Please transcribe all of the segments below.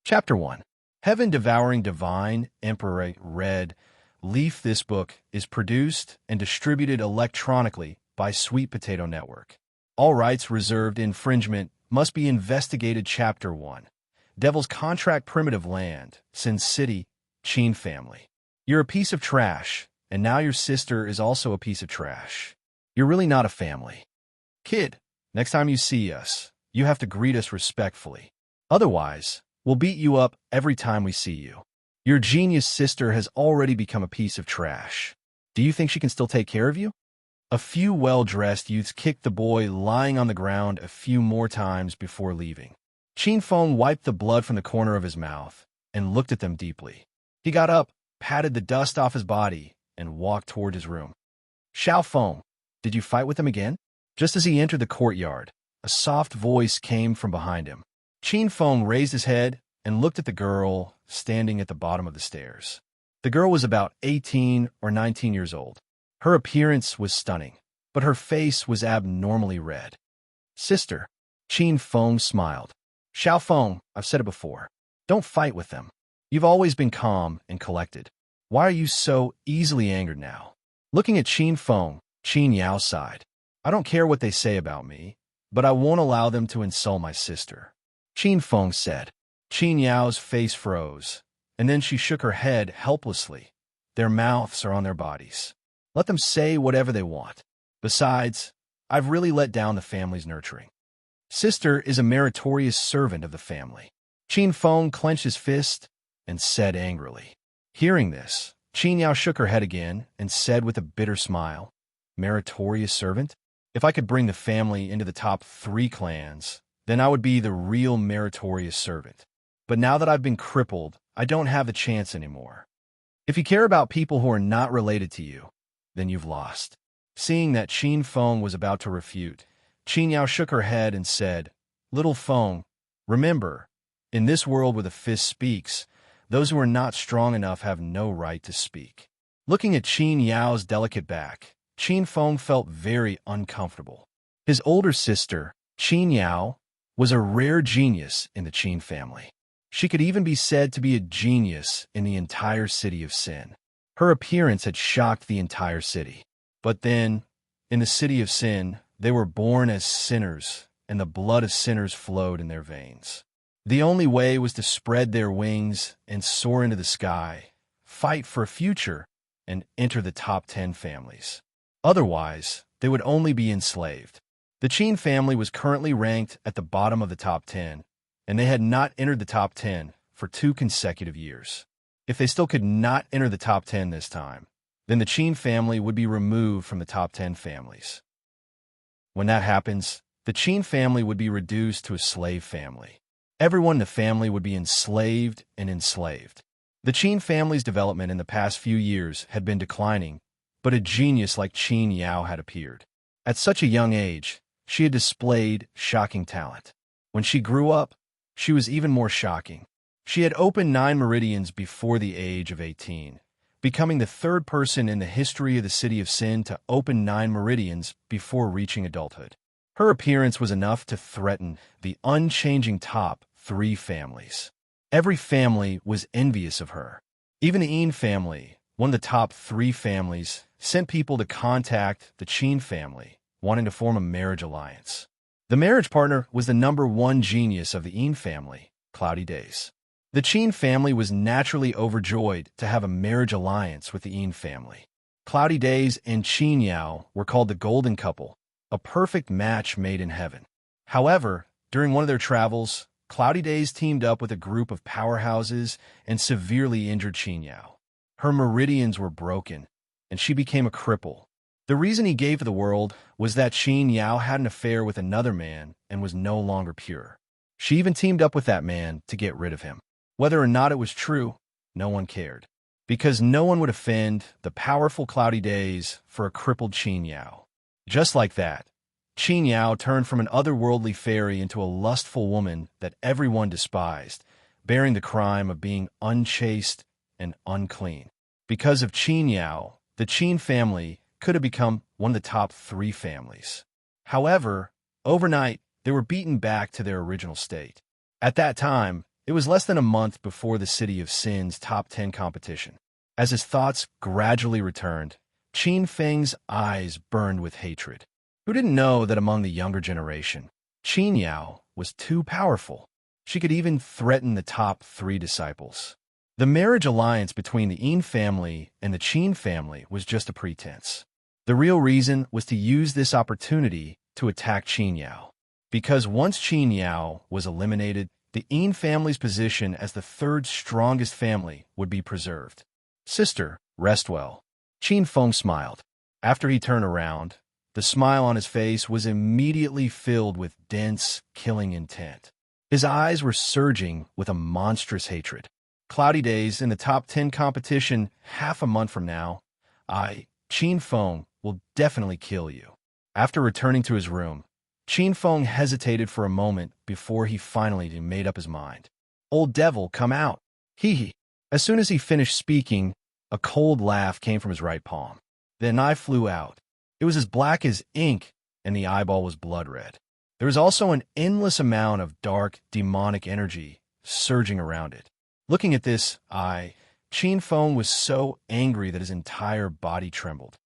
Chapter 1. Heaven Devouring Divine Emperor Red Leaf. This book is produced and distributed electronically by Sweet Potato Network. All rights reserved. Infringement must be investigated. Chapter 1. Devil's Contract. Primitive Land, Sin City, Chin family. You're a piece of trash, and now your sister is also a piece of trash. You're really not a family. Kid, next time you see us, you have to greet us respectfully. Otherwise, we'll beat you up every time we see you. Your genius sister has already become a piece of trash. Do you think she can still take care of you? A few well-dressed youths kicked the boy lying on the ground a few more times before leaving. Chin Feng wiped the blood from the corner of his mouth and looked at them deeply. He got up, patted the dust off his body, and walked toward his room. Xiao Feng, did you fight with them again? Just as he entered the courtyard, a soft voice came from behind him. Chin Feng raised his head and looked at the girl standing at the bottom of the stairs. The girl was about 18 or 19 years old. Her appearance was stunning, but her face was abnormally red. Sister, Chin Feng smiled. Xiao Feng, I've said it before. Don't fight with them. You've always been calm and collected. Why are you so easily angered now? Looking at Chin Feng, Qin Yao sighed. I don't care what they say about me, but I won't allow them to insult my sister. Chin Feng said. Qin Yao's face froze, and then she shook her head helplessly. Their mouths are on their bodies. Let them say whatever they want. Besides, I've really let down the family's nurturing. Sister is a meritorious servant of the family. Chin Feng clenched his fist and said angrily. Hearing this, Qin Yao shook her head again and said with a bitter smile, Meritorious servant? If I could bring the family into the top 3 clans, then I would be the real meritorious servant. But now that I've been crippled, I don't have the chance anymore. If you care about people who are not related to you, then you've lost. Seeing that Chin Feng was about to refute, Qin Yao shook her head and said, Little Feng, remember, in this world where the fist speaks, those who are not strong enough have no right to speak. Looking at Qin Yao's delicate back, Chin Feng felt very uncomfortable. His older sister, Qin Yao, was a rare genius in the Qin family. She could even be said to be a genius in the entire city of Sin. Her appearance had shocked the entire city. But then, in the city of Sin, they were born as sinners, and the blood of sinners flowed in their veins. The only way was to spread their wings and soar into the sky, fight for a future, and enter the top 10 families. Otherwise, they would only be enslaved. The Qin family was currently ranked at the bottom of the top 10, and they had not entered the top 10 for 2 consecutive years. If they still could not enter the top 10 this time, then the Qin family would be removed from the top 10 families. When that happens, the Qin family would be reduced to a slave family. Everyone in the family would be enslaved and enslaved. The Qin family's development in the past few years had been declining, but a genius like Qin Yao had appeared. At such a young age, she had displayed shocking talent. When she grew up, she was even more shocking. She had opened 9 meridians before the age of 18, becoming the 3rd person in the history of the city of Sin to open 9 meridians before reaching adulthood. Her appearance was enough to threaten the unchanging top 3 families. Every family was envious of her. Even the Yin family, one of the top 3 families, sent people to contact the Qin family, wanting to form a marriage alliance. The marriage partner was the number 1 genius of the Yin family, Cloudy Days. The Qin family was naturally overjoyed to have a marriage alliance with the Yin family. Cloudy Days and Qin Yao were called the Golden Couple, a perfect match made in heaven. However, during one of their travels, Cloudy Days teamed up with a group of powerhouses and severely injured Qin Yao. Her meridians were broken, and she became a cripple. The reason he gave to the world was that Qin Yao had an affair with another man and was no longer pure. She even teamed up with that man to get rid of him. Whether or not it was true, no one cared, because no one would offend the powerful Cloudy Days for a crippled Qin Yao. Just like that, Qin Yao turned from an otherworldly fairy into a lustful woman that everyone despised, bearing the crime of being unchaste and unclean. Because of Qin Yao, the Qin family could have become one of the top 3 families. However, overnight, they were beaten back to their original state. At that time, It was less than a month before the City of Sin's top 10 competition. As his thoughts gradually returned, Qin Feng's eyes burned with hatred. Who didn't know that among the younger generation, Qin Yao was too powerful? She could even threaten the top 3 disciples. The marriage alliance between the Yin family and the Qin family was just a pretense. The real reason was to use this opportunity to attack Qin Yao. Because once Qin Yao was eliminated, the Yin family's position as the 3rd strongest family would be preserved. Sister, rest well. Qin Feng smiled. After he turned around, the smile on his face was immediately filled with dense, killing intent. His eyes were surging with a monstrous hatred. Cloudy days in the top 10 competition half a month from now, Qin Feng, will definitely kill you. After returning to his room, Qin Feng hesitated for a moment before he finally made up his mind. Old devil, come out. Hee. As soon as he finished speaking, a cold laugh came from his right palm. The knife flew out. It was as black as ink, and the eyeball was blood red. There was also an endless amount of dark, demonic energy surging around it. Looking at this, Qin Feng was so angry that his entire body trembled.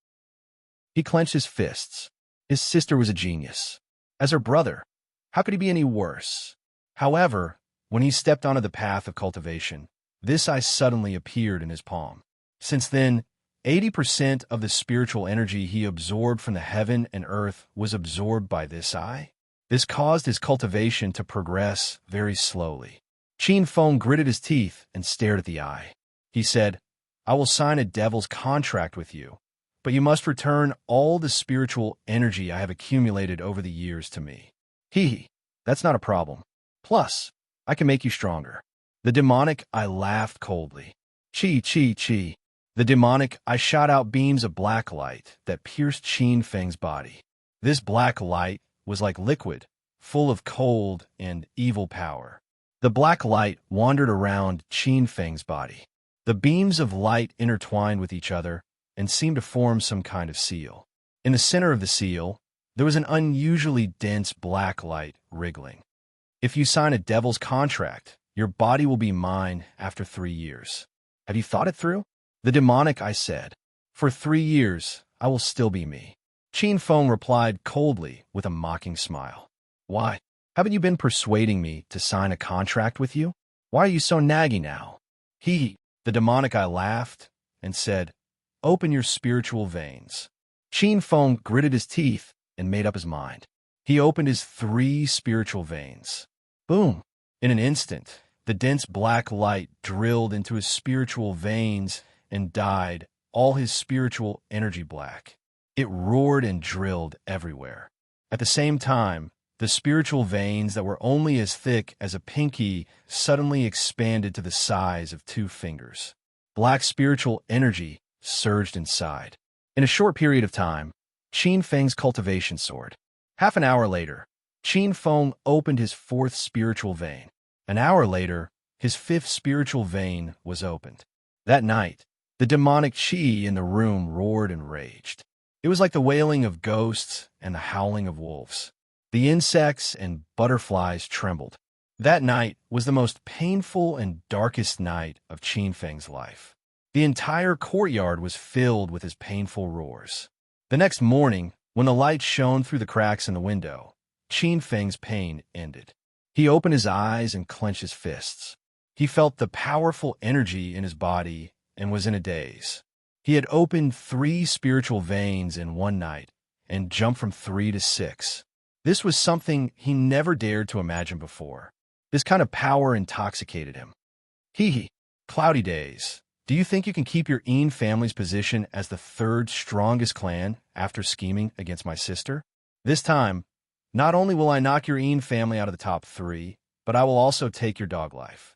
He clenched his fists. His sister was a genius. As her brother, how could he be any worse? However, when he stepped onto the path of cultivation, this eye suddenly appeared in his palm. Since then, 80% of the spiritual energy he absorbed from the heaven and earth was absorbed by this eye. This caused his cultivation to progress very slowly. Qin Feng gritted his teeth and stared at the eye. He said, I will sign a devil's contract with you, but you must return all the spiritual energy I have accumulated over the years to me. That's not a problem. Plus, I can make you stronger. The demonic eye laughed coldly. Chi. The demonic eye shot out beams of black light that pierced Qin Feng's body. This black light was like liquid, full of cold and evil power. The black light wandered around Qin Feng's body. The beams of light intertwined with each other and seemed to form some kind of seal. In the center of the seal, there was an unusually dense black light wriggling. If you sign a devil's contract, your body will be mine after 3 years. Have you thought it through? The demonic eye said, For 3 years, I will still be me. Qin Feng replied coldly with a mocking smile. Why? Haven't you been persuading me to sign a contract with you? Why are you so naggy now? The demonic eye laughed and said, Open your spiritual veins. Qin Feng gritted his teeth and made up his mind. He opened his 3 spiritual veins. Boom! In an instant, the dense black light drilled into his spiritual veins and dyed all his spiritual energy black. It roared and drilled everywhere. At the same time, the spiritual veins that were only as thick as a pinky suddenly expanded to the size of 2 fingers. Black spiritual energy surged inside. In a short period of time, Qin Feng's cultivation soared. Half an hour later, Qin Feng opened his 4th spiritual vein. An hour later, his 5th spiritual vein was opened. That night, the demonic qi in the room roared and raged. It was like the wailing of ghosts and the howling of wolves. The insects and butterflies trembled. That night was the most painful and darkest night of Qin Feng's life. The entire courtyard was filled with his painful roars. The next morning, when the light shone through the cracks in the window, Qin Feng's pain ended. He opened his eyes and clenched his fists. He felt the powerful energy in his body and was in a daze. He had opened 3 spiritual veins in one night and jumped from 3 to 6. This was something he never dared to imagine before. This kind of power intoxicated him. Cloudy days. Do you think you can keep your Yin family's position as the 3rd strongest clan after scheming against my sister? This time, not only will I knock your Yin family out of the top 3, but I will also take your dog life.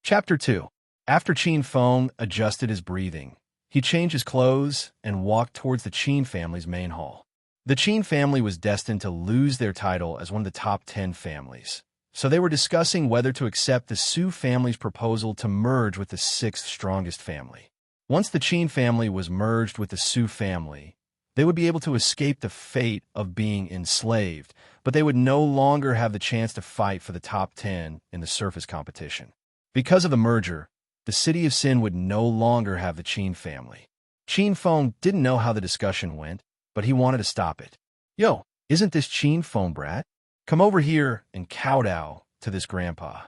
Chapter 2. After Qin Feng adjusted his breathing, he changed his clothes and walked towards the Qin family's main hall. The Qin family was destined to lose their title as one of the top 10 families, so they were discussing whether to accept the Su family's proposal to merge with the 6th strongest family. Once the Qin family was merged with the Su family, They would be able to escape the fate of being enslaved, but they would no longer have the chance to fight for the top 10 in the surface competition. Because of the merger, the City of Sin would no longer have the Qin family. Qin Feng didn't know how the discussion went, but he wanted to stop it. Yo, isn't this Qin Feng brat? Come over here and kowtow to this grandpa.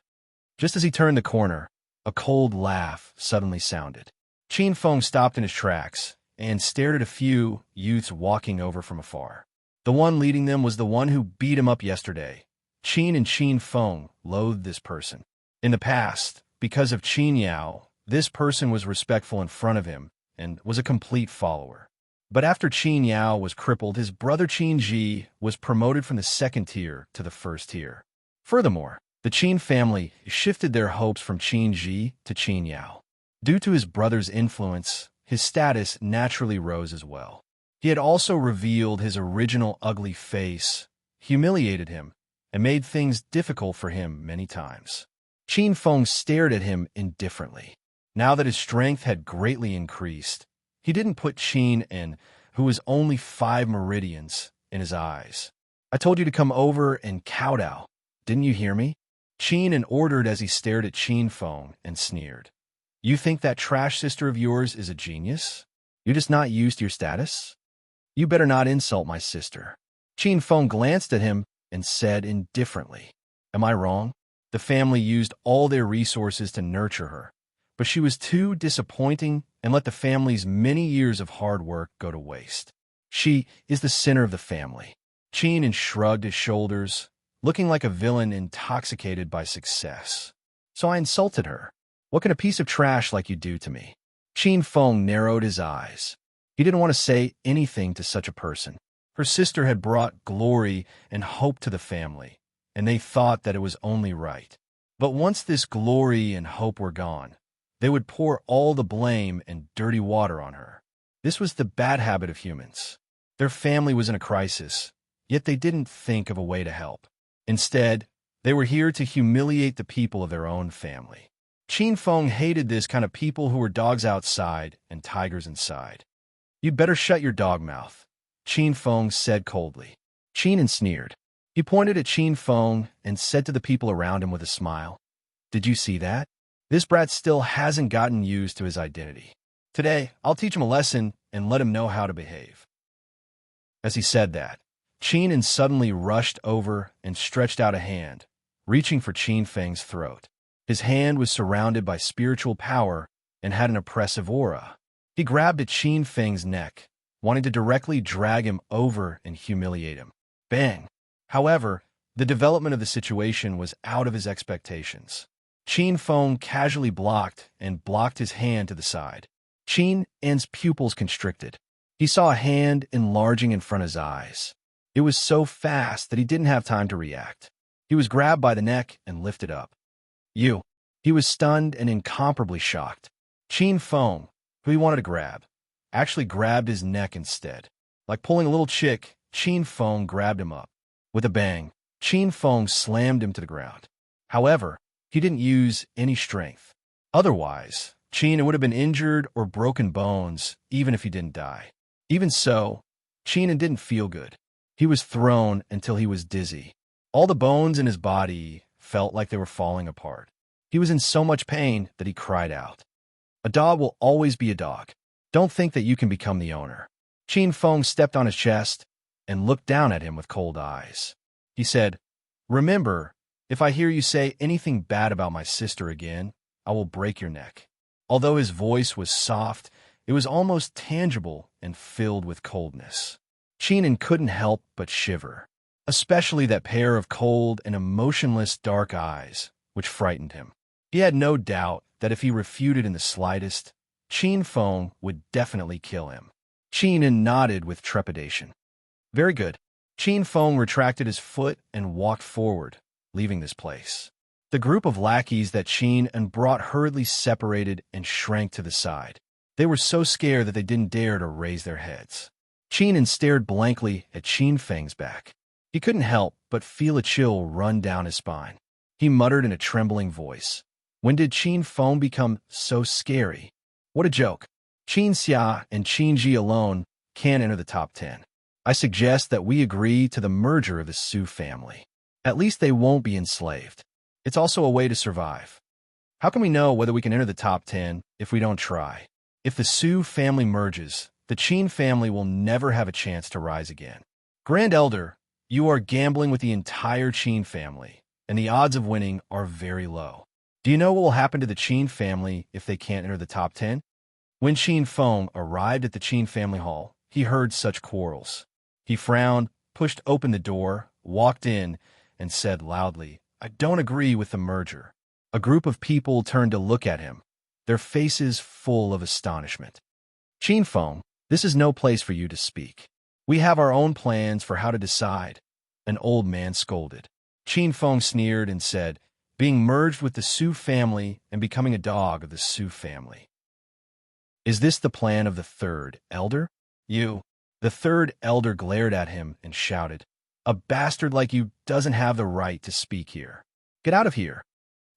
Just as he turned the corner, a cold laugh suddenly sounded. Qin Feng stopped in his tracks and stared at a few youths walking over from afar. The one leading them was the one who beat him up yesterday. Qin and Qin Feng loathed this person. In the past, because of Qin Yao, this person was respectful in front of him and was a complete follower. But after Qin Yao was crippled, his brother Qin Ji was promoted from the second tier to the first tier. Furthermore, the Qin family shifted their hopes from Qin Ji to Qin Yao. Due to his brother's influence, his status naturally rose as well. He had also revealed his original ugly face, humiliated him, and made things difficult for him many times. Qin Feng stared at him indifferently. Now that his strength had greatly increased, he didn't put Qin in, who was only 5 meridians, in his eyes. I told you to come over and kowtow. Didn't you hear me? Qin ordered as he stared at Qin Feng and sneered. You think that trash sister of yours is a genius? You're just not used to your status? You better not insult my sister. Qin Feng glanced at him and said indifferently, Am I wrong? The family used all their resources to nurture her, but she was too disappointing and let the family's many years of hard work go to waste. She is the center of the family. Qin shrugged his shoulders, looking like a villain intoxicated by success. So I insulted her. What can a piece of trash like you do to me? Qin Feng narrowed his eyes. He didn't want to say anything to such a person. Her sister had brought glory and hope to the family, and they thought that it was only right. But once this glory and hope were gone, they would pour all the blame and dirty water on her. This was the bad habit of humans. Their family was in a crisis, yet they didn't think of a way to help. Instead, they were here to humiliate the people of their own family. Qin Feng hated this kind of people who were dogs outside and tigers inside. You'd better shut your dog mouth, Qin Feng said coldly. Qin sneered. He pointed at Qin Feng and said to the people around him with a smile, Did you see that? This brat still hasn't gotten used to his identity. Today, I'll teach him a lesson and let him know how to behave. As he said that, Qin suddenly rushed over and stretched out a hand, reaching for Qin Feng's throat. His hand was surrounded by spiritual power and had an oppressive aura. He grabbed at Qin Feng's neck, wanting to directly drag him over and humiliate him. Bang! However, the development of the situation was out of his expectations. Qin Feng casually blocked his hand to the side. Qin's pupils constricted. He saw a hand enlarging in front of his eyes. It was so fast that he didn't have time to react. He was grabbed by the neck and lifted up. He was stunned and incomparably shocked. Qin Feng, who he wanted to grab, actually grabbed his neck instead. Like pulling a little chick, Qin Feng grabbed him up. With a bang, Qin Feng slammed him to the ground. However, he didn't use any strength. Otherwise, Qin would have been injured or broken bones, even if he didn't die. Even so, Qin didn't feel good. He was thrown until he was dizzy. All the bones in his body felt like they were falling apart. He was in so much pain that he cried out. A dog will always be a dog. Don't think that you can become the owner. Qin Feng stepped on his chest and looked down at him with cold eyes. He said, Remember, if I hear you say anything bad about my sister again, I will break your neck. Although his voice was soft, it was almost tangible and filled with coldness. Qin couldn't help but shiver, especially that pair of cold and emotionless dark eyes, which frightened him. He had no doubt that if he refuted in the slightest, Qin Feng would definitely kill him. Qin nodded with trepidation. Very good. Qin Feng retracted his foot and walked forward, leaving this place. The group of lackeys that Qin brought hurriedly separated and shrank to the side. They were so scared that they didn't dare to raise their heads. Qin stared blankly at Qin Feng's back. He couldn't help but feel a chill run down his spine. He muttered in a trembling voice, When did Qin Feng become so scary? What a joke. Qin Xia and Qin Ji alone can't enter the top 10. I suggest that we agree to the merger of the Sioux family. At least they won't be enslaved. It's also a way to survive. How can we know whether we can enter the top 10 if we don't try? If the Sioux family merges, the Qin family will never have a chance to rise again. Grand Elder, you are gambling with the entire Qin family, and the odds of winning are very low. Do you know what will happen to the Qin family if they can't enter the top 10? When Qin Feng arrived at the Qin family hall, he heard such quarrels. He frowned, pushed open the door, walked in, and said loudly, "I don't agree with the merger." A group of people turned to look at him, their faces full of astonishment. "Qin Feng, this is no place for you to speak. We have our own plans for how to decide," an old man scolded. Qin Feng sneered and said, "Being merged with the Sioux family and becoming a dog of the Sioux family. Is this the plan of the third elder? You?" The third elder glared at him and shouted, "A bastard like you doesn't have the right to speak here. Get out of here."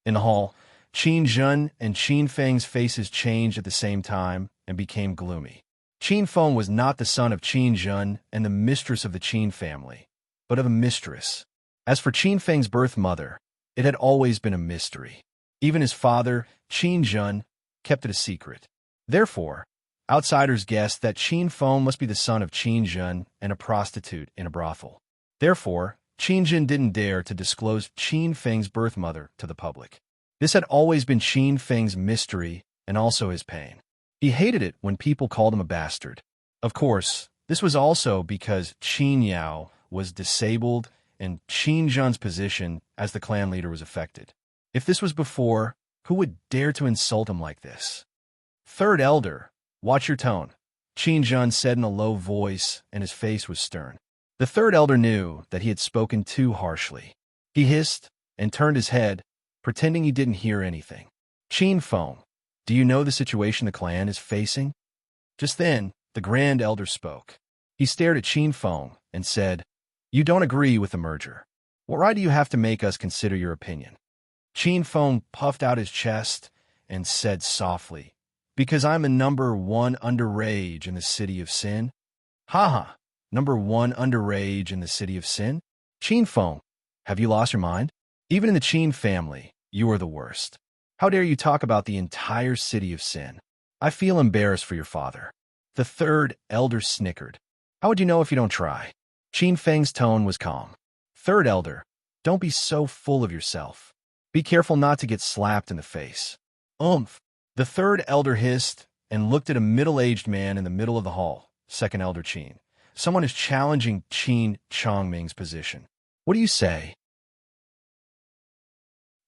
In the hall, Qin Zhen and Qin Feng's faces changed at the same time and became gloomy. Qin Feng was not the son of Qin Zhen and the mistress of the Qin family, but of a mistress. As for Qin Feng's birth mother, it had always been a mystery. Even his father, Qin Zhen, kept it a secret. Therefore, outsiders guessed that Qin Feng must be the son of Qin Zhen and a prostitute in a brothel. Therefore, Qin Zhen didn't dare to disclose Qin Feng's birth mother to the public. This had always been Qin Feng's mystery and also his pain. He hated it when people called him a bastard. Of course, this was also because Qin Yao was disabled and Qin Zhen's position as the clan leader was affected. If this was before, who would dare to insult him like this? "Third elder, watch your tone," Qin Zhen said in a low voice, and his face was stern. The third elder knew that he had spoken too harshly. He hissed and turned his head, pretending he didn't hear anything. "Qin Feng, do you know the situation the clan is facing?" Just then, the Grand Elder spoke. He stared at Qin Feng and said, "You don't agree with the merger. What right do you have to make us consider your opinion?" Qin Feng puffed out his chest and said softly, "Because I'm a number one underage in the city of sin." "Ha ha, number one underage in the city of sin? Qin Feng, have you lost your mind? Even in the Qin family, you are the worst. How dare you talk about the entire city of sin? I feel embarrassed for your father." The third elder snickered. "How would you know if you don't try?" Qin Feng's tone was calm. "Third elder, don't be so full of yourself. Be careful not to get slapped in the face." "Oomph." The third elder hissed and looked at a middle-aged man in the middle of the hall, second elder Qin. Someone is challenging Qin Chongming's position. What do you say?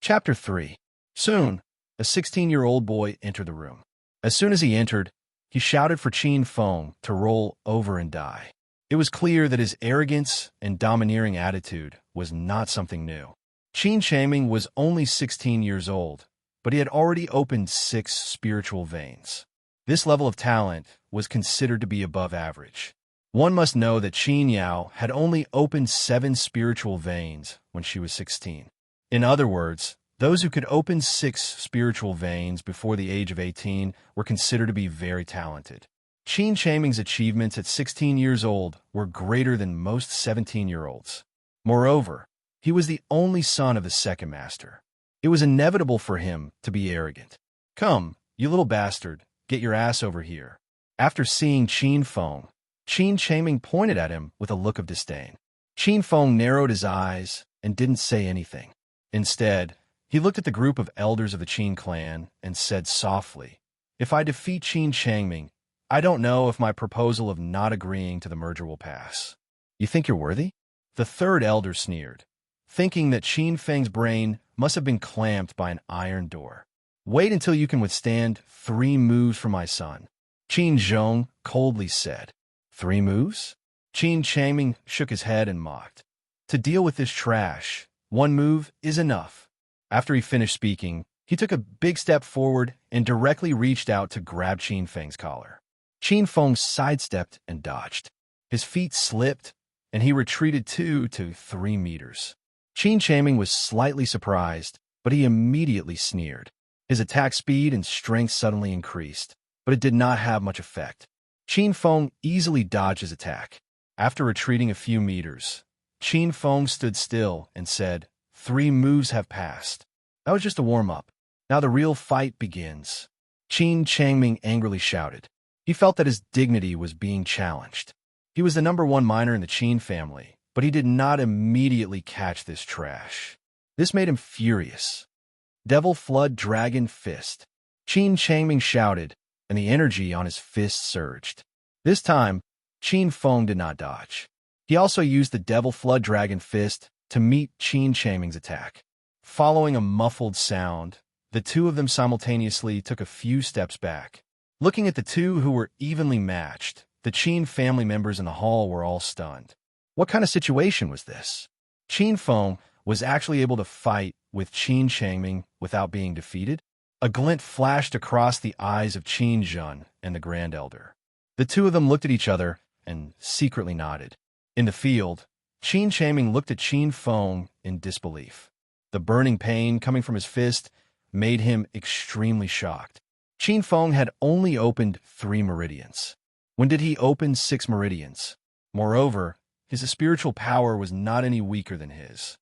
Chapter 3. Soon, a 16-year-old boy entered the room. As soon as he entered, he shouted for Qin Feng to roll over and die. It was clear that his arrogance and domineering attitude was not something new. Qin Changming was only 16 years old, but he had already opened 6 spiritual veins. This level of talent was considered to be above average. One must know that Qin Yao had only opened 7 spiritual veins when she was 16. In other words, those who could open 6 spiritual veins before the age of 18 were considered to be very talented. Qin Changming's achievements at 16 years old were greater than most 17-year-olds. Moreover, he was the only son of the second master. It was inevitable for him to be arrogant. "Come, you little bastard, get your ass over here." After seeing Qin Feng, Qin Changming pointed at him with a look of disdain. Qin Feng narrowed his eyes and didn't say anything. Instead, he looked at the group of elders of the Qin clan and said softly, "If I defeat Qin Changming, I don't know if my proposal of not agreeing to the merger will pass. You think you're worthy?" The third elder sneered, thinking that Qin Feng's brain must have been clamped by an iron door. "Wait until you can withstand 3 moves from my son," Qin Zhong coldly said. 3 moves? Qin Changming shook his head and mocked. "To deal with this trash, 1 move is enough." After he finished speaking, he took a big step forward and directly reached out to grab Qin Feng's collar. Qin Feng sidestepped and dodged. His feet slipped, and he retreated 2 to 3 meters. Qin Changming was slightly surprised, but he immediately sneered. His attack speed and strength suddenly increased, but it did not have much effect. Qin Feng easily dodged his attack. After retreating a few meters, Qin Feng stood still and said, "3 moves have passed. That was just a warm-up. Now the real fight begins." Qin Changming angrily shouted. He felt that his dignity was being challenged. He was the #1 miner in the Qin family, but he did not immediately catch this trash. This made him furious. "Devil Flood Dragon Fist." Qin Changming shouted, and the energy on his fist surged. This time, Qin Feng did not dodge. He also used the Devil Flood Dragon Fist to meet Qin Changming's attack. Following a muffled sound, the two of them simultaneously took a few steps back. Looking at the two who were evenly matched, the Qin family members in the hall were all stunned. What kind of situation was this? Qin Feng was actually able to fight with Qin Changming without being defeated? A glint flashed across the eyes of Qin Jun and the Grand Elder. The two of them looked at each other and secretly nodded. In the field, Qin Changming looked at Qin Feng in disbelief. The burning pain coming from his fist made him extremely shocked. Qin Feng had only opened 3 meridians. When did he open 6 meridians? Moreover, his spiritual power was not any weaker than his.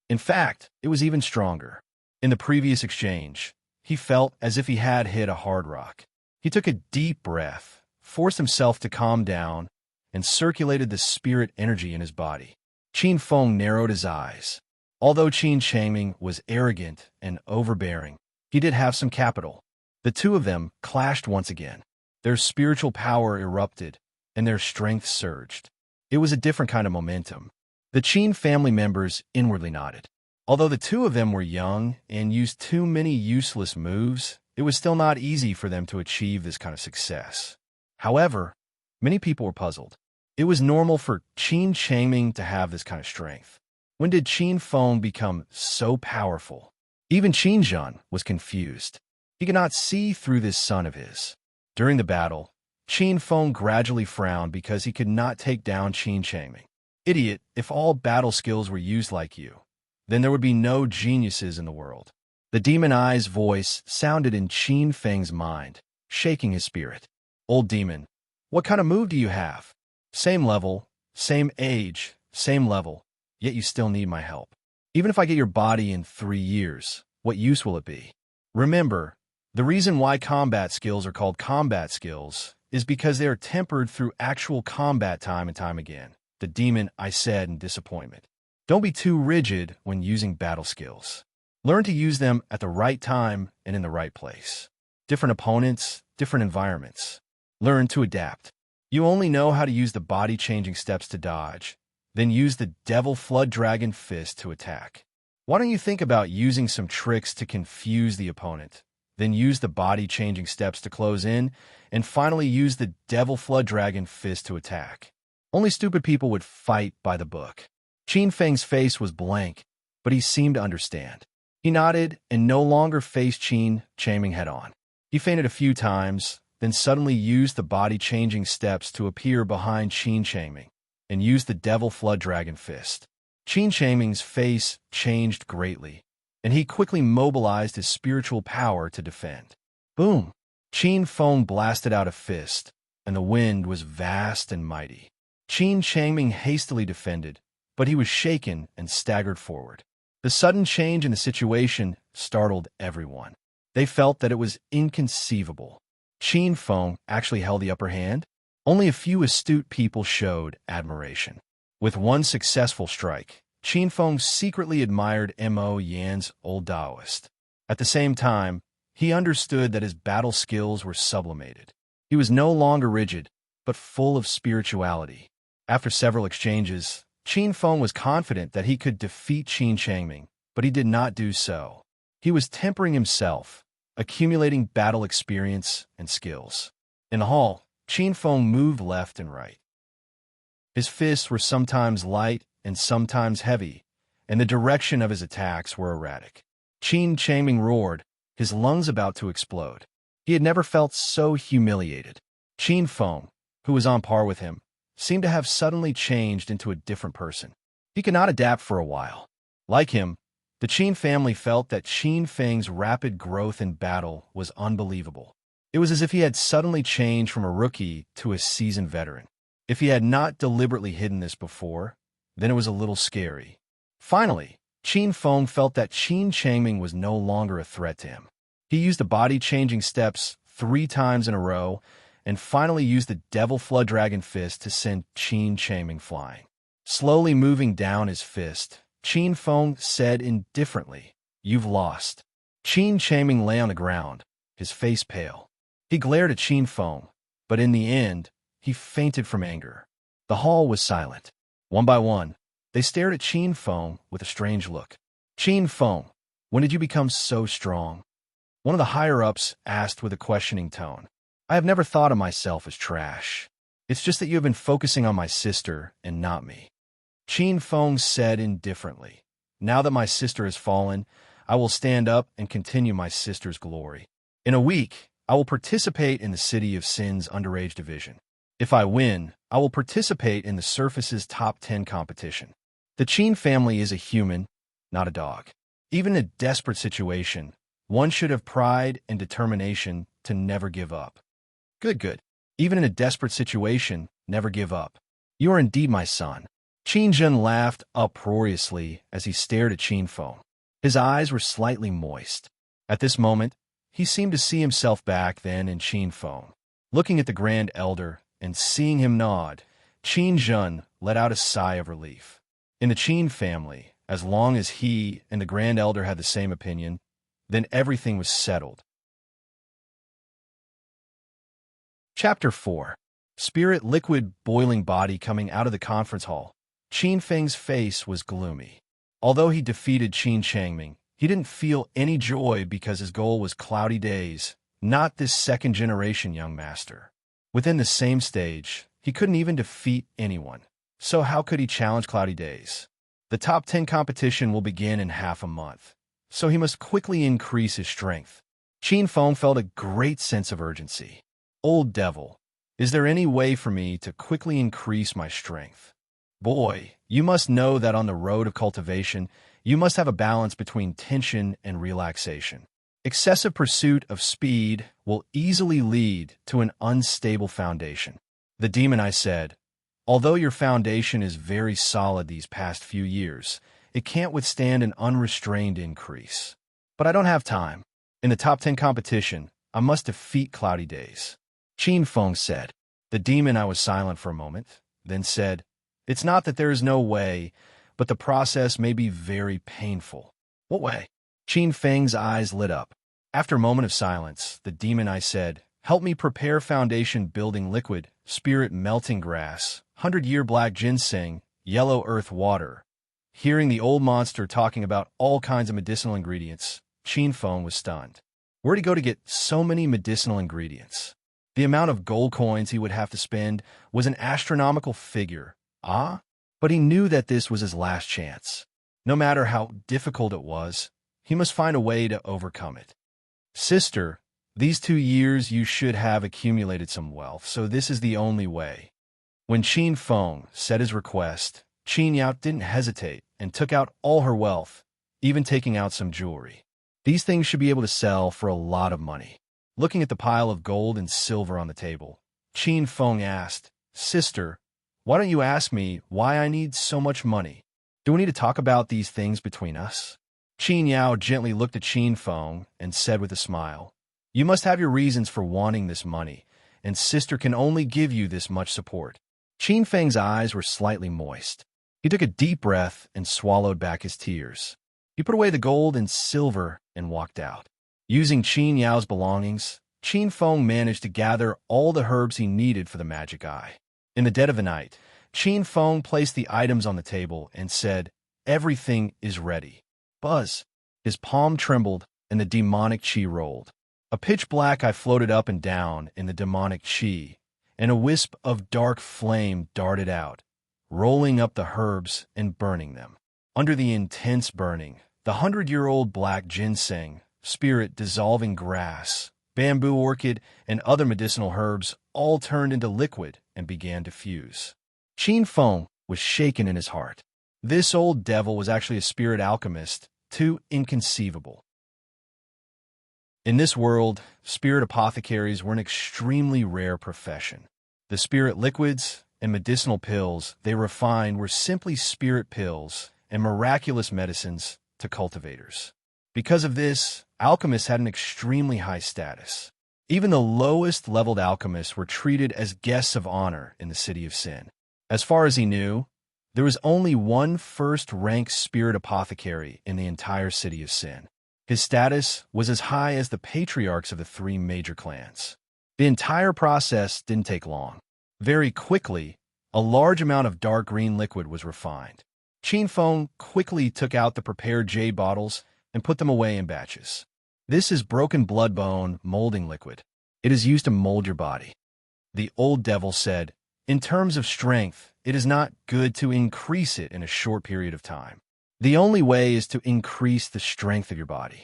In fact, it was even stronger. In the previous exchange, he felt as if he had hit a hard rock. He took a deep breath, forced himself to calm down, and circulated the spirit energy in his body. Qin Feng narrowed his eyes. Although Qin Changming was arrogant and overbearing, he did have some capital. The two of them clashed once again. Their spiritual power erupted, and their strength surged. It was a different kind of momentum. The Qin family members inwardly nodded. Although the two of them were young and used too many useless moves, it was still not easy for them to achieve this kind of success. However, many people were puzzled. It was normal for Qin Changming to have this kind of strength. When did Qin Feng become so powerful? Even Qin Jun was confused. He could not see through this son of his. During the battle, Qin Feng gradually frowned because he could not take down Qin Changming. "Idiot, if all battle skills were used like you, then there would be no geniuses in the world." The demon eye's voice sounded in Qin Feng's mind, shaking his spirit. "Old demon, what kind of move do you have? Same level, same age, same level, yet you still need my help. Even if I get your body in 3 years, what use will it be?" Remember, the reason why combat skills are called combat skills is because they are tempered through actual combat time and time again. The demon eye said in disappointment. Don't be too rigid when using battle skills. Learn to use them at the right time and in the right place. Different opponents, different environments. Learn to adapt. You only know how to use the body-changing steps to dodge, then use the Devil Flood Dragon Fist to attack. Why don't you think about using some tricks to confuse the opponent, then use the body-changing steps to close in, and finally use the Devil Flood Dragon Fist to attack? Only stupid people would fight by the book. Qin Feng's face was blank, but he seemed to understand. He nodded and no longer faced Qin Changming head-on. He feinted a few times, then suddenly used the body-changing steps to appear behind Qin Changming, and used the Devil Flood Dragon Fist. Qin Changming's face changed greatly, and he quickly mobilized his spiritual power to defend. Boom! Qin Feng blasted out a fist, and the wind was vast and mighty. Qin Changming hastily defended, but he was shaken and staggered forward. The sudden change in the situation startled everyone. They felt that it was inconceivable. Qin Feng actually held the upper hand. Only a few astute people showed admiration. With one successful strike, Qin Feng secretly admired Mo Yan's old Taoist. At the same time, he understood that his battle skills were sublimated. He was no longer rigid, but full of spirituality. After several exchanges, Qin Feng was confident that he could defeat Qin Changming, but he did not do so. He was tempering himself, accumulating battle experience and skills. In the hall, Qin Feng moved left and right. His fists were sometimes light and sometimes heavy, and the direction of his attacks were erratic. Qin Changming roared, his lungs about to explode. He had never felt so humiliated. Qin Feng, who was on par with him, seemed to have suddenly changed into a different person. He could not adapt for a while. Like him, the Qin family felt that Qin Feng's rapid growth in battle was unbelievable. It was as if he had suddenly changed from a rookie to a seasoned veteran. If he had not deliberately hidden this before, then it was a little scary. Finally, Qin Feng felt that Qin Changming was no longer a threat to him. He used the body-changing steps 3 times in a row, and finally used the Devil Flood Dragon Fist to send Qin Changming flying. Slowly moving down his fist, Qin Feng said indifferently, "You've lost." Qin Changming lay on the ground, his face pale. He glared at Qin Feng, but in the end, he fainted from anger. The hall was silent. One by one, they stared at Qin Feng with a strange look. "Qin Feng, when did you become so strong?" One of the higher-ups asked with a questioning tone. "I have never thought of myself as trash. It's just that you have been focusing on my sister and not me." Qin Feng said indifferently, "Now that my sister has fallen, I will stand up and continue my sister's glory. In a week, I will participate in the City of Sin's underage division. If I win, I will participate in the Surface's top 10 competition. The Qin family is a human, not a dog. Even in a desperate situation, one should have pride and determination to never give up." Good. Even in a desperate situation, never give up. You are indeed my son." Qin Zhen laughed uproariously as he stared at Qin Feng. His eyes were slightly moist. At this moment, he seemed to see himself back then in Qin Feng. Looking at the Grand Elder and seeing him nod, Qin Zhen let out a sigh of relief. In the Qin family, as long as he and the Grand Elder had the same opinion, then everything was settled. Chapter 4. Spirit liquid boiling body coming out of the conference hall. Qin Feng's face was gloomy. Although he defeated Qin Changming, he didn't feel any joy because his goal was Cloudy Days, not this second-generation young master. Within the same stage, he couldn't even defeat anyone. So how could he challenge Cloudy Days? The top 10 competition will begin in half a month, so he must quickly increase his strength. Qin Feng felt a great sense of urgency. "Old devil, is there any way for me to quickly increase my strength? Boy, you must know that on the road of cultivation, you must have a balance between tension and relaxation. Excessive pursuit of speed will easily lead to an unstable foundation." The demon I said, "Although your foundation is very solid these past few years, it can't withstand an unrestrained increase. But I don't have time. In the top 10 competition, I must defeat Cloudy Days." Qin Feng said. The demon I was silent for a moment, then said, "It's not that there is no way, but the process may be very painful." "What way?" Qin Feng's eyes lit up. After a moment of silence, the demon I said, "Help me prepare foundation building liquid, spirit melting grass, 100-year black ginseng, yellow earth water." Hearing the old monster talking about all kinds of medicinal ingredients, Qin Feng was stunned. Where'd he go to get so many medicinal ingredients? The amount of gold coins he would have to spend was an astronomical figure. But he knew that this was his last chance. No matter how difficult it was, he must find a way to overcome it. "Sister, these 2 years you should have accumulated some wealth, so this is the only way." When Qin Feng said his request, Qin Yao didn't hesitate and took out all her wealth, even taking out some jewelry. These things should be able to sell for a lot of money. Looking at the pile of gold and silver on the table, Qin Feng asked, "Sister, why don't you ask me why I need so much money? Do we need to talk about these things between us?" Qin Yao gently looked at Qin Feng and said with a smile, "You must have your reasons for wanting this money, and sister can only give you this much support." Qin Feng's eyes were slightly moist. He took a deep breath and swallowed back his tears. He put away the gold and silver and walked out. Using Qin Yao's belongings, Qin Feng managed to gather all the herbs he needed for the magic eye. In the dead of the night, Qin Feng placed the items on the table and said, "Everything is ready." Buzz. His palm trembled and the demonic chi rolled. A pitch black eye floated up and down in the demonic chi, and a wisp of dark flame darted out, rolling up the herbs and burning them. Under the intense burning, the 100-year-old black ginseng, spirit dissolving grass, bamboo orchid, and other medicinal herbs all turned into liquid and began to fuse. Qin Feng was shaken in his heart. This old devil was actually a spirit alchemist, too inconceivable. In this world, spirit apothecaries were an extremely rare profession. The spirit liquids and medicinal pills they refined were simply spirit pills and miraculous medicines to cultivators. Because of this, alchemists had an extremely high status. Even the lowest-leveled alchemists were treated as guests of honor in the City of Sin. As far as he knew, there was only one first-rank spirit apothecary in the entire City of Sin. His status was as high as the patriarchs of the three major clans. The entire process didn't take long. Very quickly, a large amount of dark green liquid was refined. Qin Feng quickly took out the prepared jade bottles and put them away in batches. This is broken blood bone molding liquid. It is used to mold your body. The old devil said, in terms of strength, it is not good to increase it in a short period of time. The only way is to increase the strength of your body.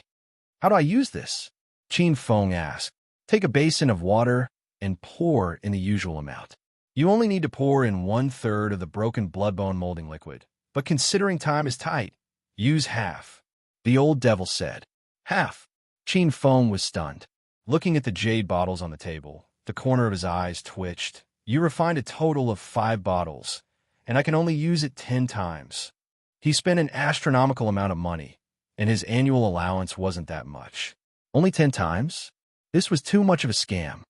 How do I use this? Qin Feng asked. Take a basin of water and pour in the usual amount. You only need to pour in 1/3 of the broken blood bone molding liquid, but considering time is tight, use half. The old devil said. Half. Qin Feng was stunned. Looking at the jade bottles on the table, the corner of his eyes twitched. You refined a total of 5 bottles, and I can only use it 10 times. He spent an astronomical amount of money, and his annual allowance wasn't that much. Only 10 times? This was too much of a scam.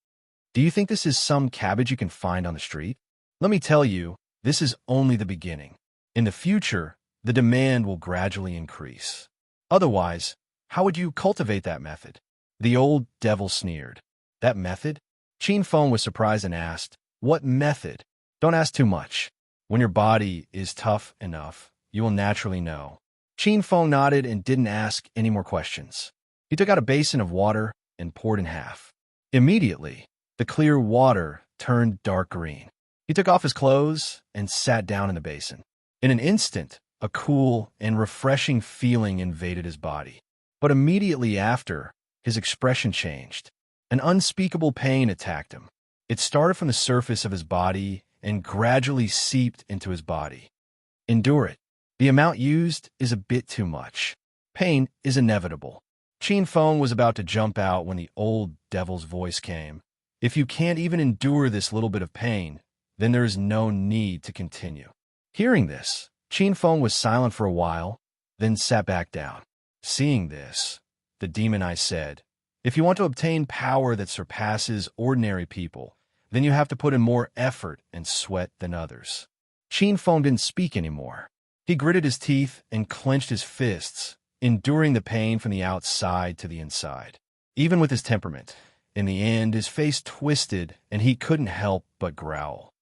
Do you think this is some cabbage you can find on the street? Let me tell you, this is only the beginning. In the future, the demand will gradually increase. Otherwise, how would you cultivate that method? The old devil sneered. That method? Qin Feng was surprised and asked, what method? Don't ask too much. When your body is tough enough, you will naturally know. Qin Feng nodded and didn't ask any more questions. He took out a basin of water and poured in half. Immediately, the clear water turned dark green. He took off his clothes and sat down in the basin. In an instant, a cool and refreshing feeling invaded his body. But immediately after, his expression changed. An unspeakable pain attacked him. It started from the surface of his body and gradually seeped into his body. Endure it. The amount used is a bit too much. Pain is inevitable. Qin Feng was about to jump out when the old devil's voice came. If you can't even endure this little bit of pain, then there is no need to continue. Hearing this, Qin Feng was silent for a while, then sat back down. Seeing this, the demon eye said, if you want to obtain power that surpasses ordinary people, then you have to put in more effort and sweat than others. Qin Feng didn't speak anymore. He gritted his teeth and clenched his fists, enduring the pain from the outside to the inside. Even with his temperament, in the end, his face twisted and he couldn't help but growl.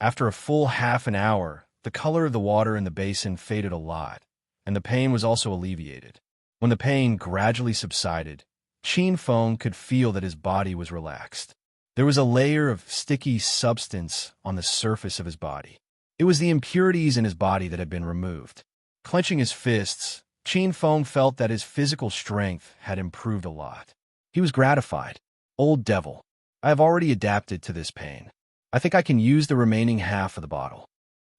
After a full half an hour, the color of the water in the basin faded a lot, and the pain was also alleviated. When the pain gradually subsided, Qin Feng could feel that his body was relaxed. There was a layer of sticky substance on the surface of his body. It was the impurities in his body that had been removed. Clenching his fists, Qin Feng felt that his physical strength had improved a lot. He was gratified. Old devil, I have already adapted to this pain. I think I can use the remaining half of the bottle.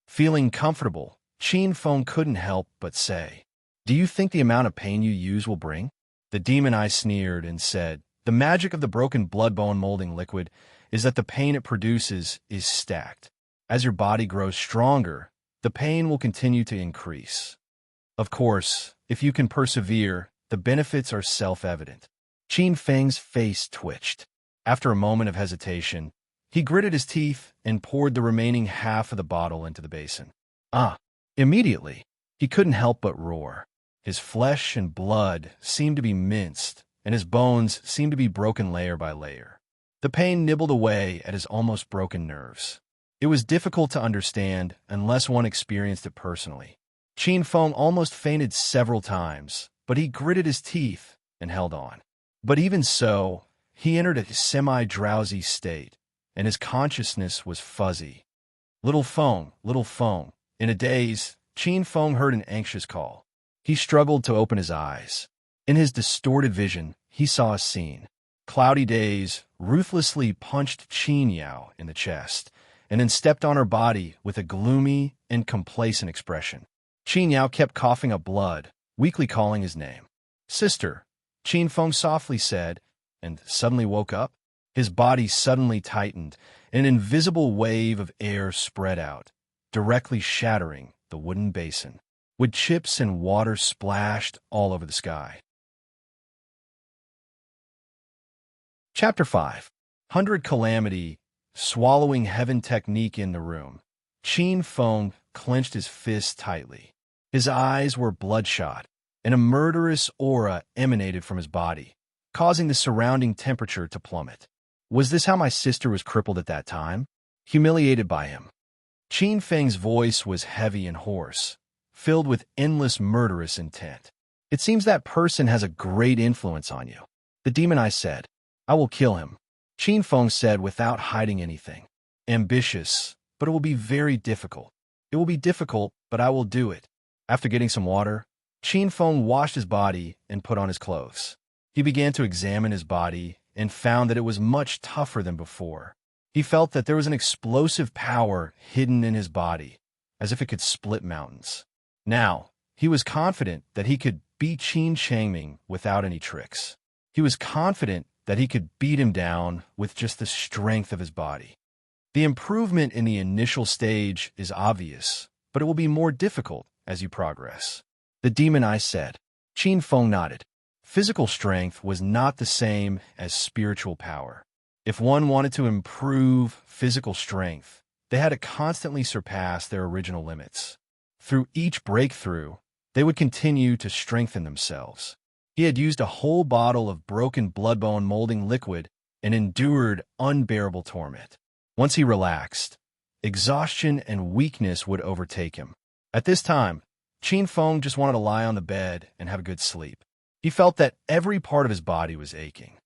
Feeling comfortable, Qin Feng couldn't help but say, do you think the amount of pain you use will bring? The demon eye sneered and said, the magic of the broken blood bone molding liquid is that the pain it produces is stacked. As your body grows stronger, the pain will continue to increase. Of course, if you can persevere, the benefits are self-evident. Qin Feng's face twitched. After a moment of hesitation, he gritted his teeth and poured the remaining half of the bottle into the basin. Immediately, he couldn't help but roar. His flesh and blood seemed to be minced, and his bones seemed to be broken layer by layer. The pain nibbled away at his almost broken nerves. It was difficult to understand unless one experienced it personally. Qin Feng almost fainted several times, but he gritted his teeth and held on. But even so, he entered a semi-drowsy state, and his consciousness was fuzzy. Little Feng. In a daze, Qin Feng heard an anxious call. He struggled to open his eyes. In his distorted vision, he saw a scene. Cloudy Days ruthlessly punched Qin Yao in the chest, and then stepped on her body with a gloomy and complacent expression. Qin Yao kept coughing up blood, weakly calling his name. Sister, Qin Feng softly said, and suddenly woke up. His body suddenly tightened, and an invisible wave of air spread out, directly shattering the wooden basin, with chips and water splashed all over the sky. Chapter 5. 100 Calamity, Swallowing Heaven Technique in the room. Qin Feng clenched his fists tightly. His eyes were bloodshot, and a murderous aura emanated from his body, causing the surrounding temperature to plummet. Was this how my sister was crippled at that time? Humiliated by him. Qin Feng's voice was heavy and hoarse, filled with endless murderous intent. It seems that person has a great influence on you. The demon I said, I will kill him. Qin Feng said without hiding anything. Ambitious, but it will be very difficult. It will be difficult, but I will do it. After getting some water, Qin Feng washed his body and put on his clothes. He began to examine his body and found that it was much tougher than before. He felt that there was an explosive power hidden in his body, as if it could split mountains. Now, he was confident that he could beat Qin Changming without any tricks. He was confident that he could beat him down with just the strength of his body. The improvement in the initial stage is obvious, but it will be more difficult as you progress. The demon I said. Qin Feng nodded. Physical strength was not the same as spiritual power. If one wanted to improve physical strength, they had to constantly surpass their original limits. Through each breakthrough, they would continue to strengthen themselves. He had used a whole bottle of broken bloodbone molding liquid and endured unbearable torment. Once he relaxed, exhaustion and weakness would overtake him. At this time, Qin Feng just wanted to lie on the bed and have a good sleep. He felt that every part of his body was aching.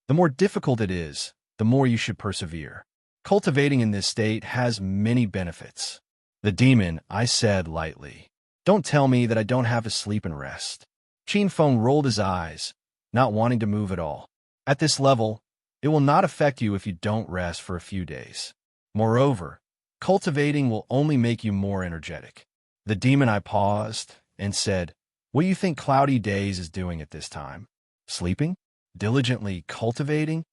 The more difficult it is, the more you should persevere. Cultivating in this state has many benefits. The demon, I said lightly. Don't tell me that I don't have to sleep and rest. Qin Feng rolled his eyes, not wanting to move at all. At this level, it will not affect you if you don't rest for a few days. Moreover, cultivating will only make you more energetic. The demon I paused and said, what do you think Cloudy Days is doing at this time? Sleeping? Diligently cultivating?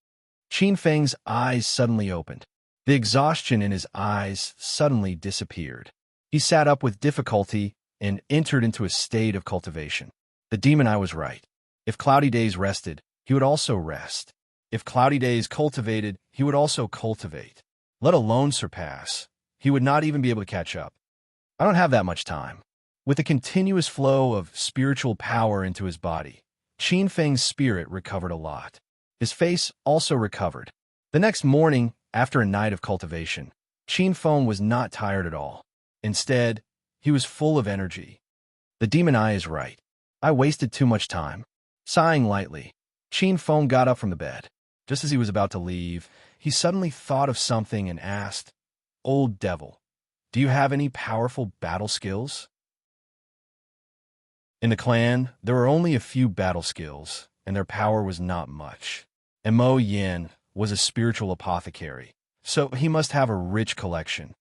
Qin Feng's eyes suddenly opened. The exhaustion in his eyes suddenly disappeared. He sat up with difficulty and entered into a state of cultivation. The demon I was right. If Cloudy Days rested, he would also rest. If Cloudy Days cultivated, he would also cultivate. Let alone surpass. He would not even be able to catch up. I don't have that much time. With a continuous flow of spiritual power into his body, Qin Feng's spirit recovered a lot. His face also recovered. The next morning, after a night of cultivation, Qin Feng was not tired at all. Instead, he was full of energy. The demon I is right. I wasted too much time. Sighing lightly, Qin Feng got up from the bed. Just as he was about to leave, he suddenly thought of something and asked, Old Devil, do you have any powerful battle skills? In the clan, there were only a few battle skills, and their power was not much. And Mo Yin was a spiritual apothecary, so he must have a rich collection.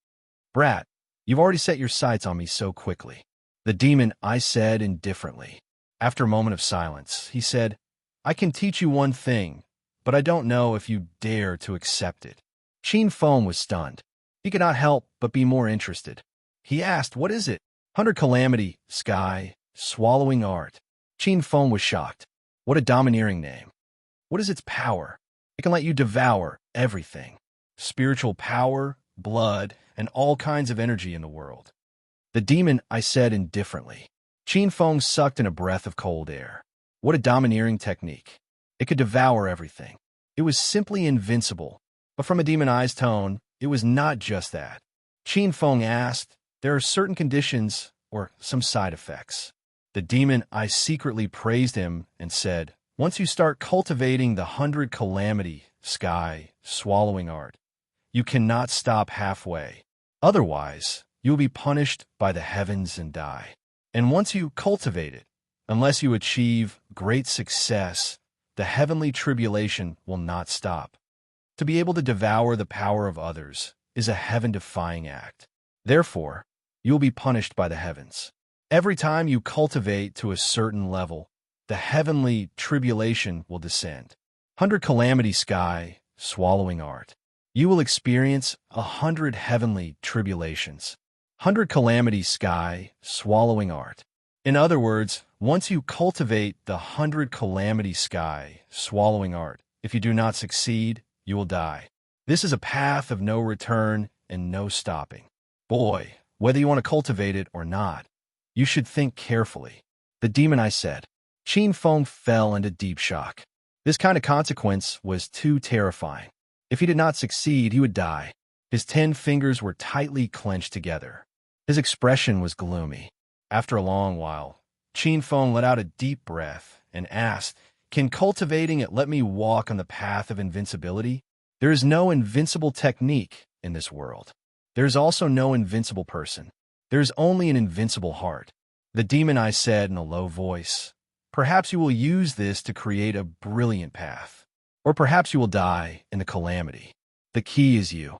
Brat, you've already set your sights on me so quickly. The demon I said indifferently. After a moment of silence, he said, I can teach you one thing, but I don't know if you dare to accept it. Qin Feng was stunned. He could not help but be more interested. He asked, what is it? 100 Calamity, Sky, Swallowing Art. Qin Feng was shocked. What a domineering name. What is its power? It can let you devour everything. Spiritual power, blood, and all kinds of energy in the world. The demon I said indifferently. Qin Feng sucked in a breath of cold air. What a domineering technique. It could devour everything. It was simply invincible. But from a demon-eyed tone, it was not just that. Qin Feng asked, there are certain conditions or some side effects. The demon I secretly praised him and said, once you start cultivating the 100 Calamity, Sky, Swallowing Art, you cannot stop halfway. Otherwise, you will be punished by the heavens and die. And once you cultivate it, unless you achieve great success, the heavenly tribulation will not stop. To be able to devour the power of others is a heaven-defying act. Therefore, you will be punished by the heavens. Every time you cultivate to a certain level, the heavenly tribulation will descend. 100 calamity sky, swallowing art. You will experience 100 heavenly tribulations. 100 calamity sky, swallowing art. In other words, once you cultivate the 100 calamity sky, swallowing art, if you do not succeed, you will die. This is a path of no return and no stopping. Boy, whether you want to cultivate it or not, you should think carefully. The demon, I said. Qin Feng fell into deep shock. This kind of consequence was too terrifying. If he did not succeed, he would die. His 10 fingers were tightly clenched together. His expression was gloomy. After a long while, Qin Feng let out a deep breath and asked, "Can cultivating it let me walk on the path of invincibility? There is no invincible technique in this world. There is also no invincible person. There is only an invincible heart." The demon, I said in a low voice, "Perhaps you will use this to create a brilliant path. Or perhaps you will die in the calamity. The key is you."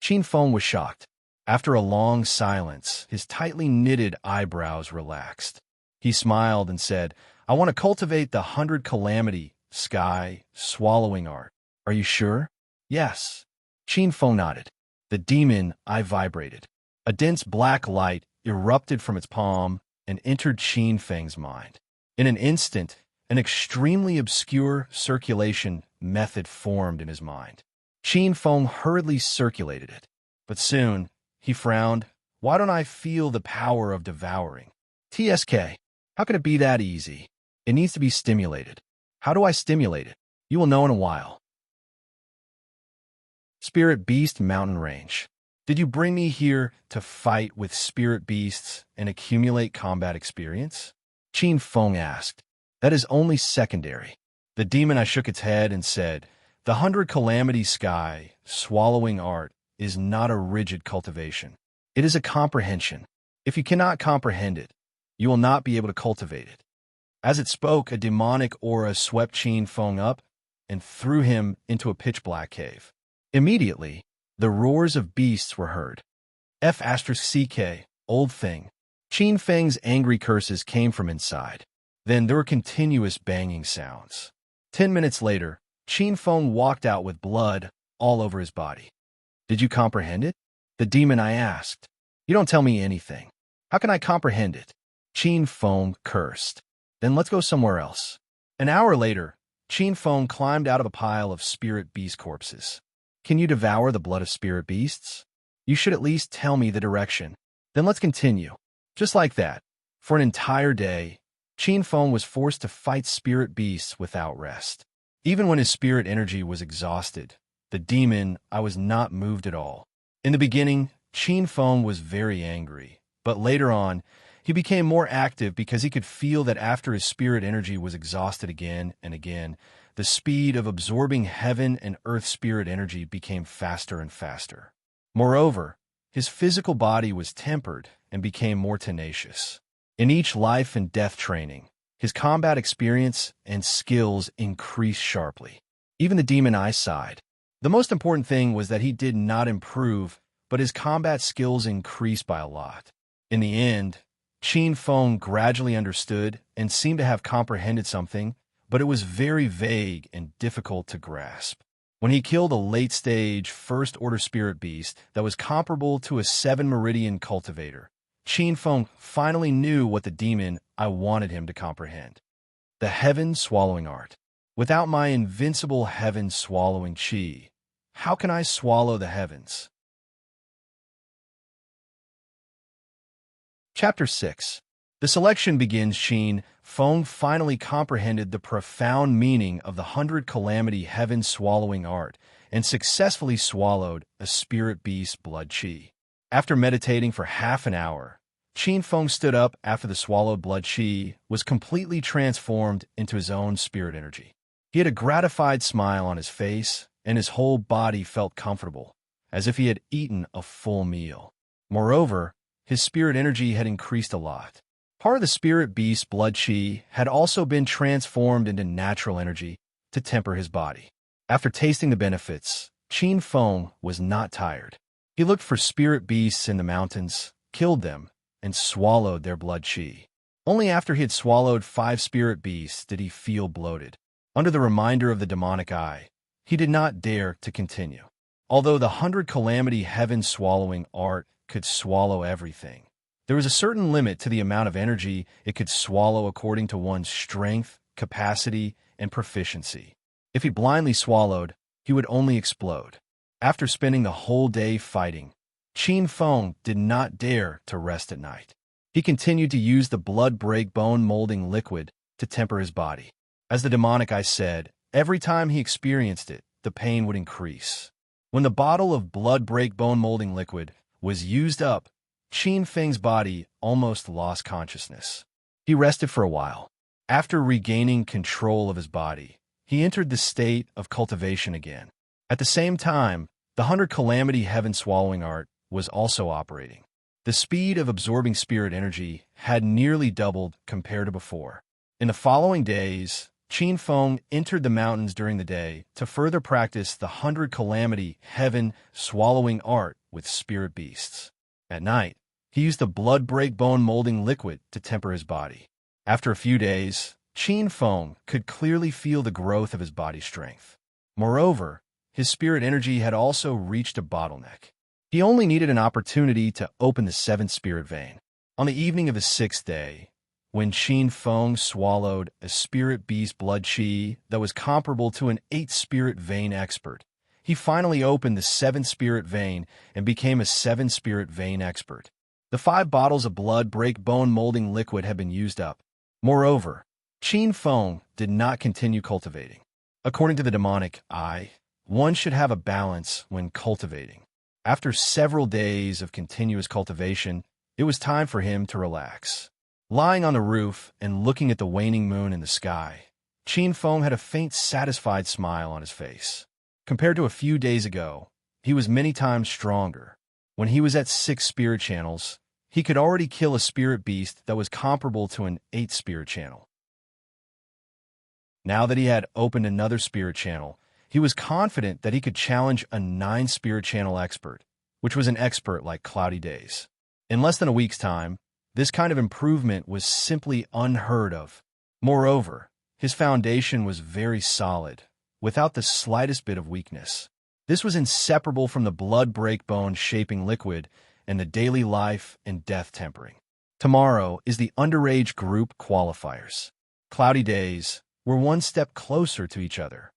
Qin Feng was shocked. After a long silence, his tightly knitted eyebrows relaxed. He smiled and said, "I want to cultivate the 100 calamity, sky, swallowing art. Are you sure?" "Yes." Qin Feng nodded. The demon, I vibrated. A dense black light erupted from its palm and entered Qin Feng's mind. In an instant, an extremely obscure circulation method formed in his mind. Qin Feng hurriedly circulated it. But soon, he frowned. "Why don't I feel the power of devouring? TSK, how can it be that easy? It needs to be stimulated. How do I stimulate it? You will know in a while." Spirit Beast Mountain Range. Did you bring me here to fight with spirit beasts and accumulate combat experience? Qin Feng asked. That is only secondary. The demon, I shook its head and said, "The 100 calamity sky, swallowing art, is not a rigid cultivation. It is a comprehension. If you cannot comprehend it, you will not be able to cultivate it." As it spoke, a demonic aura swept Qin Feng up and threw him into a pitch-black cave. Immediately, the roars of beasts were heard. F*CK, old thing. Qin Feng's angry curses came from inside. Then there were continuous banging sounds. 10 minutes later, Qin Feng walked out with blood all over his body. "Did you comprehend it?" The demon, I asked. "You don't tell me anything. How can I comprehend it?" Qin Feng cursed. "Then let's go somewhere else." An hour later, Qin Feng climbed out of a pile of spirit beast corpses. "Can you devour the blood of spirit beasts? You should at least tell me the direction. Then let's continue." Just like that, for an entire day, Qin Feng was forced to fight spirit beasts without rest. Even when his spirit energy was exhausted, the demon, I was not moved at all. In the beginning, Qin Feng was very angry, but later on, he became more active because he could feel that after his spirit energy was exhausted again and again, the speed of absorbing heaven and earth spirit energy became faster and faster. Moreover, his physical body was tempered and became more tenacious. In each life and death training, his combat experience and skills increased sharply. Even the demon, I sighed. The most important thing was that he did not improve, but his combat skills increased by a lot. In the end, Qin Feng gradually understood and seemed to have comprehended something, but it was very vague and difficult to grasp. When he killed a late-stage, first-order spirit beast that was comparable to a 7-meridian cultivator, Qin Feng finally knew what the demon I wanted him to comprehend. The heaven-swallowing art. Without my invincible heaven-swallowing qi, how can I swallow the heavens? Chapter 6. The selection begins. Qin Feng finally comprehended the profound meaning of the 100 calamity heaven-swallowing art and successfully swallowed a spirit beast's blood qi. After meditating for half an hour, Qin Feng stood up after the swallowed blood qi was completely transformed into his own spirit energy. He had a gratified smile on his face, and his whole body felt comfortable, as if he had eaten a full meal. Moreover, his spirit energy had increased a lot. Part of the spirit beast's blood qi had also been transformed into natural energy to temper his body. After tasting the benefits, Qin Feng was not tired. He looked for spirit beasts in the mountains, killed them, and swallowed their blood qi. Only after he had swallowed 5 spirit beasts did he feel bloated. Under the reminder of the demonic eye, he did not dare to continue. Although the 100 calamity heaven-swallowing art could swallow everything, there was a certain limit to the amount of energy it could swallow according to one's strength, capacity, and proficiency. If he blindly swallowed, he would only explode. After spending the whole day fighting, Qin Feng did not dare to rest at night. He continued to use the blood break bone molding liquid to temper his body. As the demonic eye said, every time he experienced it, the pain would increase. When the bottle of blood break bone molding liquid was used up, Qin Feng's body almost lost consciousness. He rested for a while. After regaining control of his body, he entered the state of cultivation again. At the same time, the 100 calamity heaven-swallowing art was also operating. The speed of absorbing spirit energy had nearly doubled compared to before. In the following days, Qin Feng entered the mountains during the day to further practice the 100 calamity heaven-swallowing art with spirit beasts. At night, he used the blood break bone molding liquid to temper his body. After a few days, Qin Feng could clearly feel the growth of his body strength. Moreover, his spirit energy had also reached a bottleneck. He only needed an opportunity to open the 7th spirit vein. On the evening of the 6th day, when Qin Feng swallowed a spirit beast blood chi that was comparable to an 8th spirit vein expert, he finally opened the 7th spirit vein and became a 7 spirit vein expert. The 5 bottles of blood break bone molding liquid had been used up. Moreover, Qin Feng did not continue cultivating. According to the demonic eye, one should have a balance when cultivating. After several days of continuous cultivation, it was time for him to relax. Lying on the roof and looking at the waning moon in the sky, Qin Feng had a faint, satisfied smile on his face. Compared to a few days ago, he was many times stronger. When he was at 6 spirit channels, he could already kill a spirit beast that was comparable to an 8 spirit channel. Now that he had opened another spirit channel, he was confident that he could challenge a 9 spirit channel expert, which was an expert like Cloudy Days. In less than a week's time, this kind of improvement was simply unheard of. Moreover, his foundation was very solid, without the slightest bit of weakness. This was inseparable from the blood break bone shaping liquid and the daily life and death tempering. Tomorrow is the underage group qualifiers. Cloudy Days were one step closer to each other.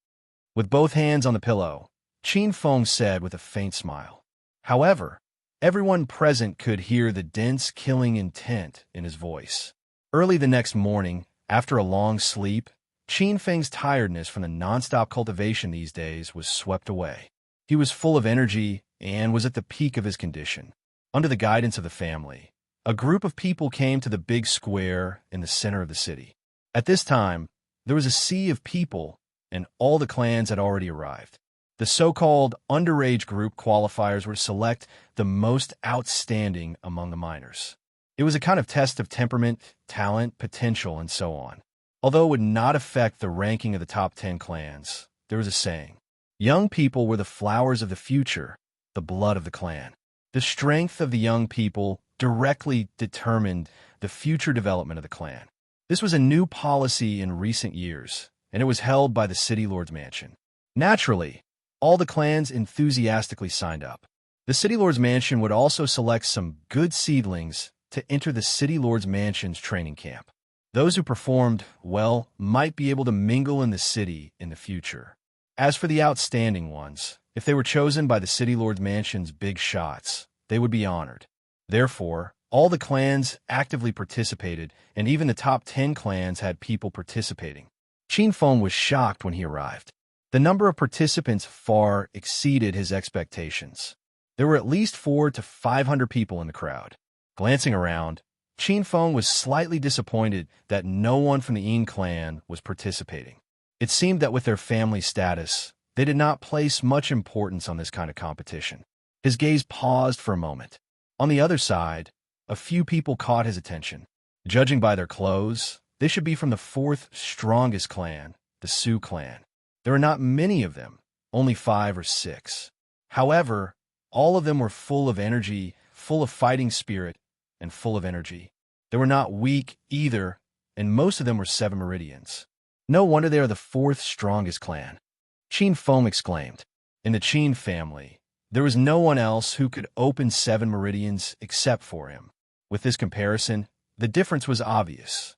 With both hands on the pillow, Qin Feng said with a faint smile. However, everyone present could hear the dense killing intent in his voice. Early the next morning, after a long sleep, Qin Feng's tiredness from the nonstop cultivation these days was swept away. He was full of energy and was at the peak of his condition. Under the guidance of the family, a group of people came to the big square in the center of the city. At this time, there was a sea of people, and all the clans had already arrived. The so-called underage group qualifiers were to select the most outstanding among the minors. It was a kind of test of temperament, talent, potential, and so on. Although it would not affect the ranking of the top 10 clans, there was a saying. Young people were the flowers of the future, the blood of the clan. The strength of the young people directly determined the future development of the clan. This was a new policy in recent years, and it was held by the City Lord's Mansion. Naturally, all the clans enthusiastically signed up. The City Lord's Mansion would also select some good seedlings to enter the City Lord's Mansion's training camp. Those who performed well might be able to mingle in the city in the future. As for the outstanding ones, if they were chosen by the City Lord's Mansion's big shots, they would be honored. Therefore, all the clans actively participated, and even the top 10 clans had people participating. Qin Feng was shocked when he arrived. The number of participants far exceeded his expectations. There were at least 400 to 500 people in the crowd. Glancing around, Qin Feng was slightly disappointed that no one from the Yin clan was participating. It seemed that with their family status, they did not place much importance on this kind of competition. His gaze paused for a moment. On the other side, a few people caught his attention. Judging by their clothes, they should be from the 4th strongest clan, the Su clan. There were not many of them, only 5 or 6. However, all of them were full of energy, full of fighting spirit, and full of energy. They were not weak either, and most of them were 7 meridians. No wonder they are the 4th strongest clan. Qin Feng exclaimed. In the Qin family, there was no one else who could open 7 meridians except for him. With this comparison, the difference was obvious.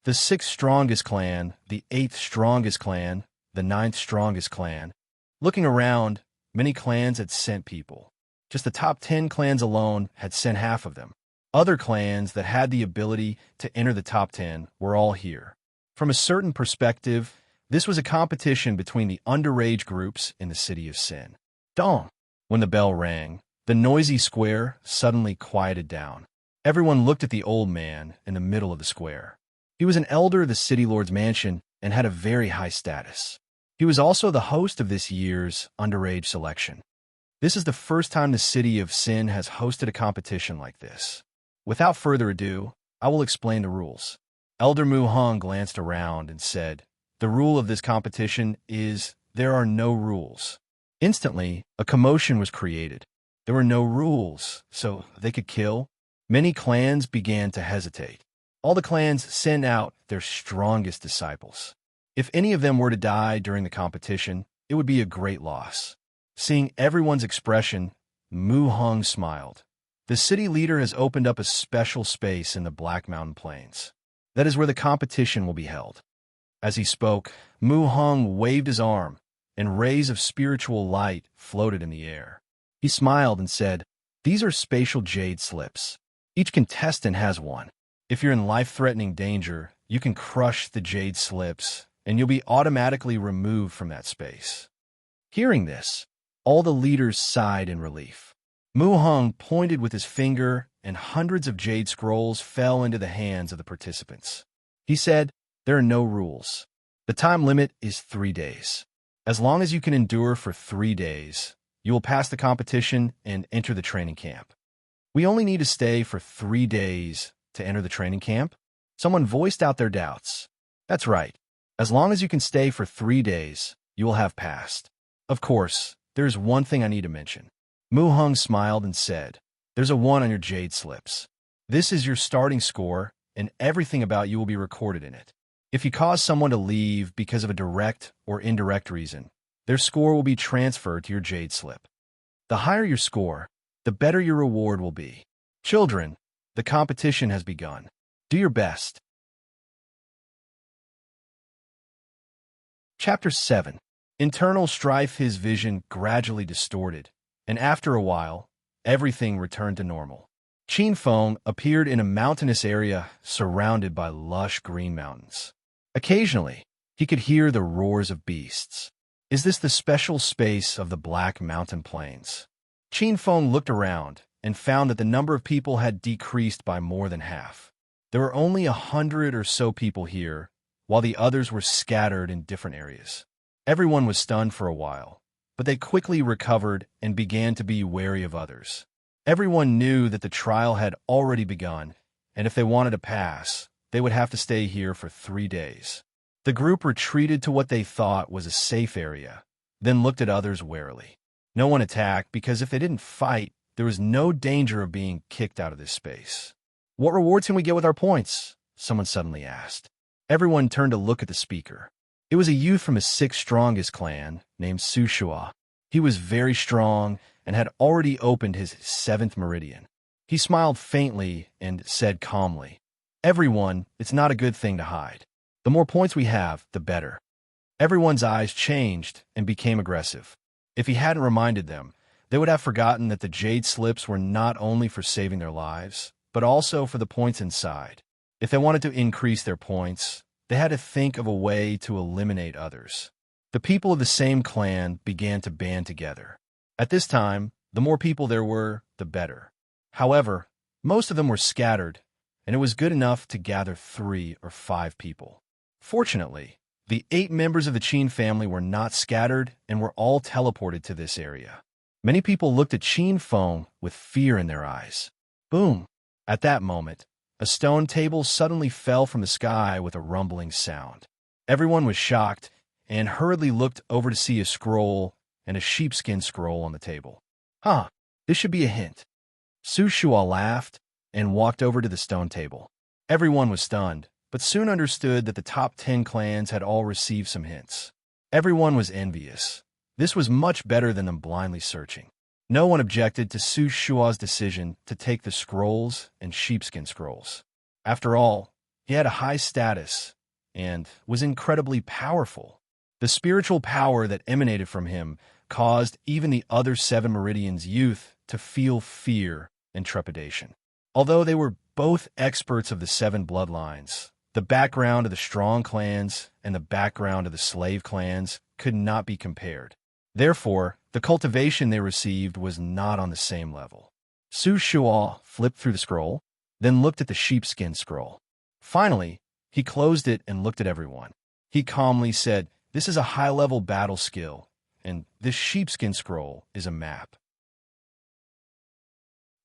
The 6th strongest clan, the 8th strongest clan, the 9th strongest clan. Looking around, many clans had sent people. Just the top 10 clans alone had sent half of them. Other clans that had the ability to enter the top 10 were all here. From a certain perspective, this was a competition between the underage groups in the city of Sin. Dong! When the bell rang, the noisy square suddenly quieted down. Everyone looked at the old man in the middle of the square. He was an elder of the city lord's mansion and had a very high status. He was also the host of this year's underage selection. This is the first time the city of Sin has hosted a competition like this. Without further ado, I will explain the rules. Elder Mu Hong glanced around and said, "The rule of this competition is there are no rules." Instantly, a commotion was created. There were no rules, so they could kill. Many clans began to hesitate. All the clans sent out their strongest disciples. If any of them were to die during the competition, it would be a great loss. Seeing everyone's expression, Mu Hong smiled. The city leader has opened up a special space in the Black Mountain Plains. That is where the competition will be held. As he spoke, Mu Hong waved his arm, and rays of spiritual light floated in the air. He smiled and said, "These are spatial jade slips. Each contestant has one. If you're in life-threatening danger, you can crush the jade slips, and you'll be automatically removed from that space." Hearing this, all the leaders sighed in relief. Mu Hong pointed with his finger, and hundreds of jade scrolls fell into the hands of the participants. He said, "There are no rules. The time limit is 3 days. As long as you can endure for 3 days, you will pass the competition and enter the training camp." "We only need to stay for 3 days to enter the training camp?" Someone voiced out their doubts. "That's right. As long as you can stay for 3 days, you will have passed. Of course, there is one thing I need to mention." Mu Hong smiled and said, "There's a 1 on your jade slips. This is your starting score, and everything about you will be recorded in it. If you cause someone to leave because of a direct or indirect reason, their score will be transferred to your jade slip. The higher your score, the better your reward will be. Children, the competition has begun. Do your best." Chapter 7. Internal strife. His vision gradually distorted, and after a while, everything returned to normal. Qin Feng appeared in a mountainous area surrounded by lush green mountains. Occasionally, he could hear the roars of beasts. Is this the special space of the Black Mountain Plains? Qin Feng looked around and found that the number of people had decreased by more than half. There were only 100 or so people here, while the others were scattered in different areas. Everyone was stunned for a while, but they quickly recovered and began to be wary of others. Everyone knew that the trial had already begun, and if they wanted to pass, they would have to stay here for 3 days. The group retreated to what they thought was a safe area, then looked at others warily. No one attacked because if they didn't fight, there was no danger of being kicked out of this space. "What rewards can we get with our points?" someone suddenly asked. Everyone turned to look at the speaker. It was a youth from the 6th strongest clan named Su Shua. He was very strong and had already opened his 7th meridian. He smiled faintly and said calmly, "Everyone, it's not a good thing to hide. The more points we have, the better." Everyone's eyes changed and became aggressive. If he hadn't reminded them, they would have forgotten that the jade slips were not only for saving their lives, but also for the points inside. If they wanted to increase their points, they had to think of a way to eliminate others. The people of the same clan began to band together. At this time, the more people there were, the better. However, most of them were scattered, and it was good enough to gather 3 or 5 people. Fortunately, the 8 members of the Qin family were not scattered and were all teleported to this area. Many people looked at Qin Feng with fear in their eyes. Boom! At that moment, a stone table suddenly fell from the sky with a rumbling sound. Everyone was shocked and hurriedly looked over to see a scroll and a sheepskin scroll on the table. "Huh, this should be a hint." Su Shua laughed and walked over to the stone table. Everyone was stunned, but soon understood that the top 10 clans had all received some hints. Everyone was envious. This was much better than them blindly searching. No one objected to Su Shua's decision to take the scrolls and sheepskin scrolls. After all, he had a high status and was incredibly powerful. The spiritual power that emanated from him caused even the other 7 Meridians' youth to feel fear and trepidation. Although they were both experts of the 7 bloodlines, the background of the strong clans and the background of the slave clans could not be compared. Therefore, the cultivation they received was not on the same level. Su Shua flipped through the scroll, then looked at the sheepskin scroll. Finally, he closed it and looked at everyone. He calmly said, "This is a high-level battle skill, and this sheepskin scroll is a map.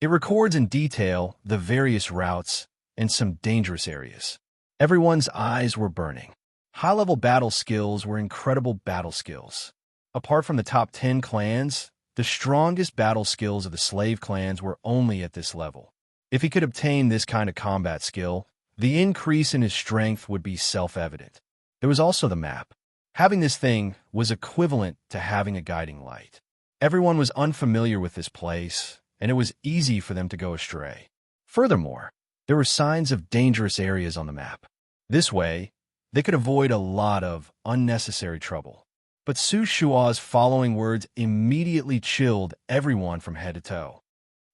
It records in detail the various routes and some dangerous areas." Everyone's eyes were burning. High-level battle skills were incredible battle skills. Apart from the top 10 clans, the strongest battle skills of the slave clans were only at this level. If he could obtain this kind of combat skill, the increase in his strength would be self-evident. There was also the map. Having this thing was equivalent to having a guiding light. Everyone was unfamiliar with this place, and it was easy for them to go astray. Furthermore, there were signs of dangerous areas on the map. This way, they could avoid a lot of unnecessary trouble. But Su Shua's following words immediately chilled everyone from head to toe.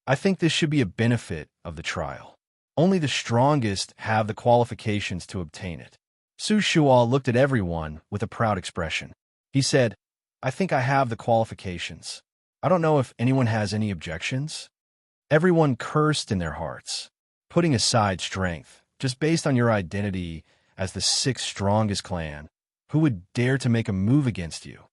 "I think this should be a benefit of the trial. Only the strongest have the qualifications to obtain it." Su Shua looked at everyone with a proud expression. He said, "I think I have the qualifications. I don't know if anyone has any objections." Everyone cursed in their hearts. Putting aside strength, just based on your identity as the 6th strongest clan, who would dare to make a move against you?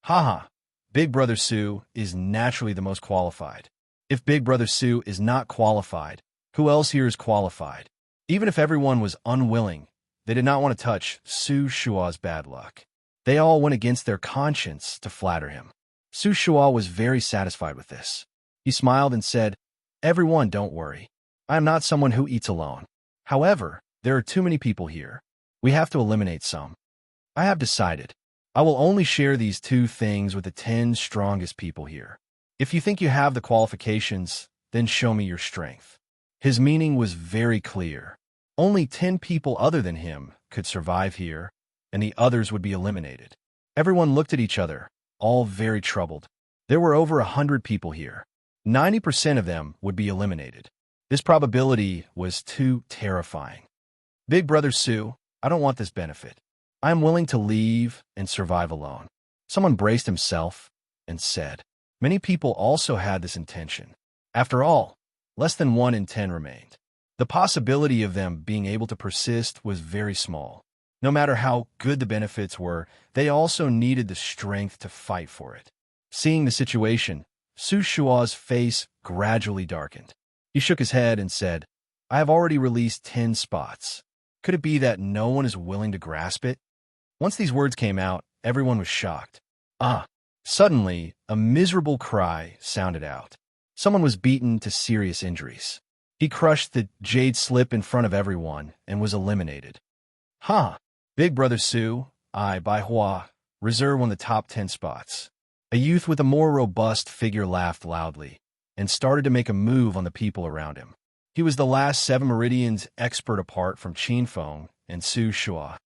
Haha, Big Brother Su is naturally the most qualified. If Big Brother Su is not qualified, who else here is qualified? Even if everyone was unwilling, they did not want to touch Su Shua's bad luck. They all went against their conscience to flatter him. Su Shua was very satisfied with this. He smiled and said, "Everyone, don't worry. I am not someone who eats alone. However, there are too many people here. We have to eliminate some. I have decided. I will only share these 2 things with the 10 strongest people here. If you think you have the qualifications, then show me your strength." His meaning was very clear. Only 10 people other than him could survive here, and the others would be eliminated. Everyone looked at each other, all very troubled. There were over 100 people here. 90% of them would be eliminated. This probability was too terrifying. "Big Brother Su, I don't want this benefit. I am willing to leave and survive alone." Someone braced himself and said. Many people also had this intention. After all, less than 1 in 10 remained. The possibility of them being able to persist was very small. No matter how good the benefits were, they also needed the strength to fight for it. Seeing the situation, Su Shua's face gradually darkened. He shook his head and said, "I have already released 10 spots. Could it be that no one is willing to grasp it?" Once these words came out, everyone was shocked. Suddenly, a miserable cry sounded out. Someone was beaten to serious injuries. He crushed the jade slip in front of everyone and was eliminated. Big Brother Su, I, Bai Hua, reserve one of the top 10 spots. A youth with a more robust figure laughed loudly and started to make a move on the people around him. He was the last 7 Meridians expert apart from Qin Feng and Su Shua.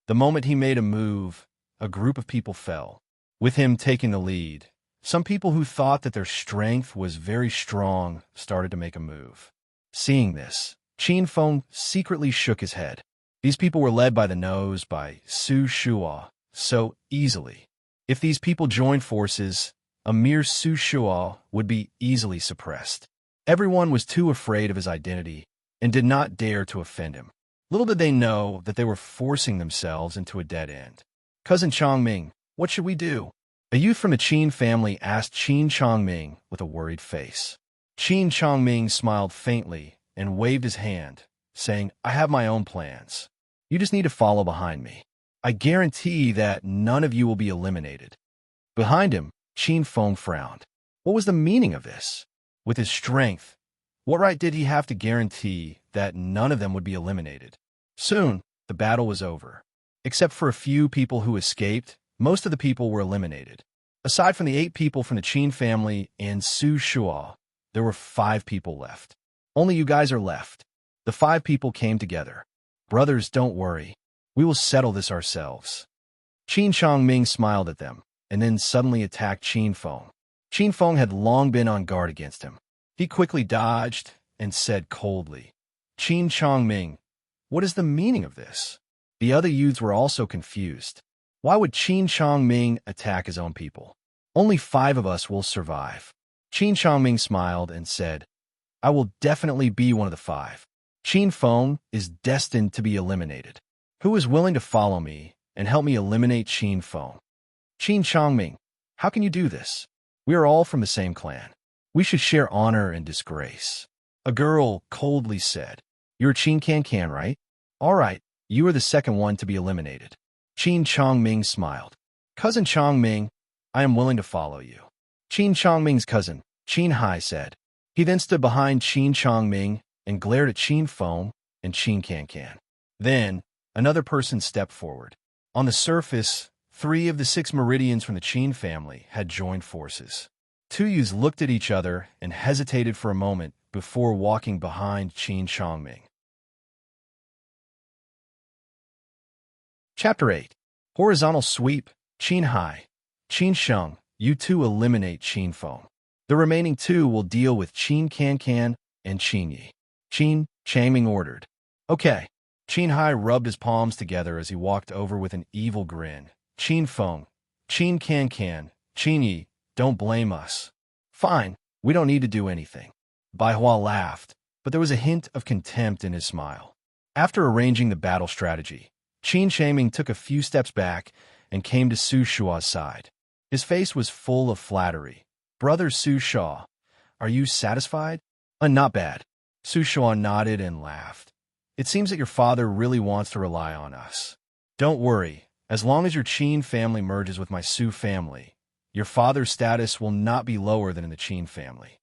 The moment he made a move, a group of people fell, with him taking the lead. Some people who thought that their strength was very strong started to make a move. Seeing this, Qin Feng secretly shook his head. These people were led by the nose by Su Shua so easily. If these people joined forces, a mere Su Shua would be easily suppressed. Everyone was too afraid of his identity and did not dare to offend him. Little did they know that they were forcing themselves into a dead end. "Cousin Chongming, what should we do?" A youth from the Qin family asked Qin Chongming with a worried face. Qin Chongming smiled faintly and waved his hand, saying, "I have my own plans. You just need to follow behind me. I guarantee that none of you will be eliminated." Behind him, Qin Feng frowned. What was the meaning of this? With his strength, What right did he have to guarantee that none of them would be eliminated? Soon, the battle was over. Except for a few people who escaped, most of the people were eliminated. Aside from the 8 people from the Qin family and Su Shua, there were 5 people left. Only you guys are left. The 5 people came together. Brothers, don't worry. We will settle this ourselves. Qin Chongming smiled at them, and then suddenly attacked Qin Feng. Qin Feng had long been on guard against him. He quickly dodged and said coldly, Qin Chongming, what is the meaning of this? The other youths were also confused. Why would Qin Chongming attack his own people? Only 5 of us will survive. Qin Chongming smiled and said, I will definitely be one of the 5. Qin Feng is destined to be eliminated. Who is willing to follow me and help me eliminate Qin Feng? Qin Chongming, how can you do this? We are all from the same clan. We should share honor and disgrace. A girl coldly said, You're Qin Can, right? All right, you are the second one to be eliminated. Qin Chongming smiled. Cousin Chongming, I am willing to follow you. Qin Chongming's cousin, Qin Hai, said. He then stood behind Qin Chongming and glared at Qin Feng and Qin Can. Then, another person stepped forward. On the surface, 3 of the 6 meridians from the Qin family had joined forces. 2 youths looked at each other and hesitated for a moment before walking behind Qin Chongming. Chapter 8. Horizontal Sweep. Qin Hai, Qin Sheng, you 2 eliminate Qin Feng. The remaining 2 will deal with Qin Can and Qin Yi. Qin Changming ordered. Okay. Qin Hai rubbed his palms together as he walked over with an evil grin. Qin Feng, Qin Can, Qin Yi, don't blame us. Fine, we don't need to do anything. Bai Hua laughed, but there was a hint of contempt in his smile. After arranging the battle strategy, Qin Changming took a few steps back and came to Su Shua's side. His face was full of flattery. Brother Su Shua, are you satisfied? Not bad. Su Shua nodded and laughed. It seems that your father really wants to rely on us. Don't worry, as long as your Qin family merges with my Su family, your father's status will not be lower than in the Qin family.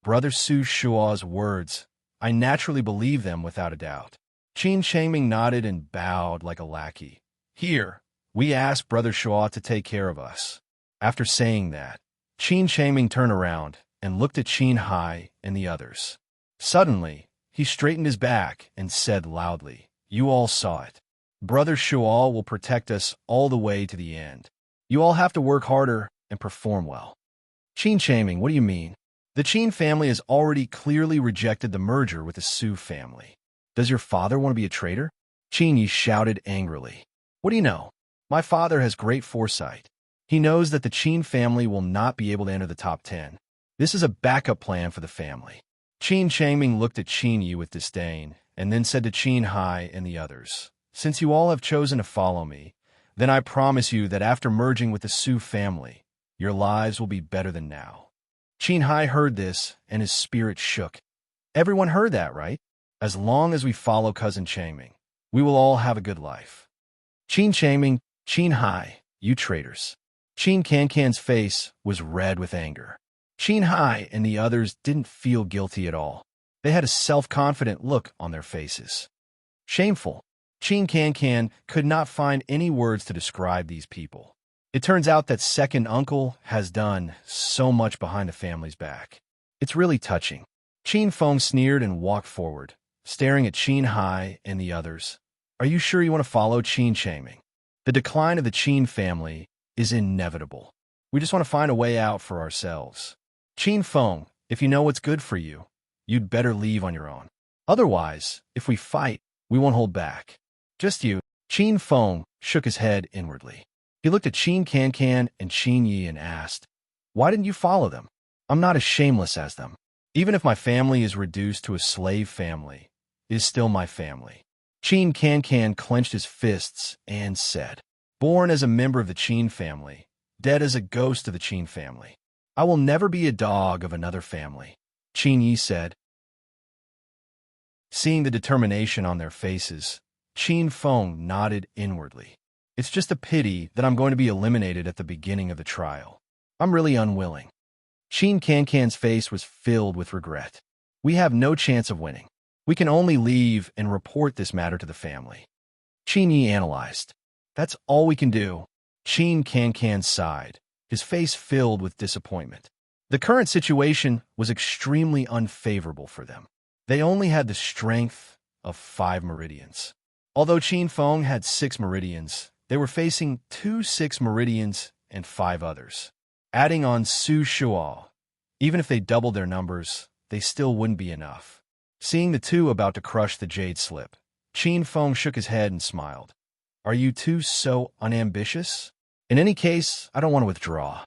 Brother Su Shua's words, I naturally believe them without a doubt. Qin Changming nodded and bowed like a lackey. Here, we ask Brother Shua to take care of us. After saying that, Qin Changming turned around and looked at Qin Hai and the others. Suddenly, he straightened his back and said loudly, You all saw it. Brother Shua will protect us all the way to the end. You all have to work harder and perform well. Qin Changming, what do you mean? The Qin family has already clearly rejected the merger with the Su family. Does your father want to be a traitor? Qin Yi shouted angrily. What do you know? My father has great foresight. He knows that the Qin family will not be able to enter the top 10. This is a backup plan for the family. Qin Changming looked at Qin Yi with disdain and then said to Qin Hai and the others, Since you all have chosen to follow me, then I promise you that after merging with the Su family, your lives will be better than now. Qin Hai heard this and his spirit shook. Everyone heard that, right? As long as we follow Cousin Changming, we will all have a good life. Qin Changming, Qin Hai, you traitors. Qin Can's face was red with anger. Qin Hai and the others didn't feel guilty at all. They had a self-confident look on their faces. Shameful. Qin Can could not find any words to describe these people. It turns out that second uncle has done so much behind the family's back. It's really touching. Qin Feng sneered and walked forward, staring at Qin Hai and the others. Are you sure you want to follow Qin Changming? The decline of the Qin family is inevitable. We just want to find a way out for ourselves. Qin Feng, if you know what's good for you, you'd better leave on your own. Otherwise, if we fight, we won't hold back. Just you. Qin Feng shook his head inwardly. He looked at Qin Can and Qin Yi and asked, Why didn't you follow them? I'm not as shameless as them. Even if my family is reduced to a slave family, it is still my family. Qin Can clenched his fists and said, Born as a member of the Qin family, dead as a ghost of the Qin family. I will never be a dog of another family. Qin Yi said. Seeing the determination on their faces, Qin Feng nodded inwardly. It's just a pity that I'm going to be eliminated at the beginning of the trial. I'm really unwilling. Qin Can's face was filled with regret. We have no chance of winning. We can only leave and report this matter to the family. Qin Yi analyzed. That's all we can do. Qin Can sighed, his face filled with disappointment. The current situation was extremely unfavorable for them. They only had the strength of 5 meridians. Although Qin Feng had 6 meridians, they were facing 2 6 meridians and 5 others. Adding on Su Shuo, even if they doubled their numbers, they still wouldn't be enough. Seeing the two about to crush the jade slip, Qin Feng shook his head and smiled. Are you two so unambitious? In any case, I don't want to withdraw.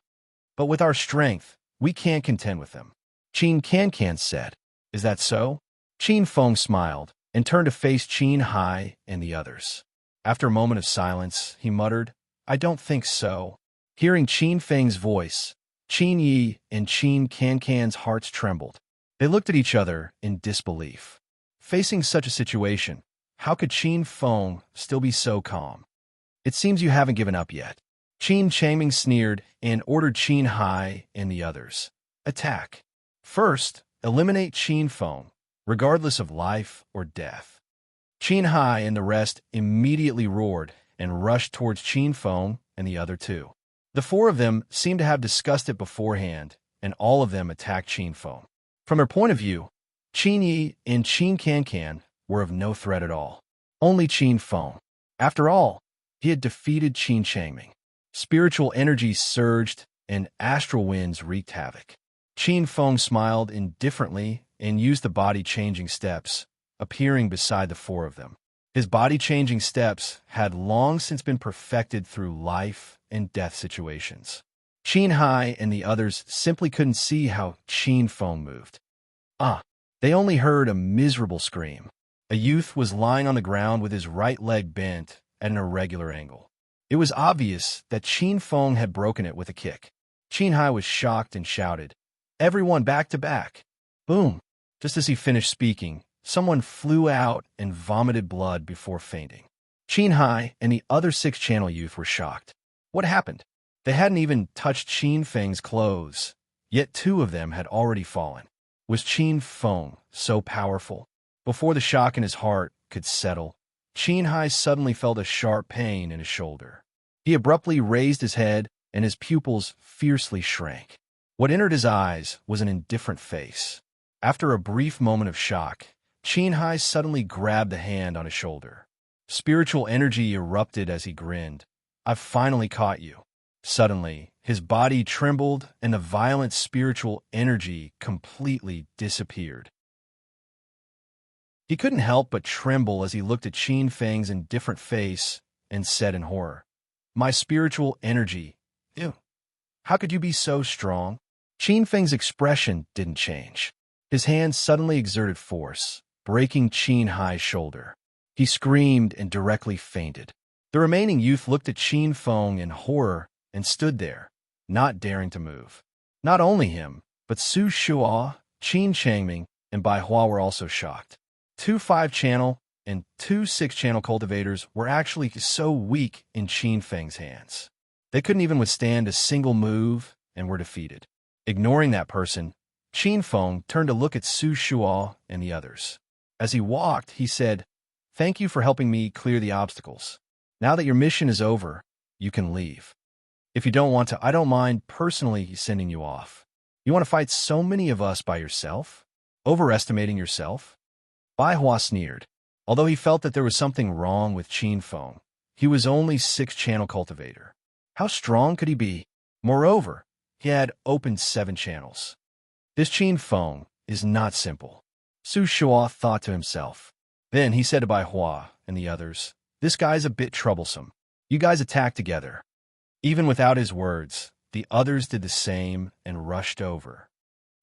But with our strength, we can't contend with them. Qin Can said. Is that so? Qin Feng smiled and turned to face Qin Hai and the others. After a moment of silence, he muttered, I don't think so. Hearing Qin Feng's voice, Qin Yi and Qin Can's hearts trembled. They looked at each other in disbelief. Facing such a situation, how could Qin Feng still be so calm? It seems you haven't given up yet. Qin Changming sneered and ordered Qin Hai and the others. Attack. First, eliminate Qin Feng, regardless of life or death. Qin Hai and the rest immediately roared and rushed towards Qin Feng and the other two. The 4 of them seemed to have discussed it beforehand, and all of them attacked Qin Feng. From their point of view, Qin Yi and Qin Can were of no threat at all. Only Qin Feng. After all, he had defeated Qin Changming. Spiritual energy surged, and astral winds wreaked havoc. Qin Feng smiled indifferently and used the body-changing steps, appearing beside the 4 of them. His body-changing steps had long since been perfected through life and death situations. Qin Hai and the others simply couldn't see how Qin Feng moved. They only heard a miserable scream. A youth was lying on the ground with his right leg bent at an irregular angle. It was obvious that Qin Feng had broken it with a kick. Qin Hai was shocked and shouted, Everyone back to back. Boom! Just as he finished speaking, someone flew out and vomited blood before fainting. Qin Hai and the other 6-channel youth were shocked. What happened? They hadn't even touched Qin Feng's clothes, yet 2 of them had already fallen. Was Qin Feng so powerful? Before the shock in his heart could settle, Qin Hai suddenly felt a sharp pain in his shoulder. He abruptly raised his head, and his pupils fiercely shrank. What entered his eyes was an indifferent face. After a brief moment of shock, Qin Hai suddenly grabbed the hand on his shoulder. Spiritual energy erupted as he grinned. I've finally caught you. Suddenly, his body trembled and the violent spiritual energy completely disappeared. He couldn't help but tremble as he looked at Qin Feng's indifferent face and said in horror, My spiritual energy. Ew. How could you be so strong? Qin Feng's expression didn't change. His hand suddenly exerted force, breaking Qin Hai's shoulder. He screamed and directly fainted. The remaining youth looked at Qin Feng in horror and stood there, not daring to move. Not only him, but Su Shuo, Qin Changming, and Bai Hua were also shocked. 2 5-channel and 2 6-channel cultivators were actually so weak in Qin Feng's hands. They couldn't even withstand a single move and were defeated. Ignoring that person, Qin Feng turned to look at Su Shuo and the others. As he walked, he said, Thank you for helping me clear the obstacles. Now that your mission is over, you can leave. If you don't want to, I don't mind personally sending you off. You want to fight so many of us by yourself? Overestimating yourself? Bai Hua sneered. Although he felt that there was something wrong with Qin Feng, he was only 6-channel cultivator. How strong could he be? Moreover, he had opened 7 channels. This Qin Feng is not simple. Su Shuo thought to himself. Then he said to Bai Hua and the others, This guy's a bit troublesome. You guys attack together. Even without his words, the others did the same and rushed over.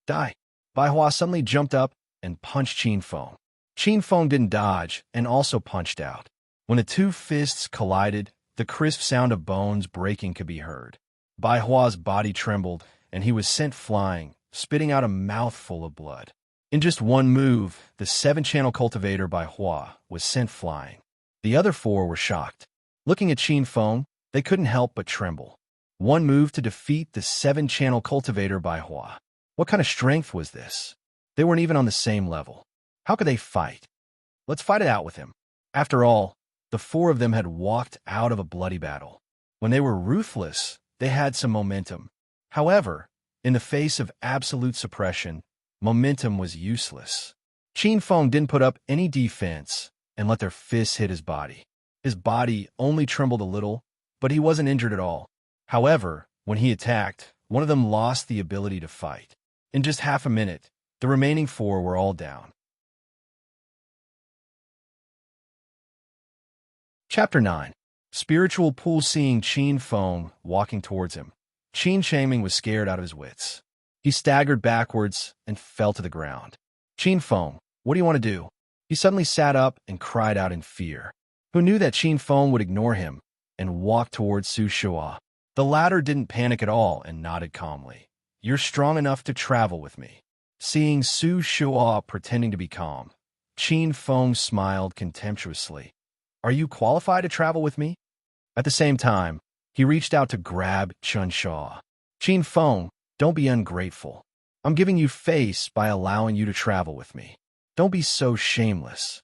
Die! Bai Hua suddenly jumped up and punched Qin Feng. Qin Feng didn't dodge and also punched out. When the 2 fists collided, the crisp sound of bones breaking could be heard. Bai Hua's body trembled, and he was sent flying, spitting out a mouthful of blood. In just one move, the 7-channel cultivator Bai Hua was sent flying. The other 4 were shocked. Looking at Qin Feng, they couldn't help but tremble. One move to defeat the 7-channel cultivator Bai Hua. What kind of strength was this? They weren't even on the same level. How could they fight? Let's fight it out with him. After all, the four of them had walked out of a bloody battle. When they were ruthless, they had some momentum. However, in the face of absolute suppression, momentum was useless. Qin Feng didn't put up any defense and let their fists hit his body. His body only trembled a little, but he wasn't injured at all. However, when he attacked, one of them lost the ability to fight. In just half a minute, the remaining four were all down. Chapter 9. Spiritual Pool. Seeing Qin Feng walking towards him, Qin Shaming was scared out of his wits. He staggered backwards and fell to the ground. Qin Feng, what do you want to do? He suddenly sat up and cried out in fear. Who knew that Qin Feng would ignore him and walk towards Su Shua? The latter didn't panic at all and nodded calmly. You're strong enough to travel with me. Seeing Su Shua pretending to be calm, Qin Feng smiled contemptuously. Are you qualified to travel with me? At the same time, he reached out to grab Chen Shua. Qin Feng, don't be ungrateful. I'm giving you face by allowing you to travel with me. Don't be so shameless.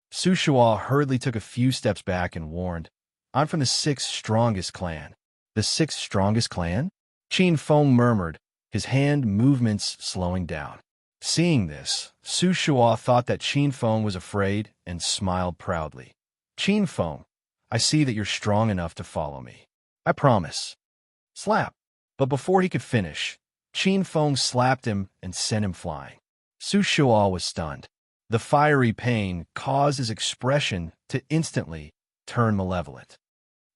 Su Shua hurriedly took a few steps back and warned, I'm from the sixth strongest clan. The sixth strongest clan? Qin Feng murmured, his hand movements slowing down. Seeing this, Su Shua thought that Qin Feng was afraid and smiled proudly. Qin Feng, I see that you're strong enough to follow me. I promise. Slap. But before he could finish, Qin Feng slapped him and sent him flying. Su Shua was stunned. The fiery pain caused his expression to instantly turn malevolent.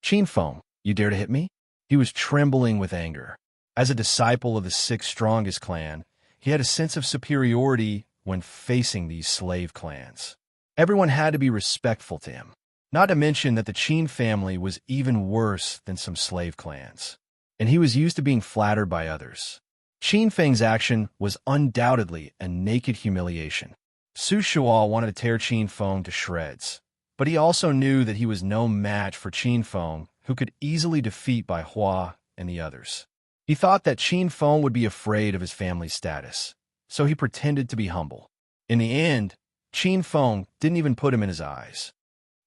Qin Feng, you dare to hit me? He was trembling with anger. As a disciple of the sixth strongest clan, he had a sense of superiority when facing these slave clans. Everyone had to be respectful to him. Not to mention that the Qin family was even worse than some slave clans, and he was used to being flattered by others. Qin Feng's action was undoubtedly a naked humiliation. Su Shua wanted to tear Qin Feng to shreds, but he also knew that he was no match for Qin Feng, who could easily defeat Bai Hua and the others. He thought that Qin Feng would be afraid of his family's status, so he pretended to be humble. In the end, Qin Feng didn't even put him in his eyes.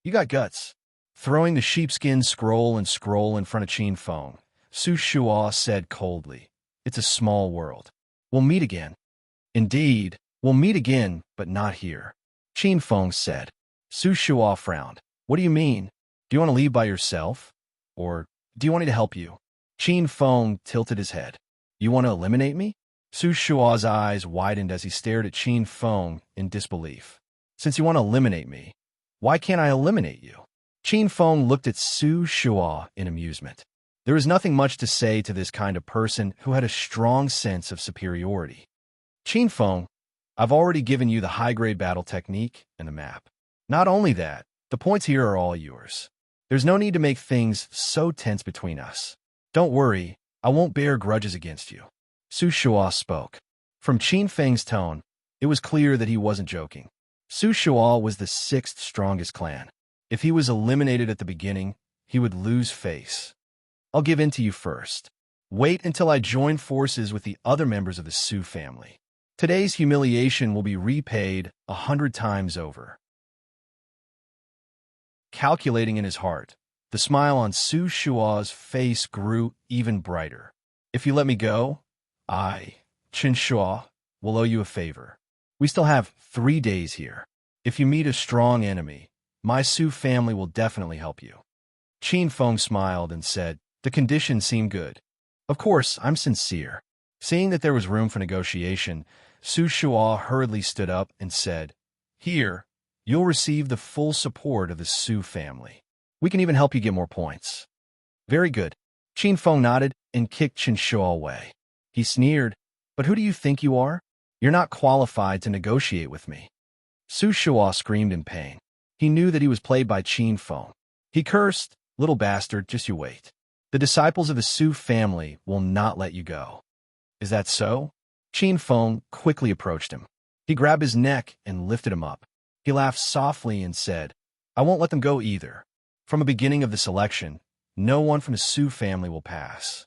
You got guts. Throwing the sheepskin scroll in front of Qin Feng, Su Shua said coldly, It's a small world. We'll meet again. Indeed, we'll meet again, but not here, Qin Feng said. Su Shua frowned. What do you mean? Do you want to leave by yourself? Or do you want me to help you? Qin Feng tilted his head. You want to eliminate me? Su Shua's eyes widened as he stared at Qin Feng in disbelief. Since you want to eliminate me, why can't I eliminate you? Qin Feng looked at Su Shua in amusement. There was nothing much to say to this kind of person who had a strong sense of superiority. Qin Feng, I've already given you the high-grade battle technique and the map. Not only that, the points here are all yours. There's no need to make things so tense between us. Don't worry, I won't bear grudges against you. Su Shua spoke. From Qin Feng's tone, it was clear that he wasn't joking. Su Shua was the sixth strongest clan. If he was eliminated at the beginning, he would lose face. I'll give in to you first. Wait until I join forces with the other members of the Su family. Today's humiliation will be repaid 100 times over. Calculating in his heart, the smile on Su Shua's face grew even brighter. If you let me go, I, Qin Shua, will owe you a favor. We still have 3 days here. If you meet a strong enemy, my Su family will definitely help you. Qin Feng smiled and said, the conditions seem good. Of course, I'm sincere. Seeing that there was room for negotiation, Su Shua hurriedly stood up and said, Here, you'll receive the full support of the Su family. We can even help you get more points. Very good. Qin Feng nodded and kicked Qin Shua away. He sneered, but who do you think you are? You're not qualified to negotiate with me. Su Shua screamed in pain. He knew that he was played by Qin Feng. He cursed, little bastard, just you wait. The disciples of the Su family will not let you go. Is that so? Qin Feng quickly approached him. He grabbed his neck and lifted him up. He laughed softly and said, I won't let them go either. From the beginning of this election, no one from the Su family will pass.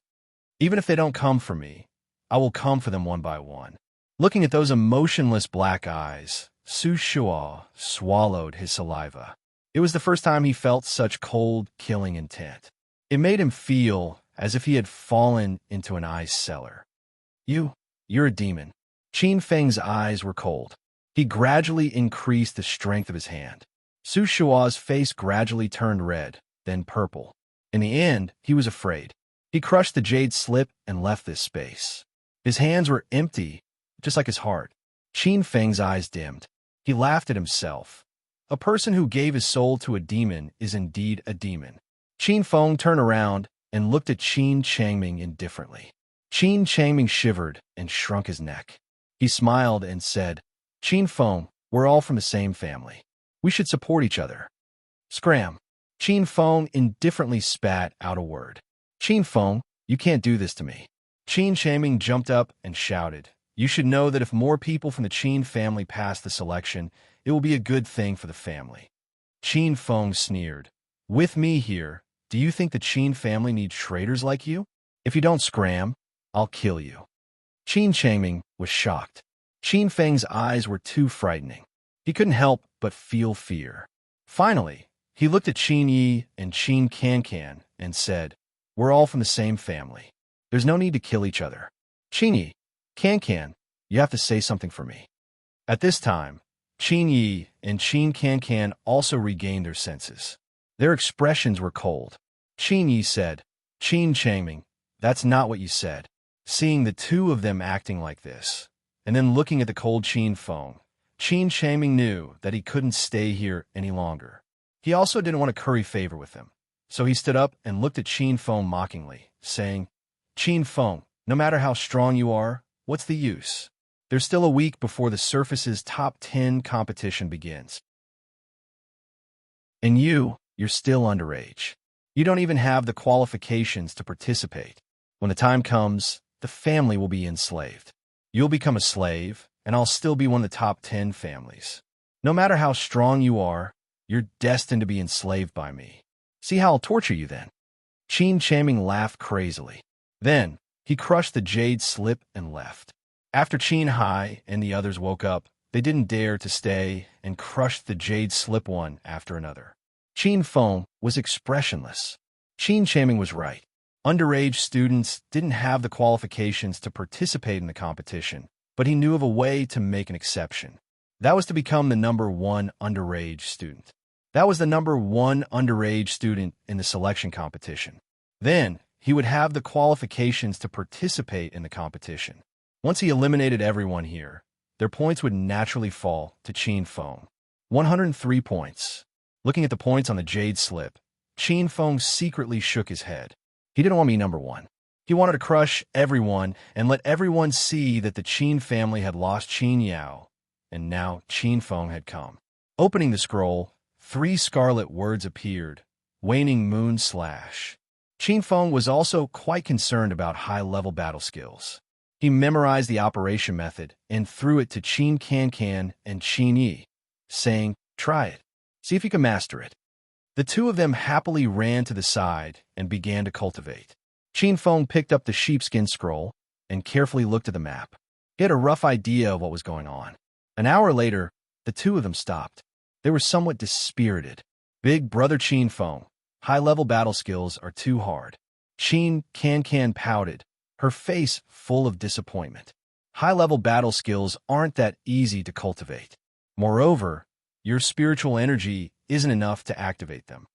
Even if they don't come for me, I will come for them one by one. Looking at those emotionless black eyes, Su Shua swallowed his saliva. It was the first time he felt such cold, killing intent. It made him feel as if he had fallen into an ice cellar. You're a demon. Qin Feng's eyes were cold. He gradually increased the strength of his hand. Su Shua's face gradually turned red, then purple. In the end, he was afraid. He crushed the jade slip and left this space. His hands were empty, just like his heart. Qin Feng's eyes dimmed. He laughed at himself. A person who gave his soul to a demon is indeed a demon. Qin Feng turned around and looked at Qin Changming indifferently. Qin Changming shivered and shrunk his neck. He smiled and said, Qin Feng, we're all from the same family. We should support each other. Scram. Qin Feng indifferently spat out a word. Qin Feng, you can't do this to me. Qin Changming jumped up and shouted, You should know that if more people from the Qin family pass the selection, it will be a good thing for the family. Qin Feng sneered. With me here, do you think the Qin family needs traitors like you? If you don't scram, I'll kill you. Qin Changming was shocked. Qin Feng's eyes were too frightening. He couldn't help but feel fear. Finally, he looked at Qin Yi and Qin Can and said, We're all from the same family. There's no need to kill each other. Qin Yi, Can, you have to say something for me. At this time, Qin Yi and Qin Can also regained their senses. Their expressions were cold. Qin Yi said, Qin Changming, that's not what you said. Seeing the two of them acting like this, and then looking at the cold Qin Feng, Qin Changming knew that he couldn't stay here any longer. He also didn't want to curry favor with them, so he stood up and looked at Qin Feng mockingly, saying, Qin Feng, no matter how strong you are, what's the use? There's still a week before the surface's top 10 competition begins. And you're still underage. You don't even have the qualifications to participate. When the time comes, the family will be enslaved. You'll become a slave, and I'll still be one of the top 10 families. No matter how strong you are, you're destined to be enslaved by me. See how I'll torture you then. Qin Changming laughed crazily. Then, he crushed the jade slip and left. After Qin Hai and the others woke up, they didn't dare to stay and crushed the jade slip one after another. Qin Feng was expressionless. Qin Changming was right. Underage students didn't have the qualifications to participate in the competition, but he knew of a way to make an exception. That was to become the #1 underage student. That was the #1 underage student in the selection competition. Then, he would have the qualifications to participate in the competition. Once he eliminated everyone here, their points would naturally fall to Qin Feng. 103 points. Looking at the points on the jade slip, Qin Feng secretly shook his head. He didn't want to be #1. He wanted to crush everyone and let everyone see that the Qin family had lost Qin Yao, and now Qin Feng had come. Opening the scroll, 3 scarlet words appeared, Waning Moon Slash. Qin Feng was also quite concerned about high-level battle skills. He memorized the operation method and threw it to Qin Can and Qin Yi, saying, Try it. See if you can master it. The two of them happily ran to the side and began to cultivate. Qin Feng picked up the sheepskin scroll and carefully looked at the map. He had a rough idea of what was going on. An hour later, the two of them stopped. They were somewhat dispirited. Big brother Qin Feng, high-level battle skills are too hard. Qin Can pouted, her face full of disappointment. High-level battle skills aren't that easy to cultivate. Moreover, your spiritual energy isn't enough to activate them.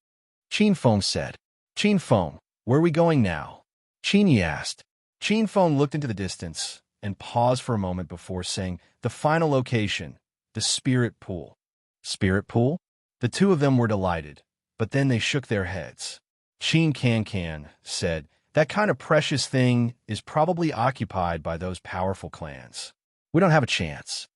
Qin Feng said. Qin Feng, where are we going now? Qin Yi asked. Qin Feng looked into the distance and paused for a moment before saying, the final location, the spirit pool. Spirit pool? The two of them were delighted, but then they shook their heads. Qin Can said, that kind of precious thing is probably occupied by those powerful clans. We don't have a chance.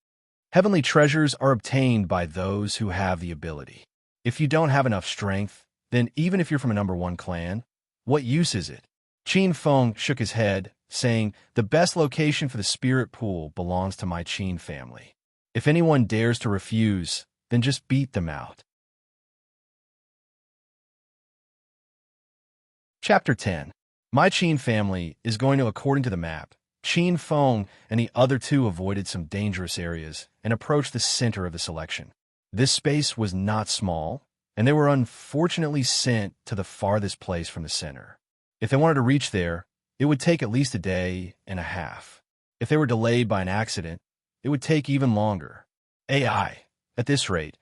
Heavenly treasures are obtained by those who have the ability. If you don't have enough strength, then even if you're from a #1 clan, what use is it? Qin Feng shook his head, saying, the best location for the spirit pool belongs to my Qin family. If anyone dares to refuse, then just beat them out. Chapter 10. My Qin family is going to according to the map. Qin Feng and the other two avoided some dangerous areas and approached the center of the selection. This space was not small, and they were unfortunately sent to the farthest place from the center. If they wanted to reach there, it would take at least a day and a half. If they were delayed by an accident, it would take even longer. AI. At this rate,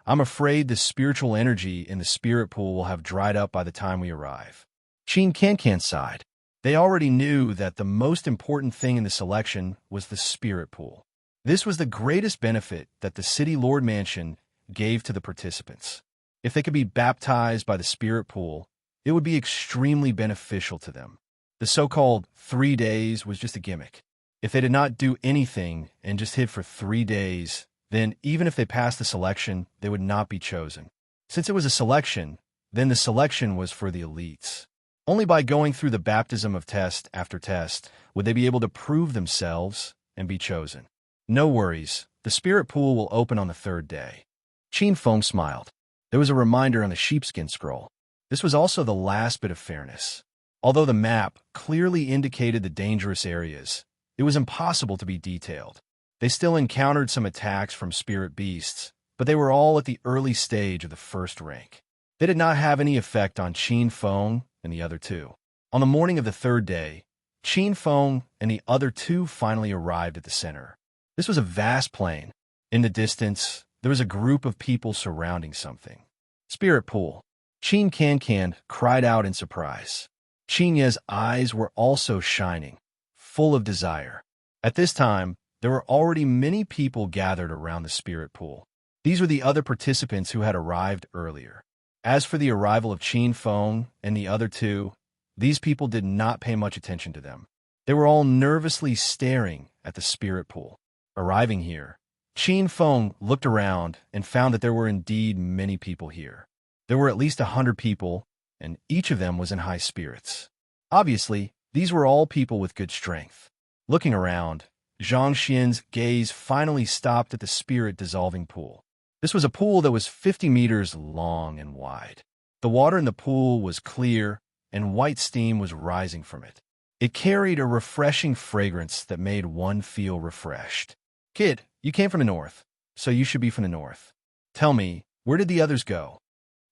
I'm afraid the spiritual energy in the spirit pool will have dried up by the time we arrive. Qin Cancan sighed. They already knew that the most important thing in the selection was the spirit pool. This was the greatest benefit that the City Lord Mansion gave to the participants. If they could be baptized by the spirit pool, it would be extremely beneficial to them. The so-called 3 days was just a gimmick. If they did not do anything and just hid for 3 days, then even if they passed the selection, they would not be chosen. Since it was a selection, then the selection was for the elites. Only by going through the baptism of test after test would they be able to prove themselves and be chosen. No worries, the spirit pool will open on the 3rd day. Qin Feng smiled. There was a reminder on the sheepskin scroll. This was also the last bit of fairness. Although the map clearly indicated the dangerous areas, it was impossible to be detailed. They still encountered some attacks from spirit beasts, but they were all at the early stage of the 1st rank. They did not have any effect on Qin Feng and the other two. On the morning of the 3rd day, Qin Feng and the other two finally arrived at the center. This was a vast plain. In the distance, there was a group of people surrounding something. Spirit pool. Qin Cancan cried out in surprise. Qin Ye's eyes were also shining, full of desire. At this time, there were already many people gathered around the spirit pool. These were the other participants who had arrived earlier. As for the arrival of Qin Feng and the other two, these people did not pay much attention to them. They were all nervously staring at the spirit pool. Arriving here, Qin Feng looked around and found that there were indeed many people here. There were at least 100 people, and each of them was in high spirits. Obviously, these were all people with good strength. Looking around, Zhang Xian's gaze finally stopped at the spirit-dissolving pool. This was a pool that was 50 meters long and wide. The water in the pool was clear, and white steam was rising from it. It carried a refreshing fragrance that made one feel refreshed. Kid, you came from the north, so you should be from the north. Tell me, where did the others go?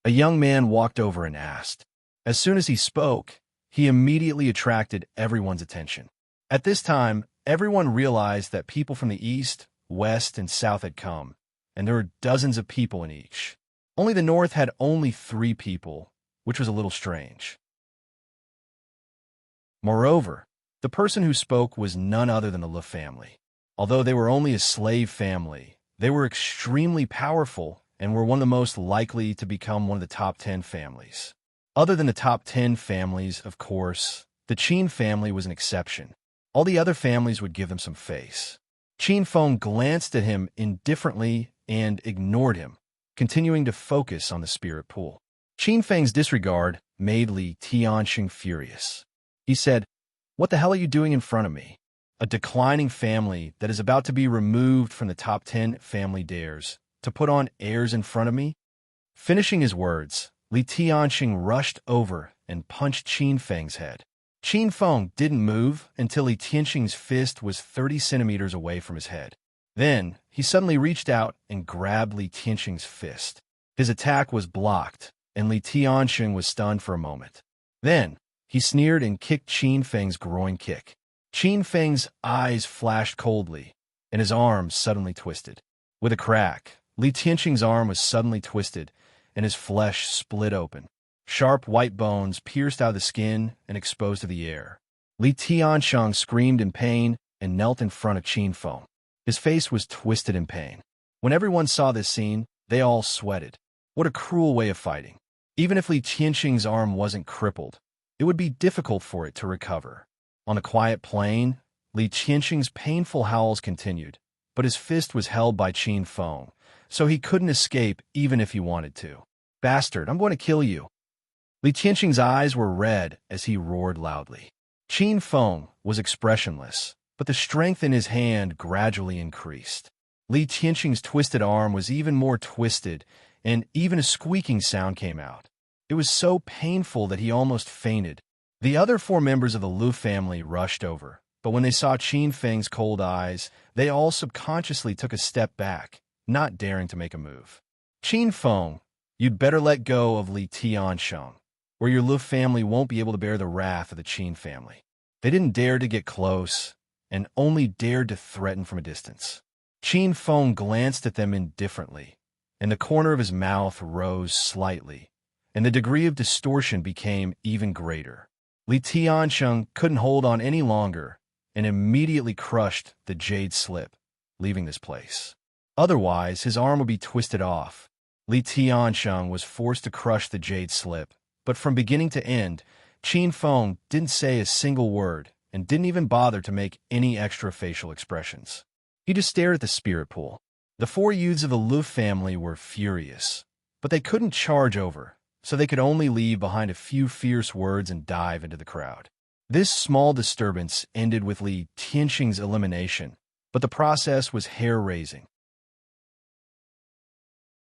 A young man walked over and asked. As soon as he spoke, he immediately attracted everyone's attention. At this time, everyone realized that people from the east, west, and south had come, and there were dozens of people in each. Only the north had only 3 people, which was a little strange. Moreover, the person who spoke was none other than the Le family. Although they were only a slave family, they were extremely powerful and were one of the most likely to become one of the top 10 families. Other than the top 10 families, of course, the Qin family was an exception. All the other families would give them some face. Qin Feng glanced at him indifferently and ignored him, continuing to focus on the spirit pool. Qin Feng's disregard made Li Tianxing furious. He said, "What the hell are you doing in front of me? A declining family that is about to be removed from the top 10 family dares to put on airs in front of me?" Finishing his words, Li Tianxing rushed over and punched Qin Feng's head. Qin Feng didn't move until Li Tianxing's fist was 30 centimeters away from his head. Then, he suddenly reached out and grabbed Li Tianxing's fist. His attack was blocked, and Li Tianxing was stunned for a moment. Then, he sneered and kicked Qin Feng's groin kick. Qin Feng's eyes flashed coldly, and his arm suddenly twisted. With a crack, Li Tianxing's arm was suddenly twisted, and his flesh split open. Sharp white bones pierced out of the skin and exposed to the air. Li Tianxing screamed in pain and knelt in front of Qin Feng. His face was twisted in pain. When everyone saw this scene, they all sweated. What a cruel way of fighting. Even if Li Tianxing's arm wasn't crippled, it would be difficult for it to recover. On the quiet plain, Li Tianxing's painful howls continued, but his fist was held by Qin Feng, so he couldn't escape even if he wanted to. "Bastard, I'm going to kill you." Li Tianxing's eyes were red as he roared loudly. Qin Feng was expressionless, but the strength in his hand gradually increased. Li Tianxing's twisted arm was even more twisted, and even a squeaking sound came out. It was so painful that he almost fainted. The other 4 members of the Lu family rushed over, But when they saw Qin Feng's cold eyes, they all subconsciously took a step back, not daring to make a move. Qin Feng, you'd better let go of Li Tiansheng, or your Lu family won't be able to bear the wrath of the Qin family. They didn't dare to get close, and only dared to threaten from a distance. Qin Feng glanced at them indifferently, and the corner of his mouth rose slightly, and the degree of distortion became even greater. Li Tiansheng couldn't hold on any longer and immediately crushed the jade slip, leaving this place. Otherwise, his arm would be twisted off. Li Tiansheng was forced to crush the jade slip, but from beginning to end, Qin Feng didn't say a single word and didn't even bother to make any extra facial expressions. He just stared at the spirit pool. The four youths of the Lu family were furious, but they couldn't charge over, so they could only leave behind a few fierce words and dive into the crowd. This small disturbance ended with Li Tiansheng's elimination, but the process was hair-raising.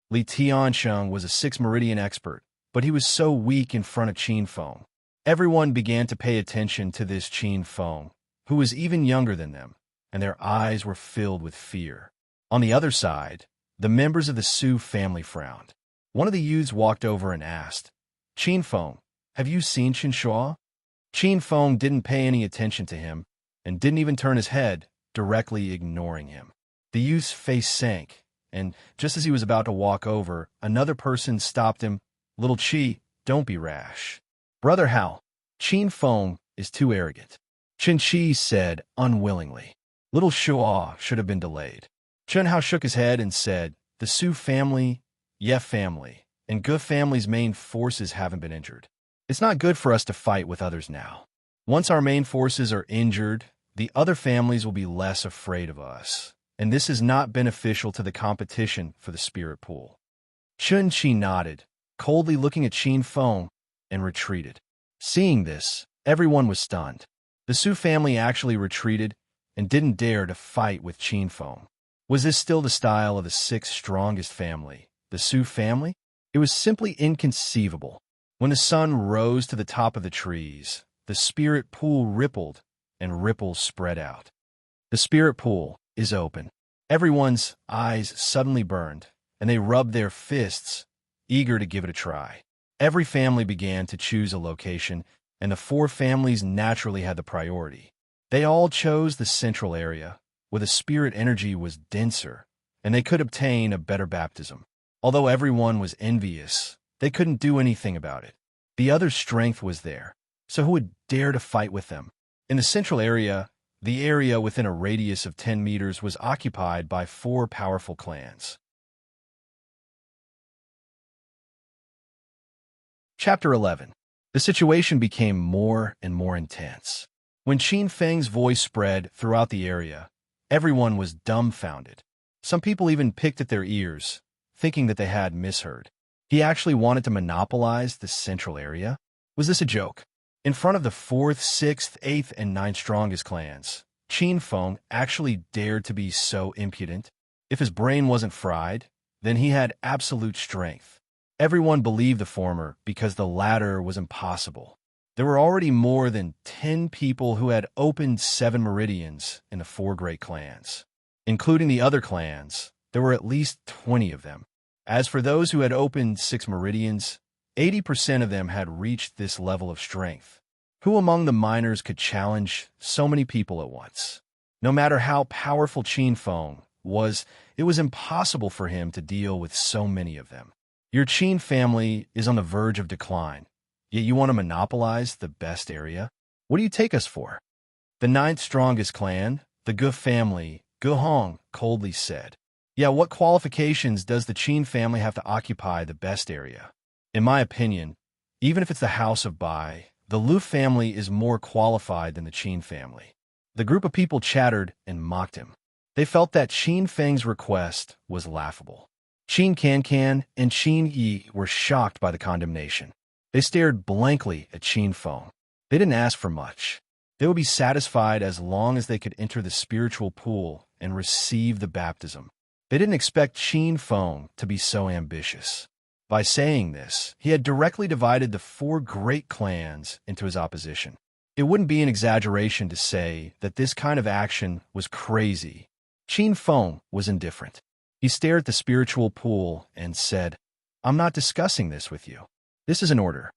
Li Tiansheng was a 6 meridian expert, but he was so weak in front of Qin Feng. Everyone began to pay attention to this Qin Feng, who was even younger than them, and their eyes were filled with fear. On the other side, the members of the Su family frowned. One of the youths walked over and asked, "Qin Feng, have you seen Qin Shuo?" Qin Feng didn't pay any attention to him, and didn't even turn his head, directly ignoring him. The youth's face sank, and just as he was about to walk over, another person stopped him. "Little Qi, don't be rash. Brother Hao, Qin Feng is too arrogant," Chen Qi said unwillingly. Little Shuo should have been delayed. Chen Hao shook his head and said, "The Su family, Ye family, and Ge family's main forces haven't been injured. It's not good for us to fight with others now. Once our main forces are injured, the other families will be less afraid of us, and this is not beneficial to the competition for the spirit pool." Chen Qi nodded, coldly looking at Qin Feng, and retreated. Seeing this, everyone was stunned. The Su family actually retreated and didn't dare to fight with Qin Feng. Was this still the style of the 6th strongest family, the Su family? It was simply inconceivable. When the sun rose to the top of the trees, the spirit pool rippled, and ripples spread out. The spirit pool is open. Everyone's eyes suddenly burned, and they rubbed their fists, eager to give it a try. Every family began to choose a location, and the 4 families naturally had the priority. They all chose the central area, where the spirit energy was denser, and they could obtain a better baptism. Although everyone was envious, they couldn't do anything about it. The other strength was there, so who would dare to fight with them? In the central area, the area within a radius of 10 meters was occupied by 4 powerful clans. Chapter 11. The situation became more and more intense. When Qin Feng's voice spread throughout the area, everyone was dumbfounded. Some people even picked at their ears, thinking that they had misheard. He actually wanted to monopolize the central area? Was this a joke? In front of the 4th, 6th, 8th, and 9th strongest clans, Qin Feng actually dared to be so impudent? If his brain wasn't fried, then he had absolute strength. Everyone believed the former because the latter was impossible. There were already more than 10 people who had opened 7 meridians in the 4 great clans. Including the other clans, there were at least 20 of them. As for those who had opened 6 meridians, 80% of them had reached this level of strength. Who among the miners could challenge so many people at once? No matter how powerful Qin Feng was, it was impossible for him to deal with so many of them. Your Qin family is on the verge of decline, yet you want to monopolize the best area? What do you take us for? The 9th strongest clan, the Ge family, Ge Hong, coldly said. Yeah, what qualifications does the Qin family have to occupy the best area? In my opinion, even if it's the House of Bai, the Lu family is more qualified than the Qin family. The group of people chattered and mocked him. They felt that Qin Feng's request was laughable. Qin Can and Qin Yi were shocked by the condemnation. They stared blankly at Qin Feng. They didn't ask for much. They would be satisfied as long as they could enter the spiritual pool and receive the baptism. They didn't expect Qin Feng to be so ambitious. By saying this, he had directly divided the 4 great clans into his opposition. It wouldn't be an exaggeration to say that this kind of action was crazy. Qin Feng was indifferent. He stared at the spiritual pool and said, "I'm not discussing this with you. This is an order."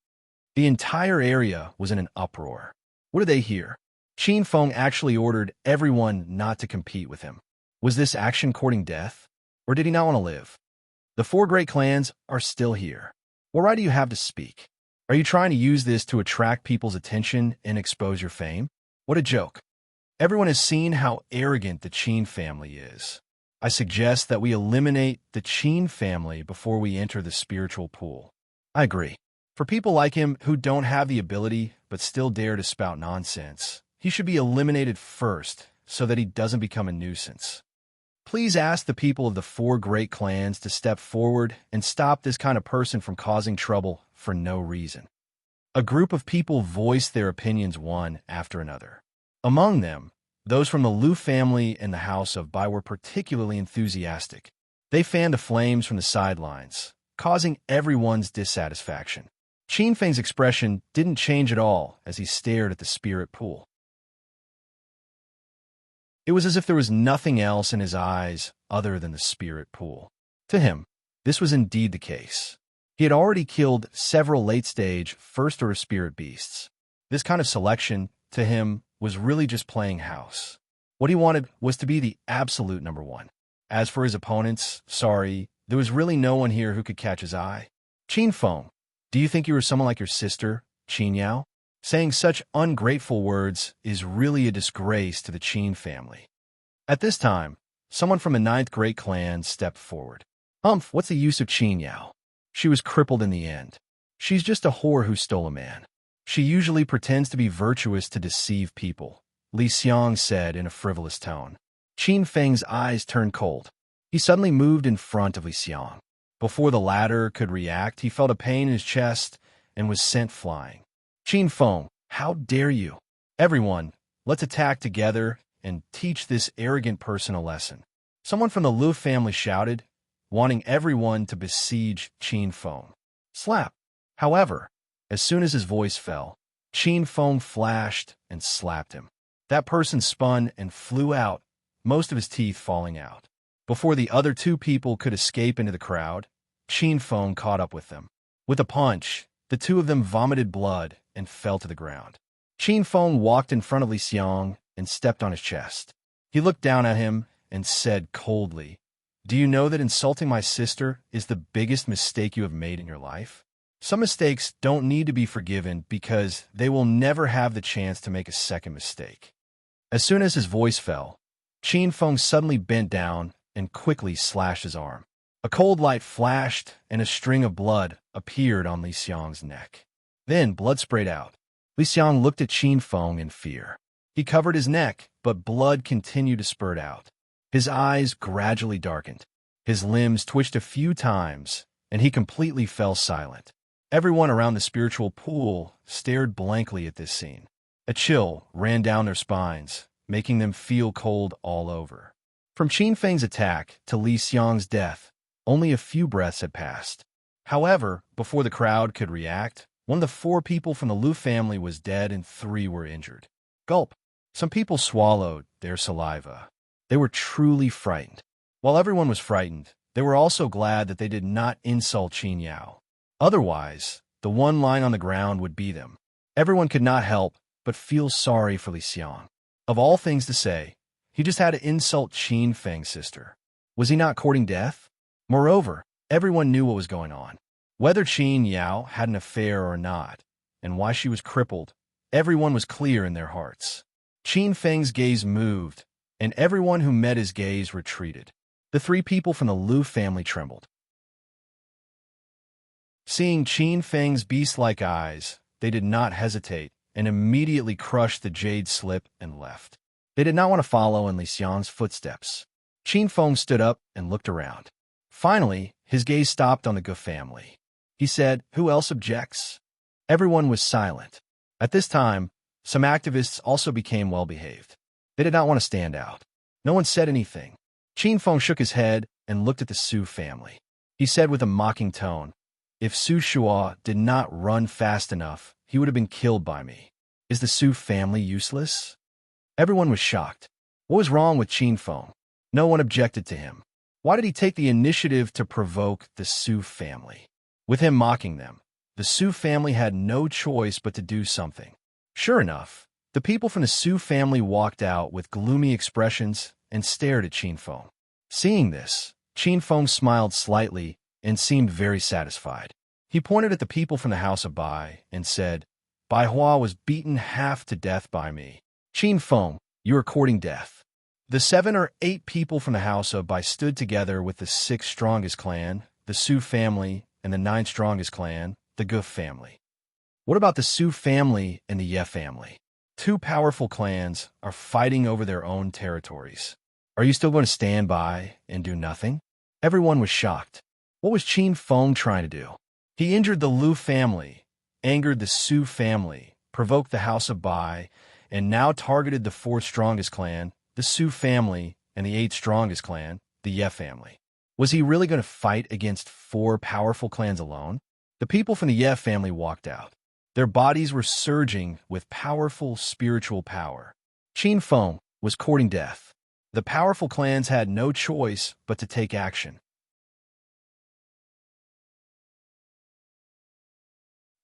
The entire area was in an uproar. What do they hear? Qin Feng actually ordered everyone not to compete with him. Was this action courting death? Or did he not want to live? The four great clans are still here. What right do you have to speak? Are you trying to use this to attract people's attention and expose your fame? What a joke. Everyone has seen how arrogant the Qin family is. I suggest that we eliminate the Qin family before we enter the spiritual pool. I agree. For people like him who don't have the ability but still dare to spout nonsense, he should be eliminated first so that he doesn't become a nuisance. Please ask the people of the four great clans to step forward and stop this kind of person from causing trouble for no reason. A group of people voiced their opinions one after another. Among them, those from the Liu family and the House of Bai were particularly enthusiastic. They fanned the flames from the sidelines, causing everyone's dissatisfaction. Qin Feng's expression didn't change at all as he stared at the spirit pool. It was as if there was nothing else in his eyes other than the spirit pool. To him, this was indeed the case. He had already killed several late-stage first-order spirit beasts. This kind of selection, to him, was really just playing house. What he wanted was to be the absolute number one. As for his opponents, sorry, there was really no one here who could catch his eye. Qin Feng, do you think you were someone like your sister, Qin Yao? Saying such ungrateful words is really a disgrace to the Qin family. At this time, someone from the 9th great clan stepped forward. What's the use of Qin Yao? She was crippled in the end. She's just a whore who stole a man. She usually pretends to be virtuous to deceive people, Li Xiang said in a frivolous tone. Qin Feng's eyes turned cold. He suddenly moved in front of Li Xiang. Before the latter could react, he felt a pain in his chest and was sent flying. Qin Feng, how dare you? Everyone, let's attack together and teach this arrogant person a lesson. Someone from the Liu family shouted, wanting everyone to besiege Qin Feng. Slap. However, as soon as his voice fell, Qin Feng flashed and slapped him. That person spun and flew out, most of his teeth falling out. Before the other two people could escape into the crowd, Qin Feng caught up with them. With a punch, the two of them vomited blood and fell to the ground. Qin Feng walked in front of Li Xiang and stepped on his chest. He looked down at him and said coldly, "Do you know that insulting my sister is the biggest mistake you have made in your life? Some mistakes don't need to be forgiven because they will never have the chance to make a second mistake." As soon as his voice fell, Qin Feng suddenly bent down and quickly slashed his arm. A cold light flashed and a string of blood appeared on Li Xiang's neck. Then blood sprayed out. Li Xiang looked at Qin Feng in fear. He covered his neck, but blood continued to spurt out. His eyes gradually darkened. His limbs twitched a few times, and he completely fell silent. Everyone around the spiritual pool stared blankly at this scene. A chill ran down their spines, making them feel cold all over. From Qin Feng's attack to Li Xiang's death, only a few breaths had passed. However, before the crowd could react, one of the four people from the Liu family was dead and 3 were injured. Gulp. Some people swallowed their saliva. They were truly frightened. While everyone was frightened, they were also glad that they did not insult Qin Yao. Otherwise, the one lying on the ground would be them. Everyone could not help but feel sorry for Li Xiang. Of all things to say, he just had to insult Qin Feng's sister. Was he not courting death? Moreover, everyone knew what was going on. Whether Qin Yao had an affair or not, and why she was crippled, everyone was clear in their hearts. Qin Feng's gaze moved, and everyone who met his gaze retreated. The 3 people from the Liu family trembled. Seeing Qin Feng's beast-like eyes, they did not hesitate and immediately crushed the jade slip and left. They did not want to follow in Li Xiang's footsteps. Qin Feng stood up and looked around. Finally, his gaze stopped on the Gu family. He said, "Who else objects?" Everyone was silent. At this time, some activists also became well-behaved. They did not want to stand out. No one said anything. Qin Feng shook his head and looked at the Su family. He said with a mocking tone, "If Su Shua did not run fast enough, he would have been killed by me. Is the Su family useless? Everyone was shocked. What was wrong with Qin Feng? No one objected to him. Why did he take the initiative to provoke the Su family? With him mocking them, the Su family had no choice but to do something. Sure enough, the people from the Su family walked out with gloomy expressions and stared at Qin Feng. Seeing this, Qin Feng smiled slightly and seemed very satisfied. He pointed at the people from the house of Bai and said, Bai Hua was beaten half to death by me. Qin Feng, you are courting death. The 7 or 8 people from the house of Bai stood together with the 6th strongest clan, the Su family, and the 9th strongest clan, the Gu family. What about the Su family and the Ye family? 2 powerful clans are fighting over their own territories. Are you still going to stand by and do nothing? Everyone was shocked. What was Qin Feng trying to do? He injured the Lu family, angered the Su family, provoked the house of Bai, and now targeted the 4th strongest clan, the Su family, and the 8th strongest clan, the Ye family. Was he really going to fight against 4 powerful clans alone? The people from the Ye family walked out. Their bodies were surging with powerful spiritual power. Qin Feng was courting death. The powerful clans had no choice but to take action.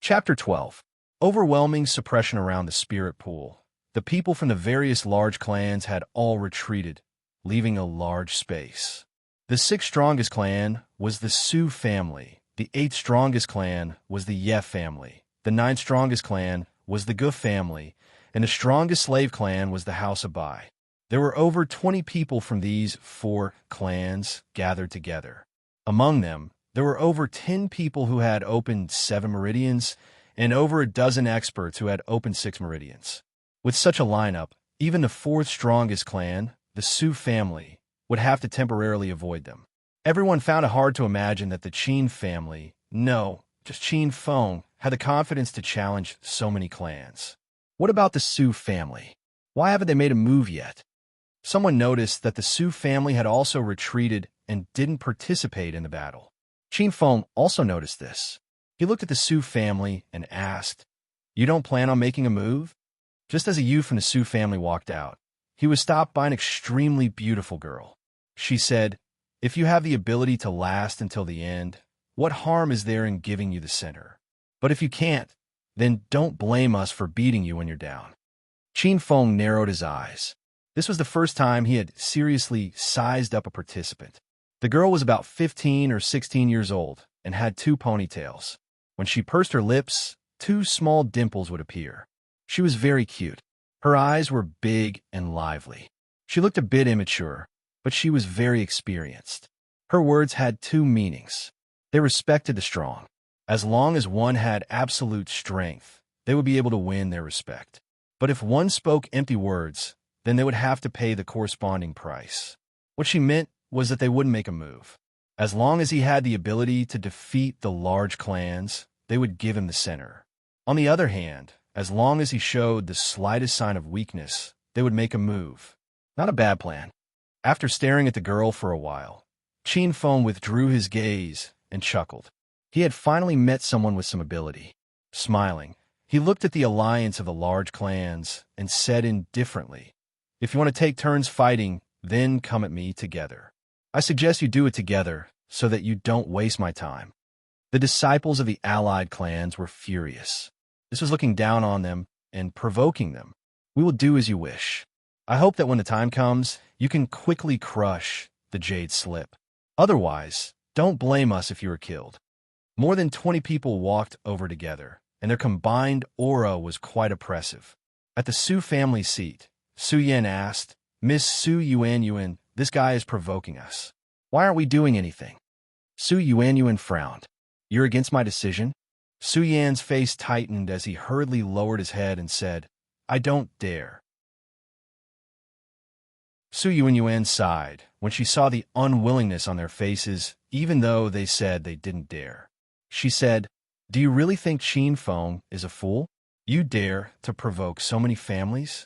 Chapter 12. Overwhelming suppression around the spirit pool. The people from the various large clans had all retreated, leaving a large space. The 6th strongest clan was the Su family. The 8th strongest clan was the Ye family. The 9th strongest clan was the Gu family, and the strongest slave clan was the House of Bai. There were over 20 people from these 4 clans gathered together. Among them, there were over 10 people who had opened 7 meridians, and over a dozen experts who had opened 6 meridians. With such a lineup, even the 4th strongest clan, the Su family, would have to temporarily avoid them. Everyone found it hard to imagine that the Qin family, no, just Qin Feng, had the confidence to challenge so many clans. What about the Su family? Why haven't they made a move yet? Someone noticed that the Su family had also retreated and didn't participate in the battle. Qin Feng also noticed this. He looked at the Su family and asked, You don't plan on making a move? Just as a youth from the Su family walked out, he was stopped by an extremely beautiful girl. She said, If you have the ability to last until the end, what harm is there in giving you the center? But if you can't, then don't blame us for beating you when you're down. Qin Feng narrowed his eyes. This was the first time he had seriously sized up a participant. The girl was about 15 or 16 years old and had 2 ponytails. When she pursed her lips, 2 small dimples would appear. She was very cute. Her eyes were big and lively. She looked a bit immature, but she was very experienced. Her words had 2 meanings. They respected the strong. As long as one had absolute strength, they would be able to win their respect. But if one spoke empty words, then they would have to pay the corresponding price. What she meant was that they wouldn't make a move. As long as he had the ability to defeat the large clans, they would give him the center. On the other hand, as long as he showed the slightest sign of weakness, they would make a move. Not a bad plan. After staring at the girl for a while, Qin Feng withdrew his gaze and chuckled. He had finally met someone with some ability. Smiling, he looked at the alliance of the large clans and said indifferently, If you want to take turns fighting, then come at me together. I suggest you do it together so that you don't waste my time. The disciples of the allied clans were furious. This was looking down on them and provoking them. We will do as you wish. I hope that when the time comes, you can quickly crush the jade slip. Otherwise, don't blame us if you are killed. More than 20 people walked over together, and their combined aura was quite oppressive. At the Su family seat, Su Yan asked, Miss Su Yuanyuan, this guy is provoking us. Why aren't we doing anything? Su Yuanyuan frowned. You're against my decision? Su Yan's face tightened as he hurriedly lowered his head and said, I don't dare. Su Yuanyuan sighed when she saw the unwillingness on their faces, even though they said they didn't dare. She said, Do you really think Qin Feng is a fool? You dare to provoke so many families?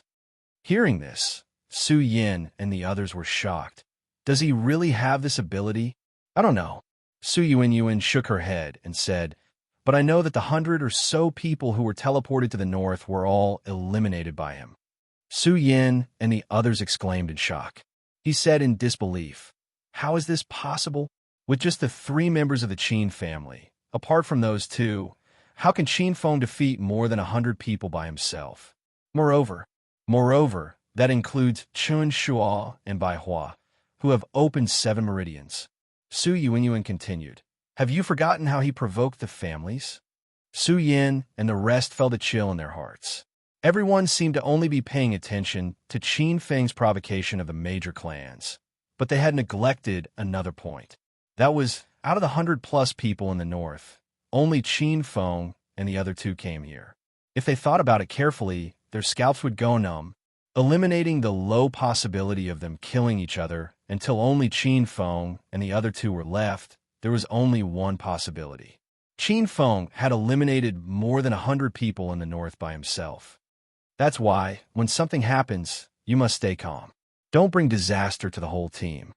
Hearing this, Su Yin and the others were shocked. Does he really have this ability? I don't know. Su Yuanyuan shook her head and said, but I know that the 100 or so people who were teleported to the north were all eliminated by him." Su Yin and the others exclaimed in shock. He said in disbelief, "How is this possible? With just the 3 members of the Qin family, apart from those 2, how can Qin Feng defeat more than 100 people by himself? Moreover, that includes Chun Shuo and Bai Hua, who have opened 7 meridians." Su Yuanyuan continued, "Have you forgotten how he provoked the families?" Su Yin and the rest felt a chill in their hearts. Everyone seemed to only be paying attention to Qin Feng's provocation of the major clans, but they had neglected another point. That was, out of the 100-plus people in the north, only Qin Feng and the other 2 came here. If they thought about it carefully, their scalps would go numb, eliminating the low possibility of them killing each other until only Qin Feng and the other 2 were left. There was only one possibility. Qin Feng had eliminated more than 100 people in the north by himself. That's why, when something happens, you must stay calm. Don't bring disaster to the whole team.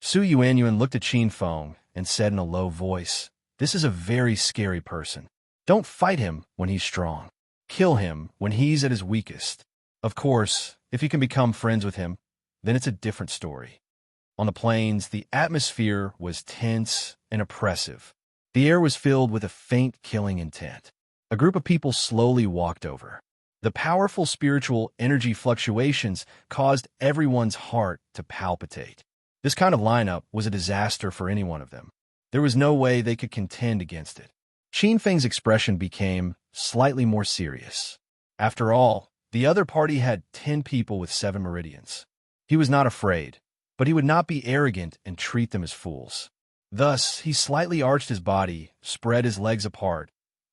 Su Yuanyuan looked at Qin Feng and said in a low voice, "This is a very scary person. Don't fight him when he's strong. Kill him when he's at his weakest. Of course, if you can become friends with him, then it's a different story." On the plains, the atmosphere was tense and oppressive. The air was filled with a faint killing intent. A group of people slowly walked over. The powerful spiritual energy fluctuations caused everyone's heart to palpitate. This kind of lineup was a disaster for any one of them. There was no way they could contend against it. Qin Feng's expression became slightly more serious. After all, the other party had 10 people with 7 meridians. He was not afraid, but he would not be arrogant and treat them as fools. Thus, he slightly arched his body, spread his legs apart,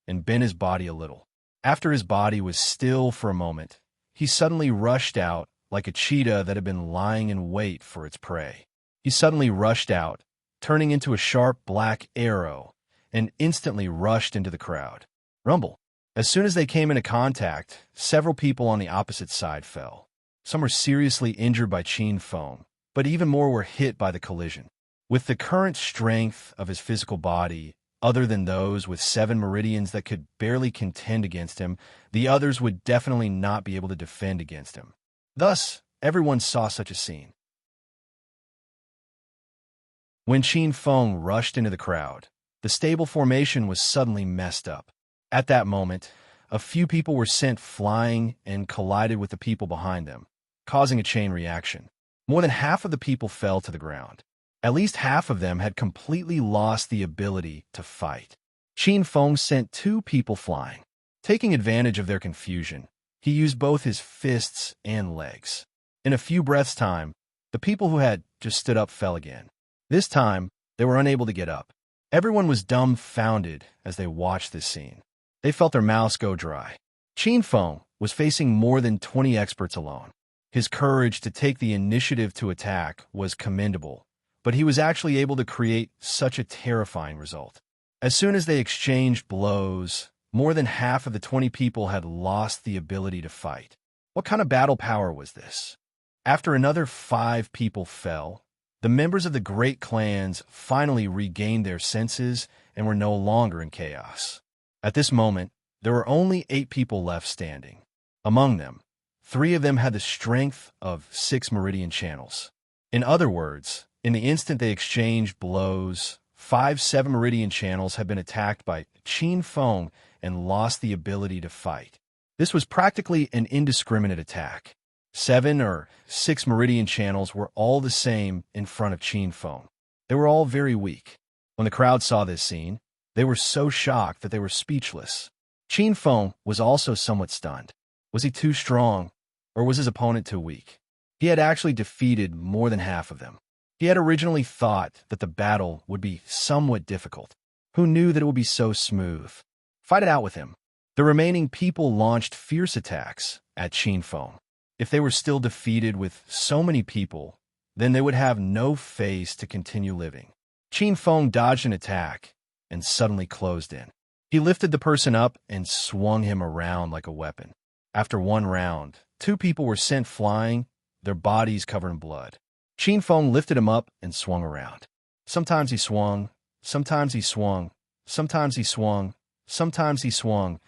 and bent his body a little. After his body was still for a moment, he suddenly rushed out like a cheetah that had been lying in wait for its prey. He suddenly rushed out, turning into a sharp black arrow, and instantly rushed into the crowd. Rumble. As soon as they came into contact, several people on the opposite side fell. Some were seriously injured by Qin Feng, but even more were hit by the collision. With the current strength of his physical body, other than those with 7 meridians that could barely contend against him, the others would definitely not be able to defend against him. Thus, everyone saw such a scene. When Qin Feng rushed into the crowd, the stable formation was suddenly messed up. At that moment, a few people were sent flying and collided with the people behind them, causing a chain reaction. More than half of the people fell to the ground. At least half of them had completely lost the ability to fight. Qin Feng sent 2 people flying. Taking advantage of their confusion, he used both his fists and legs. In a few breaths' time, the people who had just stood up fell again. This time, they were unable to get up. Everyone was dumbfounded as they watched this scene. They felt their mouths go dry. Qin Feng was facing more than 20 experts alone. His courage to take the initiative to attack was commendable, but he was actually able to create such a terrifying result. As soon as they exchanged blows, more than half of the 20 people had lost the ability to fight. What kind of battle power was this? After another 5 people fell, the members of the great clans finally regained their senses and were no longer in chaos. At this moment, there were only 8 people left standing. Among them, 3 of them had the strength of 6 meridian channels. In other words, in the instant they exchanged blows, 5 7 meridian channels had been attacked by Qin Feng and lost the ability to fight. This was practically an indiscriminate attack. 7 or 6 meridian channels were all the same in front of Qin Feng. They were all very weak. When the crowd saw this scene, they were so shocked that they were speechless. Qin Feng was also somewhat stunned. Was he too strong, or was his opponent too weak? He had actually defeated more than half of them. He had originally thought that the battle would be somewhat difficult. Who knew that it would be so smooth? Fight it out with him. The remaining people launched fierce attacks at Qin Feng. If they were still defeated with so many people, then they would have no face to continue living. Qin Feng dodged an attack and suddenly closed in. He lifted the person up and swung him around like a weapon. After one round, 2 people were sent flying, their bodies covered in blood. Qin Feng lifted him up and swung around. Sometimes he swung, sometimes he swung, sometimes he swung, Sometimes he swung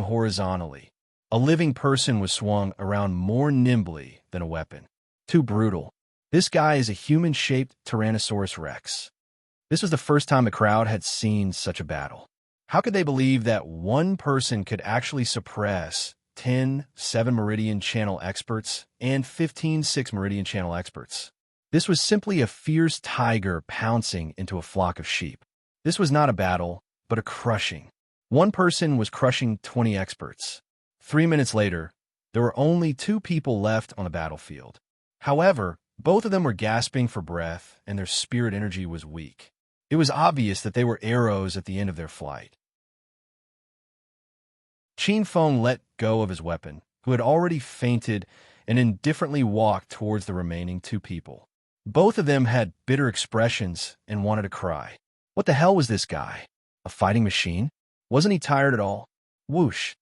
horizontally. A living person was swung around more nimbly than a weapon. Too brutal. This guy is a human-shaped Tyrannosaurus Rex. This was the first time the crowd had seen such a battle. How could they believe that one person could actually suppress 10 7-meridian channel experts and 15 6-meridian channel experts? This was simply a fierce tiger pouncing into a flock of sheep. This was not a battle, but a crushing. One person was crushing 20 experts. 3 minutes later, there were only 2 people left on the battlefield. However, both of them were gasping for breath, and their spirit energy was weak. It was obvious that they were arrows at the end of their flight. Qin Feng let go of his weapon, who had already fainted, and indifferently walked towards the remaining 2 people. Both of them had bitter expressions and wanted to cry. What the hell was this guy? A fighting machine? Wasn't he tired at all? Whoosh.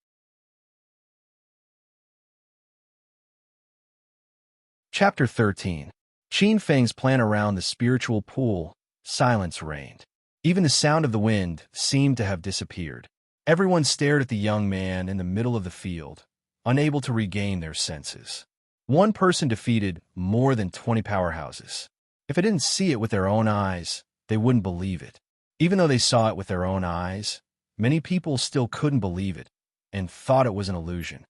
Chapter 13. Qin Feng's plan around the spiritual pool. Silence reigned. Even the sound of the wind seemed to have disappeared. Everyone stared at the young man in the middle of the field, unable to regain their senses. One person defeated more than 20 powerhouses. If they didn't see it with their own eyes, they wouldn't believe it. Even though they saw it with their own eyes, many people still couldn't believe it and thought it was an illusion.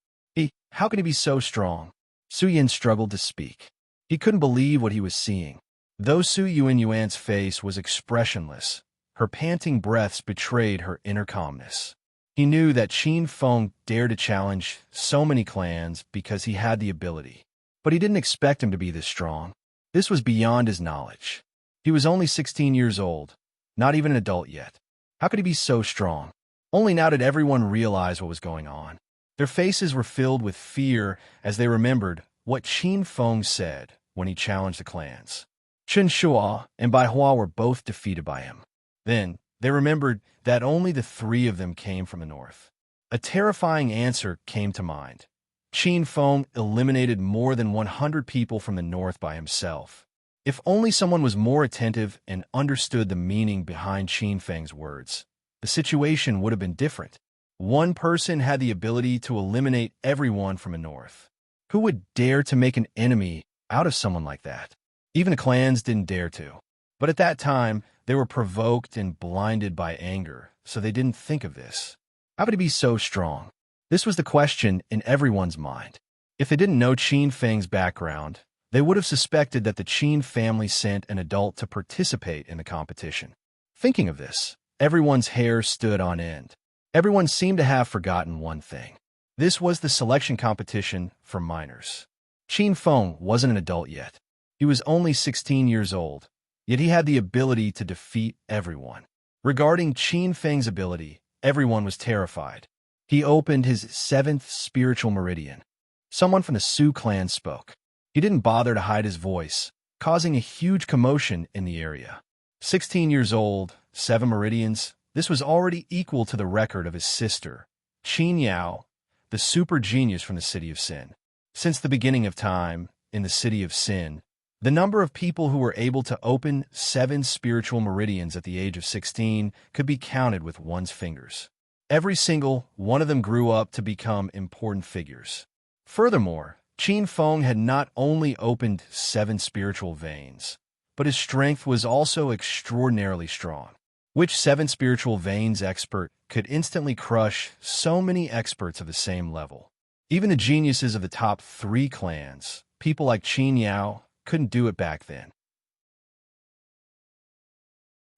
How could he be so strong? Su Yin struggled to speak. He couldn't believe what he was seeing. Though Su Yuan's face was expressionless, her panting breaths betrayed her inner calmness. He knew that Qin Feng dared to challenge so many clans because he had the ability. But he didn't expect him to be this strong. This was beyond his knowledge. He was only 16 years old, not even an adult yet. How could he be so strong? Only now did everyone realize what was going on. Their faces were filled with fear as they remembered what Qin Feng said when he challenged the clans. Chen Shua and Bai Hua were both defeated by him. Then, they remembered that only the 3 of them came from the north. A terrifying answer came to mind. Qin Feng eliminated more than 100 people from the north by himself. If only someone was more attentive and understood the meaning behind Qin Feng's words, the situation would have been different. One person had the ability to eliminate everyone from the north. Who would dare to make an enemy out of someone like that? Even the clans didn't dare to. But at that time, they were provoked and blinded by anger, so they didn't think of this. How could he be so strong? This was the question in everyone's mind. If they didn't know Qin Feng's background, they would have suspected that the Qin family sent an adult to participate in the competition. Thinking of this, everyone's hair stood on end. Everyone seemed to have forgotten one thing. This was the selection competition for minors. Qin Feng wasn't an adult yet. He was only 16 years old, yet he had the ability to defeat everyone. Regarding Qin Feng's ability, everyone was terrified. He opened his 7th spiritual meridian. Someone from the Su clan spoke. He didn't bother to hide his voice, causing a huge commotion in the area. 16 years old, 7 meridians, this was already equal to the record of his sister, Qin Yao, the super genius from the City of Sin. Since the beginning of time, in the City of Sin, the number of people who were able to open 7 spiritual meridians at the age of 16 could be counted with one's fingers. Every single one of them grew up to become important figures. Furthermore, Qin Feng had not only opened 7 spiritual veins, but his strength was also extraordinarily strong. Which 7 spiritual veins expert could instantly crush so many experts of the same level? Even the geniuses of the top 3 clans, people like Qin Yao, couldn't do it back then.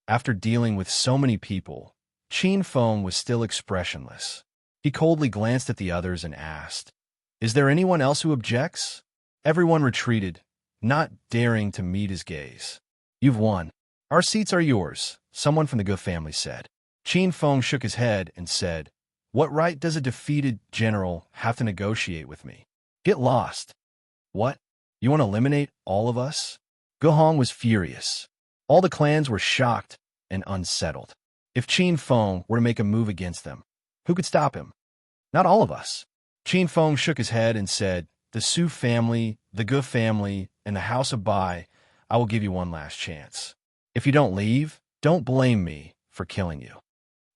After dealing with so many people, Qin Feng was still expressionless. He coldly glanced at the others and asked, "Is there anyone else who objects?" Everyone retreated, not daring to meet his gaze. "You've won. Our seats are yours," someone from the Gu family said. Qin Feng shook his head and said, "What right does a defeated general have to negotiate with me? Get lost." "What? You want to eliminate all of us?" Gu Hong was furious. All the clans were shocked and unsettled. If Qin Feng were to make a move against them, who could stop him? Not all of us. Qin Feng shook his head and said, "The Su family, the Gu family, and the House of Bai, I will give you one last chance. If you don't leave, don't blame me for killing you."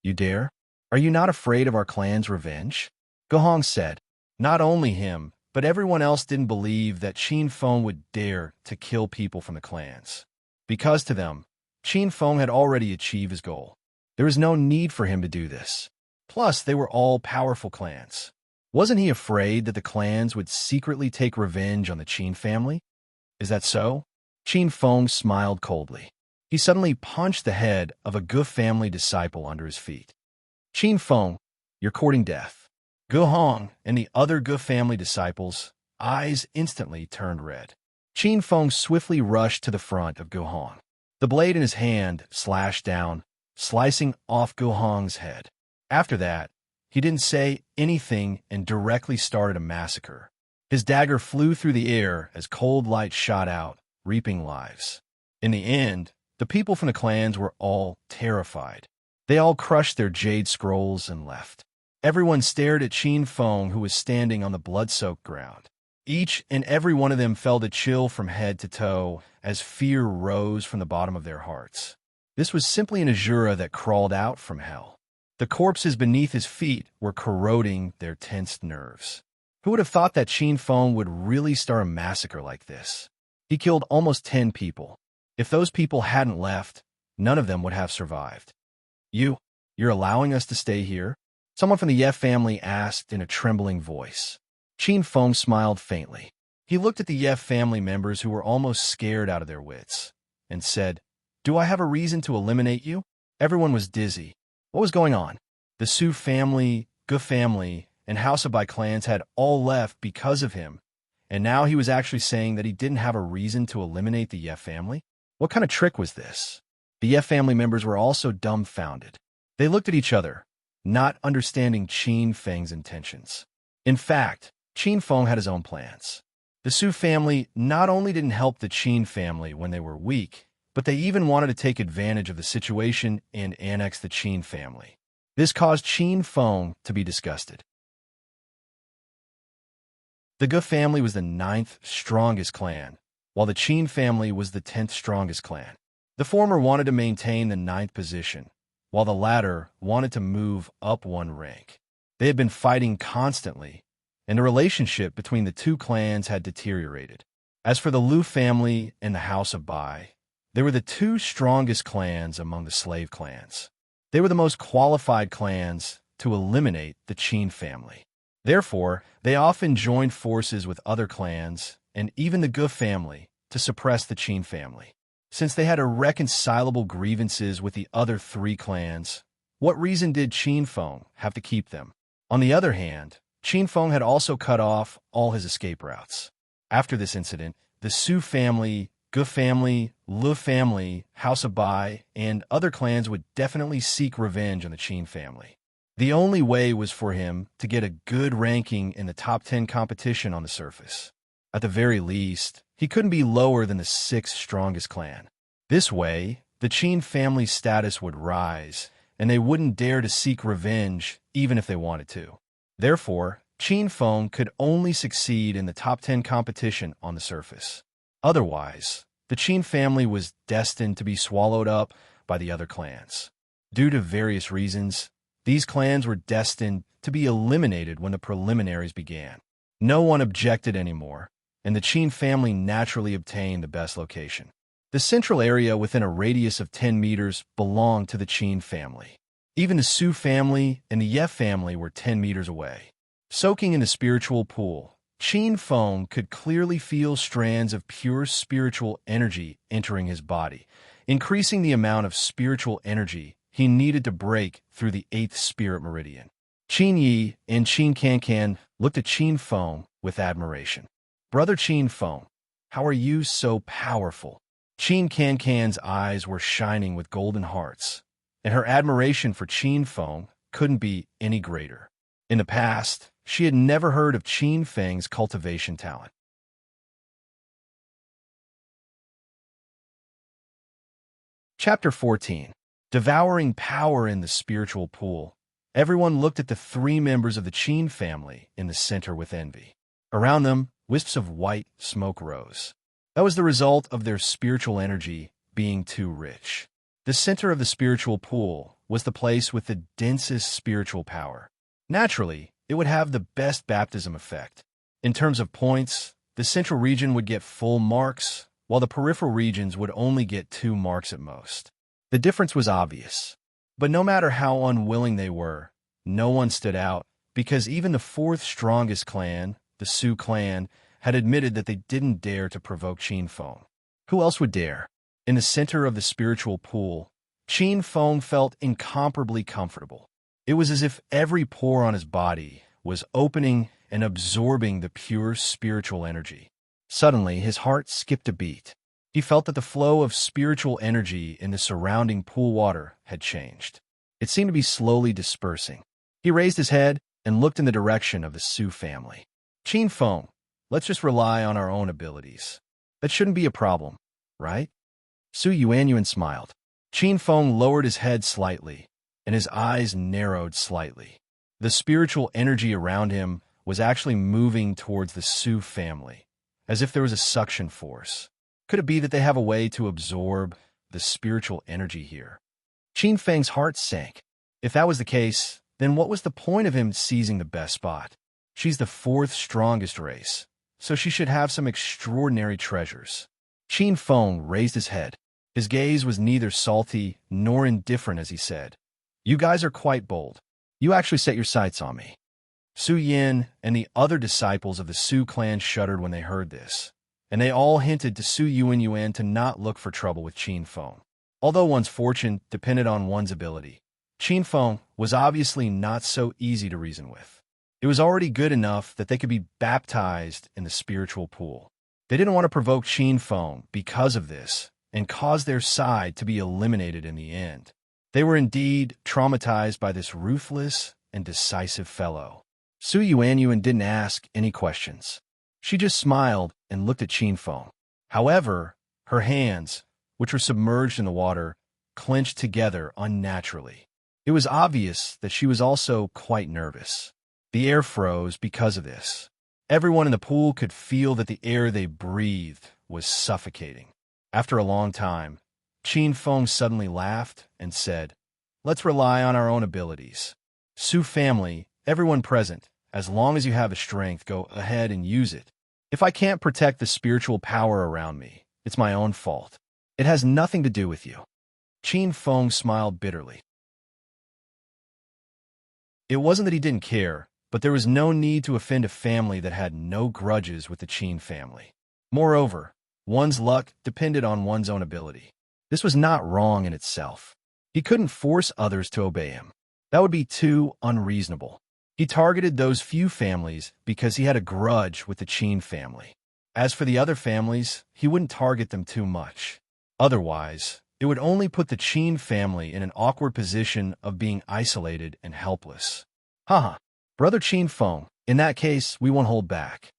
You dare? Are you not afraid of our clan's revenge? Gohong said. Not only him, but everyone else didn't believe that Qin Feng would dare to kill people from the clans. Because to them, Qin Feng had already achieved his goal. There was no need for him to do this. Plus, they were all powerful clans. Wasn't he afraid that the clans would secretly take revenge on the Qin family? Is that so? Qin Feng smiled coldly. He suddenly punched the head of a Ge family disciple under his feet. Qin Feng, you're courting death. Ge Hong and the other Ge family disciples' eyes instantly turned red. Qin Feng swiftly rushed to the front of Ge Hong. The blade in his hand slashed down, slicing off Ge Hong's head. After that, he didn't say anything and directly started a massacre. His dagger flew through the air as cold light shot out, reaping lives. In the end, the people from the clans were all terrified. They all crushed their jade scrolls and left. Everyone stared at Qin Feng, who was standing on the blood-soaked ground. Each and every one of them felt a chill from head to toe as fear rose from the bottom of their hearts. This was simply an Azura that crawled out from hell. The corpses beneath his feet were corroding their tensed nerves. Who would have thought that Qin Feng would really start a massacre like this? He killed almost 10 people. If those people hadn't left, none of them would have survived. You're allowing us to stay here? Someone from the Ye family asked in a trembling voice. Qin Feng smiled faintly. He looked at the Ye family members who were almost scared out of their wits, and said, Do I have a reason to eliminate you? Everyone was dizzy. What was going on? The Su family, Ge family, and House of Bai clans had all left because of him, and now he was actually saying that he didn't have a reason to eliminate the Ye family? What kind of trick was this? The Ye family members were also dumbfounded. They looked at each other, not understanding Qin Feng's intentions. In fact, Qin Feng had his own plans. The Su family not only didn't help the Qin family when they were weak, but they even wanted to take advantage of the situation and annex the Qin family. This caused Qin Feng to be disgusted. The Ge family was the 9th strongest clan, while the Qin family was the 10th strongest clan. The former wanted to maintain the 9th position, while the latter wanted to move up one rank. They had been fighting constantly, and the relationship between the two clans had deteriorated. As for the Lu family and the House of Bai, they were the 2 strongest clans among the slave clans. They were the most qualified clans to eliminate the Qin family. Therefore, they often joined forces with other clans and even the Ge family to suppress the Qin family. Since they had irreconcilable grievances with the other 3 clans, what reason did Qin Feng have to keep them? On the other hand, Qin Feng had also cut off all his escape routes. After this incident, the Su family, Ge family, Lu family, House of Bai, and other clans would definitely seek revenge on the Qin family. The only way was for him to get a good ranking in the top 10 competition on the surface. At the very least, he couldn't be lower than the 6th strongest clan. This way, the Qin family's status would rise, and they wouldn't dare to seek revenge even if they wanted to. Therefore, Qin Feng could only succeed in the top 10 competition on the surface. Otherwise, the Qin family was destined to be swallowed up by the other clans. Due to various reasons, these clans were destined to be eliminated when the preliminaries began. No one objected anymore, and the Qin family naturally obtained the best location. The central area within a radius of 10 meters belonged to the Qin family. Even the Su family and the Ye family were 10 meters away. Soaking in the spiritual pool, Qin Feng could clearly feel strands of pure spiritual energy entering his body, increasing the amount of spiritual energy he needed to break through the 8th spirit meridian. Qin Yi and Qin Cancan looked at Qin Feng with admiration. Brother Qin Feng, how are you so powerful? Qin Cancan's eyes were shining with golden hearts, and her admiration for Qin Feng couldn't be any greater. In the past, she had never heard of Qin Feng's cultivation talent. Chapter 14. Devouring Power in the Spiritual Pool. Everyone looked at the 3 members of the Qin family in the center with envy. Around them, wisps of white smoke rose. That was the result of their spiritual energy being too rich. The center of the spiritual pool was the place with the densest spiritual power. Naturally, it would have the best baptism effect. In terms of points, the central region would get full marks, while the peripheral regions would only get 2 marks at most. The difference was obvious. But no matter how unwilling they were, no one stood out, because even the 4th strongest clan, the Sioux clan, had admitted that they didn't dare to provoke Qin Feng. Who else would dare? In the center of the spiritual pool, Qin Feng felt incomparably comfortable. It was as if every pore on his body was opening and absorbing the pure spiritual energy. Suddenly, his heart skipped a beat. He felt that the flow of spiritual energy in the surrounding pool water had changed. It seemed to be slowly dispersing. He raised his head and looked in the direction of the Sioux family. Qin Feng, let's just rely on our own abilities. That shouldn't be a problem, right? Su Yuanyuan smiled. Qin Feng lowered his head slightly, and his eyes narrowed slightly. The spiritual energy around him was actually moving towards the Sioux family, as if there was a suction force. Could it be that they have a way to absorb the spiritual energy here? Qin Feng's heart sank. If that was the case, then what was the point of him seizing the best spot? She's the 4th strongest race, so she should have some extraordinary treasures. Qin Feng raised his head. His gaze was neither salty nor indifferent as he said, "You guys are quite bold. You actually set your sights on me." Su Yin and the other disciples of the Sioux clan shuddered when they heard this, and they all hinted to Su Yuanyuan to not look for trouble with Qin Feng. Although one's fortune depended on one's ability, Qin Feng was obviously not so easy to reason with. It was already good enough that they could be baptized in the spiritual pool. They didn't want to provoke Qin Feng because of this and cause their side to be eliminated in the end. They were indeed traumatized by this ruthless and decisive fellow. Su Yuanyuan didn't ask any questions. She just smiled and looked at Qin Feng. However, her hands, which were submerged in the water, clenched together unnaturally. It was obvious that she was also quite nervous. The air froze because of this. Everyone in the pool could feel that the air they breathed was suffocating. After a long time, Qin Feng suddenly laughed and said, "Let's rely on our own abilities. Sioux family, everyone present, as long as you have the strength, go ahead and use it. If I can't protect the spiritual power around me, it's my own fault. It has nothing to do with you." Qin Feng smiled bitterly. It wasn't that he didn't care, but there was no need to offend a family that had no grudges with the Qin family. Moreover, one's luck depended on one's own ability. This was not wrong in itself. He couldn't force others to obey him. That would be too unreasonable. He targeted those few families because he had a grudge with the Qin family. As for the other families, he wouldn't target them too much. Otherwise, it would only put the Qin family in an awkward position of being isolated and helpless. Haha, Brother Qin Feng, in that case, we won't hold back.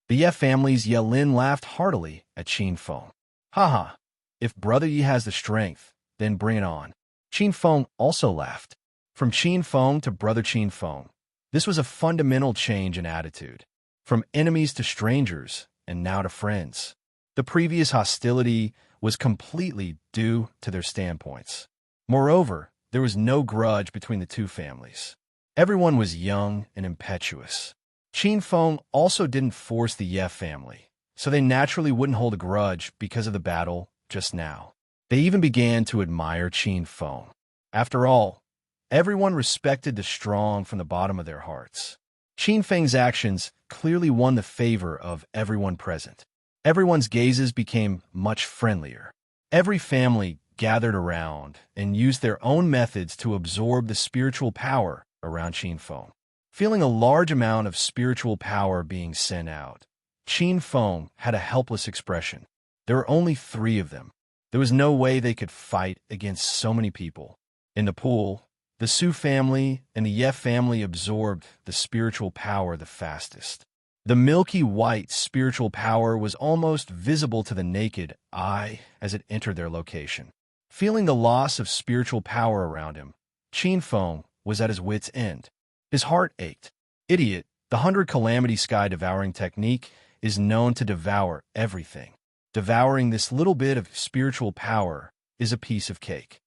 The Ye family's Ye Lin laughed heartily at Qin Feng. Haha, if Brother Yi has the strength, then bring it on. Qin Feng also laughed. From Qin Feng to Brother Qin Feng, this was a fundamental change in attitude. From enemies to strangers, and now to friends. The previous hostility was completely due to their standpoints. Moreover, there was no grudge between the two families. Everyone was young and impetuous. Qin Feng also didn't force the Ye family, so they naturally wouldn't hold a grudge because of the battle just now. They even began to admire Qin Feng. After all, everyone respected the strong from the bottom of their hearts. Qin Feng's actions clearly won the favor of everyone present. Everyone's gazes became much friendlier. Every family gathered around and used their own methods to absorb the spiritual power around Qin Feng. Feeling a large amount of spiritual power being sent out, Qin Feng had a helpless expression. There were only 3 of them. There was no way they could fight against so many people. In the pool, the Sioux family and the Ye family absorbed the spiritual power the fastest. The milky white spiritual power was almost visible to the naked eye as it entered their location. Feeling the loss of spiritual power around him, Qin Feng was at his wit's end. His heart ached. Idiot, the 100 Calamity Sky devouring technique is known to devour everything. Devouring this little bit of spiritual power is a piece of cake.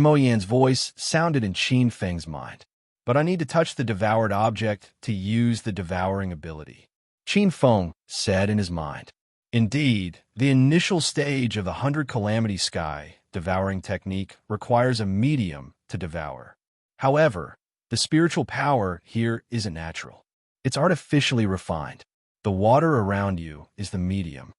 Mo Yan's voice sounded in Qin Feng's mind. But I need to touch the devoured object to use the devouring ability, Qin Feng said in his mind. Indeed, the initial stage of the 100 Calamity Sky devouring technique requires a medium to devour. However, the spiritual power here isn't natural. It's artificially refined. The water around you is the medium.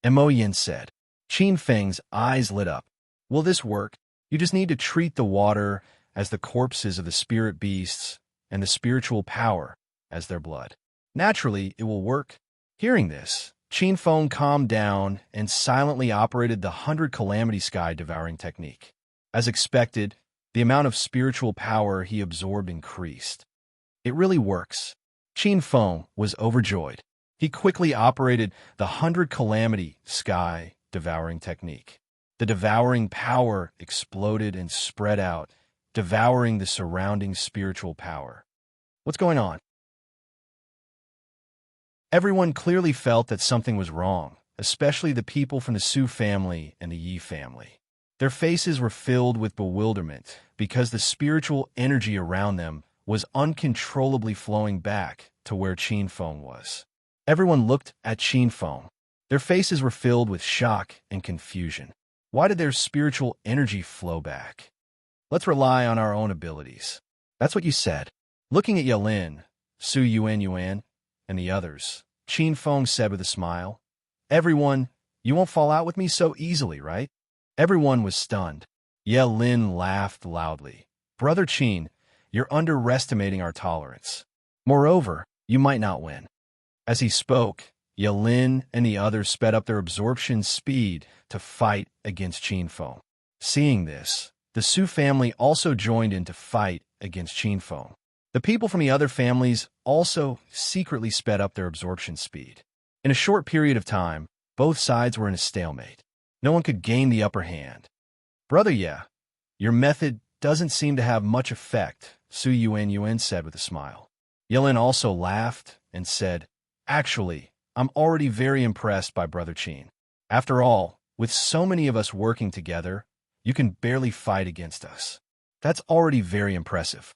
Mo Yin said. Qin Feng's eyes lit up. Will this work? You just need to treat the water as the corpses of the spirit beasts and the spiritual power as their blood. Naturally, it will work. Hearing this, Qin Feng calmed down and silently operated the 100 Calamity Sky devouring technique. As expected, the amount of spiritual power he absorbed increased. It really works. Qin Feng was overjoyed. He quickly operated the 100 Calamity Sky devouring technique. The devouring power exploded and spread out, devouring the surrounding spiritual power. What's going on? Everyone clearly felt that something was wrong, especially the people from the Su family and the Yi family. Their faces were filled with bewilderment because the spiritual energy around them was uncontrollably flowing back to where Qin Feng was. Everyone looked at Qin Feng. Their faces were filled with shock and confusion. Why did their spiritual energy flow back? Let's rely on our own abilities. That's what you said. Looking at Yelin, Su Yuan, and the others, Qin Feng said with a smile, Everyone, you won't fall out with me so easily, right? Everyone was stunned. Yelin laughed loudly. Brother Qin, you're underestimating our tolerance. Moreover, you might not win. As he spoke, Yelin and the others sped up their absorption speed to fight against Qin Feng. Seeing this, the Su family also joined in to fight against Qin Feng. The people from the other families also secretly sped up their absorption speed. In a short period of time, both sides were in a stalemate. No one could gain the upper hand. Brother Ye, your method doesn't seem to have much effect, Su Yuan said with a smile. Yelin also laughed and said, Actually, I'm already very impressed by Brother Qin. After all, with so many of us working together, you can barely fight against us. That's already very impressive.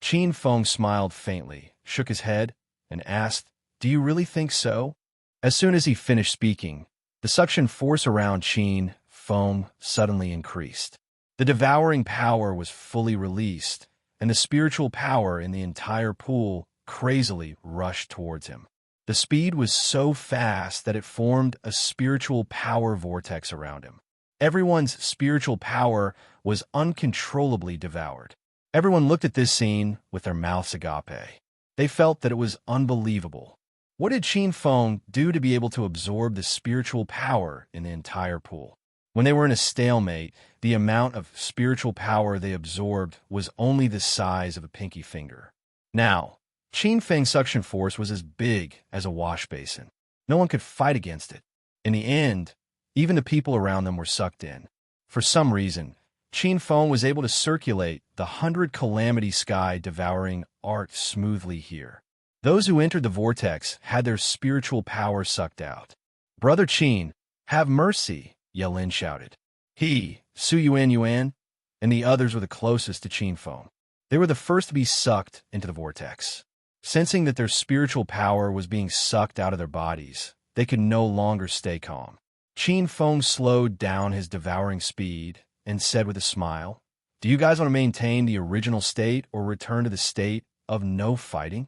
Qin Feng smiled faintly, shook his head, and asked, Do you really think so? As soon as he finished speaking, the suction force around Qin Feng suddenly increased. The devouring power was fully released, and the spiritual power in the entire pool crazily rushed towards him. The speed was so fast that it formed a spiritual power vortex around him. Everyone's spiritual power was uncontrollably devoured. Everyone looked at this scene with their mouths agape. They felt that it was unbelievable. What did Qin Feng do to be able to absorb the spiritual power in the entire pool? When they were in a stalemate, the amount of spiritual power they absorbed was only the size of a pinky finger. Now, Qin Feng's suction force was as big as a wash basin. No one could fight against it. In the end, even the people around them were sucked in. For some reason, Qin Feng was able to circulate the 100 Calamity Sky devouring art smoothly here. Those who entered the vortex had their spiritual power sucked out. Brother Qin, have mercy, Yelin shouted. He, Su Yuan, and the others were the closest to Qin Feng. They were the first to be sucked into the vortex. Sensing that their spiritual power was being sucked out of their bodies, they could no longer stay calm. Qin Feng slowed down his devouring speed and said with a smile, Do you guys want to maintain the original state or return to the state of no fighting?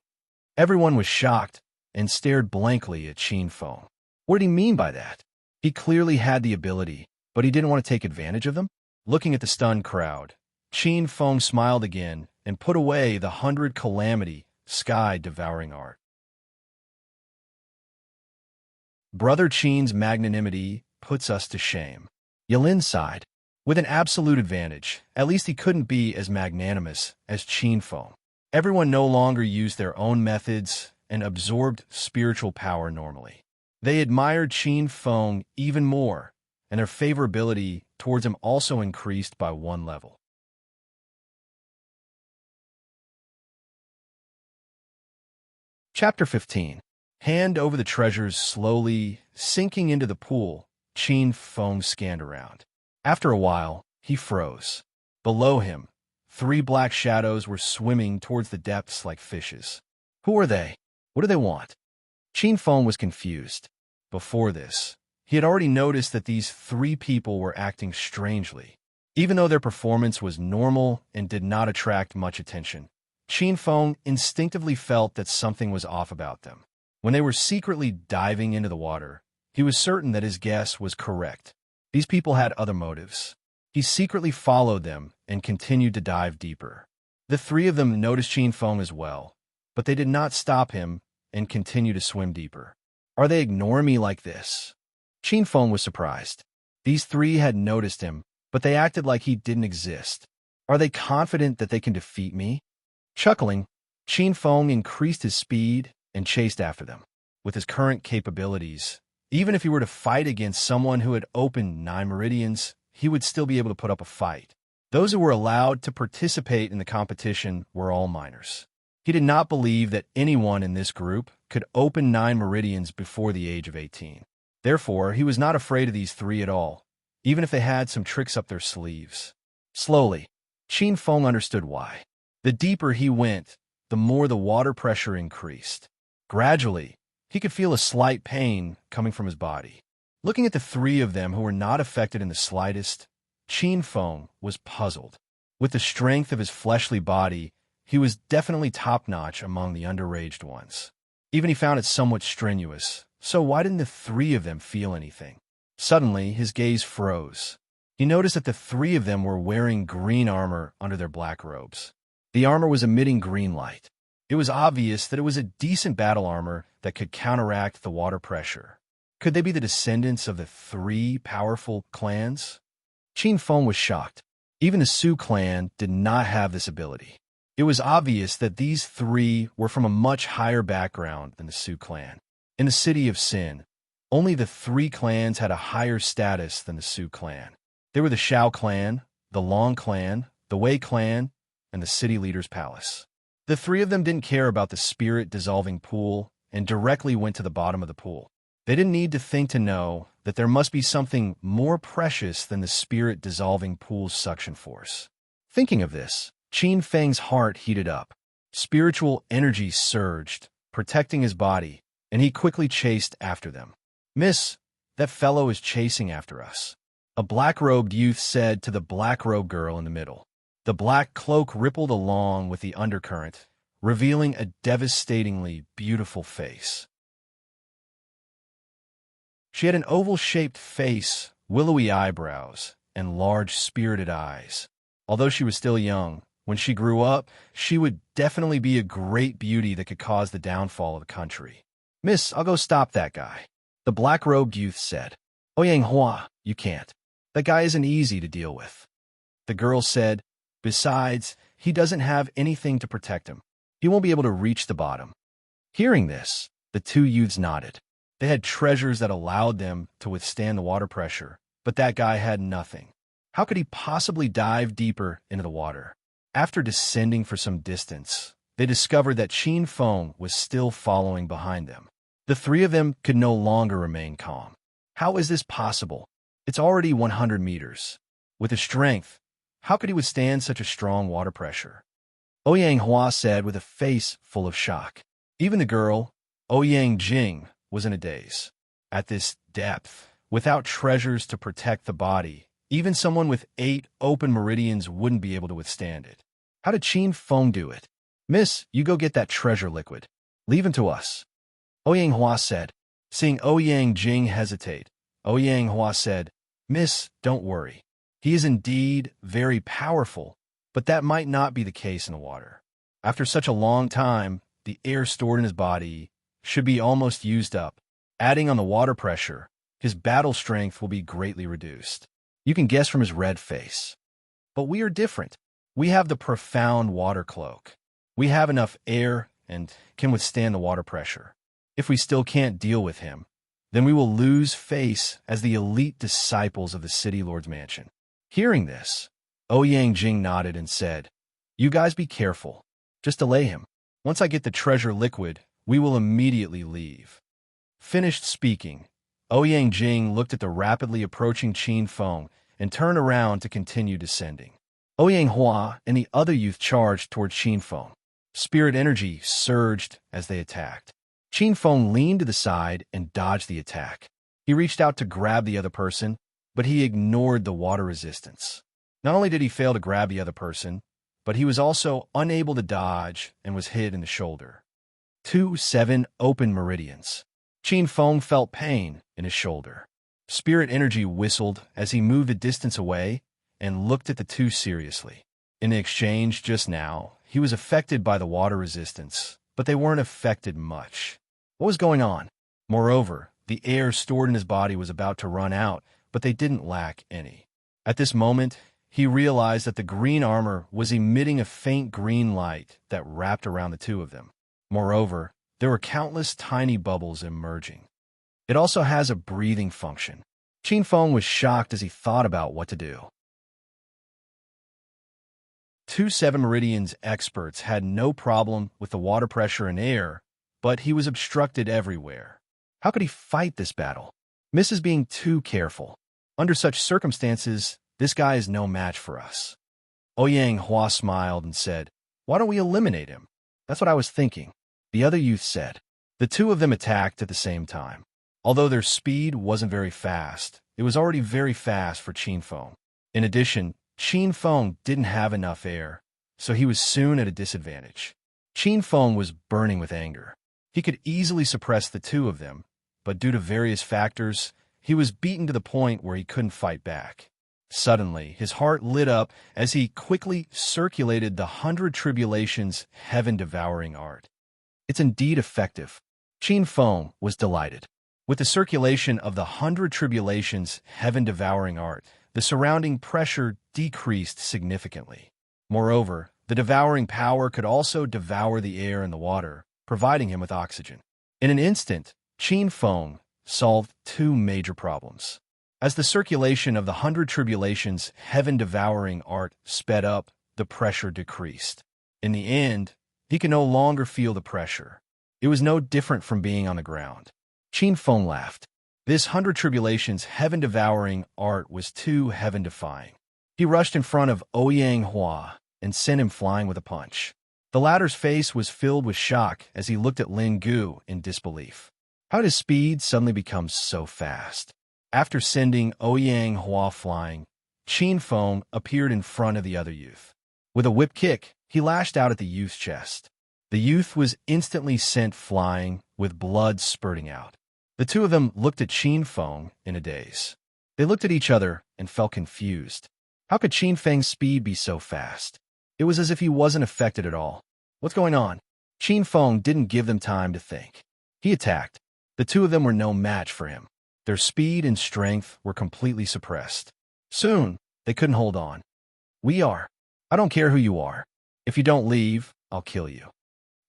Everyone was shocked and stared blankly at Qin Feng. What did he mean by that? He clearly had the ability, but he didn't want to take advantage of them? Looking at the stunned crowd, Qin Feng smiled again and put away the 100 Calamity Sky devouring art. Brother Qin's magnanimity puts us to shame. Yelin sighed. With an absolute advantage, at least he couldn't be as magnanimous as Qin Feng. Everyone no longer used their own methods and absorbed spiritual power normally. They admired Qin Feng even more, and their favorability towards him also increased by one level. Chapter 15. Hand over the treasures slowly, sinking into the pool, Qin Feng scanned around. After a while, he froze. Below him, 3 black shadows were swimming towards the depths like fishes. Who are they? What do they want? Qin Feng was confused. Before this, he had already noticed that these 3 people were acting strangely. Even though their performance was normal and did not attract much attention, Qin Feng instinctively felt that something was off about them. When they were secretly diving into the water, he was certain that his guess was correct. These people had other motives. He secretly followed them and continued to dive deeper. The 3 of them noticed Qin Feng as well, but they did not stop him and continue to swim deeper. Are they ignoring me like this? Qin Feng was surprised. These 3 had noticed him, but they acted like he didn't exist. Are they confident that they can defeat me? Chuckling, Qin Feng increased his speed and chased after them. With his current capabilities, even if he were to fight against someone who had opened 9 meridians, he would still be able to put up a fight. Those who were allowed to participate in the competition were all minors. He did not believe that anyone in this group could open 9 meridians before the age of 18. Therefore, he was not afraid of these 3 at all, even if they had some tricks up their sleeves. Slowly, Qin Feng understood why. The deeper he went, the more the water pressure increased. Gradually, he could feel a slight pain coming from his body. Looking at the 3 of them who were not affected in the slightest, Qin Feng was puzzled. With the strength of his fleshly body, he was definitely top-notch among the underaged ones. Even he found it somewhat strenuous, so why didn't the 3 of them feel anything? Suddenly, his gaze froze. He noticed that the 3 of them were wearing green armor under their black robes. The armor was emitting green light. It was obvious that it was a decent battle armor that could counteract the water pressure. Could they be the descendants of the 3 powerful clans? Qin Feng was shocked. Even the Su clan did not have this ability. It was obvious that these 3 were from a much higher background than the Su clan. In the city of Sin, only the 3 clans had a higher status than the Su clan. They were the Shao clan, the Long clan, the Wei clan, and the city leader's palace. The 3 of them didn't care about the spirit-dissolving pool and directly went to the bottom of the pool. They didn't need to think to know that there must be something more precious than the spirit-dissolving pool's suction force. Thinking of this, Qin Feng's heart heated up. Spiritual energy surged, protecting his body, and he quickly chased after them. "Miss, that fellow is chasing after us," a black-robed youth said to the black-robed girl in the middle. The black cloak rippled along with the undercurrent, revealing a devastatingly beautiful face. She had an oval-shaped face, willowy eyebrows, and large, spirited eyes. Although she was still young, when she grew up, she would definitely be a great beauty that could cause the downfall of the country. "Miss, I'll go stop that guy," the black-robed youth said. "Ouyang Hua, you can't. That guy isn't easy to deal with." The girl said, "Besides, he doesn't have anything to protect him. He won't be able to reach the bottom." Hearing this, the 2 youths nodded. They had treasures that allowed them to withstand the water pressure, but that guy had nothing. How could he possibly dive deeper into the water? After descending for some distance, they discovered that Qin Feng was still following behind them. The 3 of them could no longer remain calm. How is this possible? It's already 100 meters. With his strength, how could he withstand such a strong water pressure? Ouyang Hua said with a face full of shock. Even the girl, Ouyang Jing, was in a daze. At this depth, without treasures to protect the body, even someone with 8 open meridians wouldn't be able to withstand it. How did Qin Feng do it? "Miss, you go get that treasure liquid. Leave him to us," Ouyang Hua said. Seeing Ouyang Jing hesitate, Ouyang Hua said, "Miss, don't worry. He is indeed very powerful, but that might not be the case in the water. After such a long time, the air stored in his body should be almost used up. Adding on the water pressure, his battle strength will be greatly reduced. You can guess from his red face. But we are different. We have the profound water cloak. We have enough air and can withstand the water pressure. If we still can't deal with him, then we will lose face as the elite disciples of the City Lord's mansion." Hearing this, Ouyang Jing nodded and said, "You guys be careful. Just delay him. Once I get the treasure liquid, we will immediately leave." Finished speaking, Ouyang Jing looked at the rapidly approaching Qin Feng and turned around to continue descending. Ouyang Hua and the other youth charged toward Qin Feng. Spirit energy surged as they attacked. Qin Feng leaned to the side and dodged the attack. He reached out to grab the other person, but he ignored the water resistance. Not only did he fail to grab the other person, but he was also unable to dodge and was hit in the shoulder. 2-7 open meridians. Qin Feng felt pain in his shoulder. Spirit energy whistled as he moved a distance away and looked at the two seriously. In the exchange just now, he was affected by the water resistance, but they weren't affected much. What was going on? Moreover, the air stored in his body was about to run out, but they didn't lack any. At this moment, he realized that the green armor was emitting a faint green light that wrapped around the two of them. Moreover, there were countless tiny bubbles emerging. It also has a breathing function. Qin Feng was shocked as he thought about what to do. 2-7 Meridian's experts had no problem with the water pressure and air, but he was obstructed everywhere. How could he fight this battle? Mrs. being too careful. Under such circumstances, this guy is no match for us. Ouyang Hua smiled and said, "Why don't we eliminate him?" "That's what I was thinking," the other youth said. The two of them attacked at the same time. Although their speed wasn't very fast, it was already very fast for Qin Feng. In addition, Qin Feng didn't have enough air, so he was soon at a disadvantage. Qin Feng was burning with anger. He could easily suppress the two of them, but due to various factors, he was beaten to the point where he couldn't fight back. Suddenly, his heart lit up as he quickly circulated the 100 Tribulations heaven-devouring art. It's indeed effective. Qin Feng was delighted. With the circulation of the 100 Tribulations heaven-devouring art, the surrounding pressure decreased significantly. Moreover, the devouring power could also devour the air and the water, providing him with oxygen. In an instant, Qin Feng solved two major problems. As the circulation of the 100 Tribulations heaven-devouring art sped up, the pressure decreased. In the end, he could no longer feel the pressure. It was no different from being on the ground. Qin Feng laughed. This 100 Tribulations heaven-devouring art was too heaven-defying. He rushed in front of Ouyang Hua and sent him flying with a punch. The latter's face was filled with shock as he looked at Lin Gu in disbelief. How did his speed suddenly become so fast? After sending Ouyang Hua flying, Qin Feng appeared in front of the other youth. With a whip kick, he lashed out at the youth's chest. The youth was instantly sent flying, with blood spurting out. The two of them looked at Qin Feng in a daze. They looked at each other and felt confused. How could Qin Feng's speed be so fast? It was as if he wasn't affected at all. What's going on? Qin Feng didn't give them time to think. He attacked. The two of them were no match for him. Their speed and strength were completely suppressed. Soon, they couldn't hold on. "We are. I don't care who you are. If you don't leave, I'll kill you."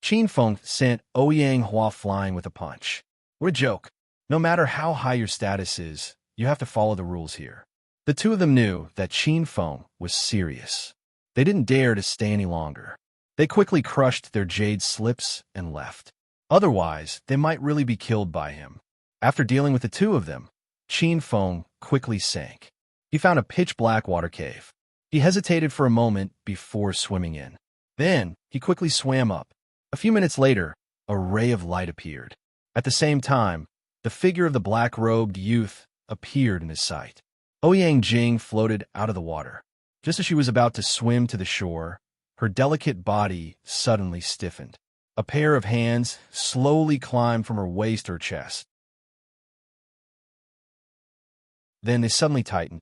Qin Feng sent Ouyang Hua flying with a punch. "What a joke. No matter how high your status is, you have to follow the rules here." The two of them knew that Qin Feng was serious. They didn't dare to stay any longer. They quickly crushed their jade slips and left. Otherwise, they might really be killed by him. After dealing with the two of them, Qin Feng quickly sank. He found a pitch-black water cave. He hesitated for a moment before swimming in. Then, he quickly swam up. A few minutes later, a ray of light appeared. At the same time, the figure of the black-robed youth appeared in his sight. Ouyang Jing floated out of the water. Just as she was about to swim to the shore, her delicate body suddenly stiffened. A pair of hands slowly climbed from her waist or chest. Then they suddenly tightened.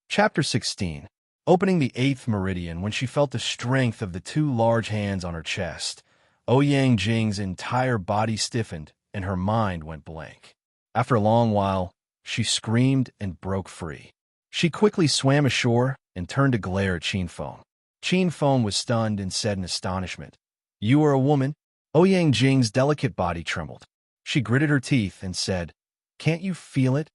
Chapter 16. Opening the 8th meridian when she felt the strength of the two large hands on her chest, Ouyang Jing's entire body stiffened and her mind went blank. After a long while, she screamed and broke free. She quickly swam ashore and turned to glare at Qin Feng. Qin Feng was stunned and said in astonishment, "You are a woman?" Ouyang Jing's delicate body trembled. She gritted her teeth and said, "Can't you feel it?"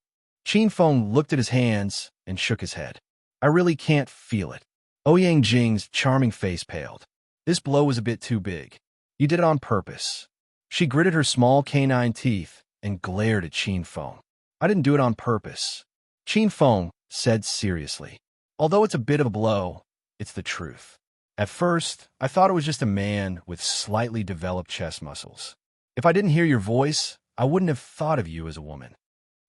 Qin Feng looked at his hands and shook his head. "I really can't feel it." Ouyang Jing's charming face paled. This blow was a bit too big. You did it on purpose. She gritted her small canine teeth and glared at Qin Feng. I didn't do it on purpose, Qin Feng said seriously. Although it's a bit of a blow, it's the truth. At first, I thought it was just a man with slightly developed chest muscles. If I didn't hear your voice, I wouldn't have thought of you as a woman.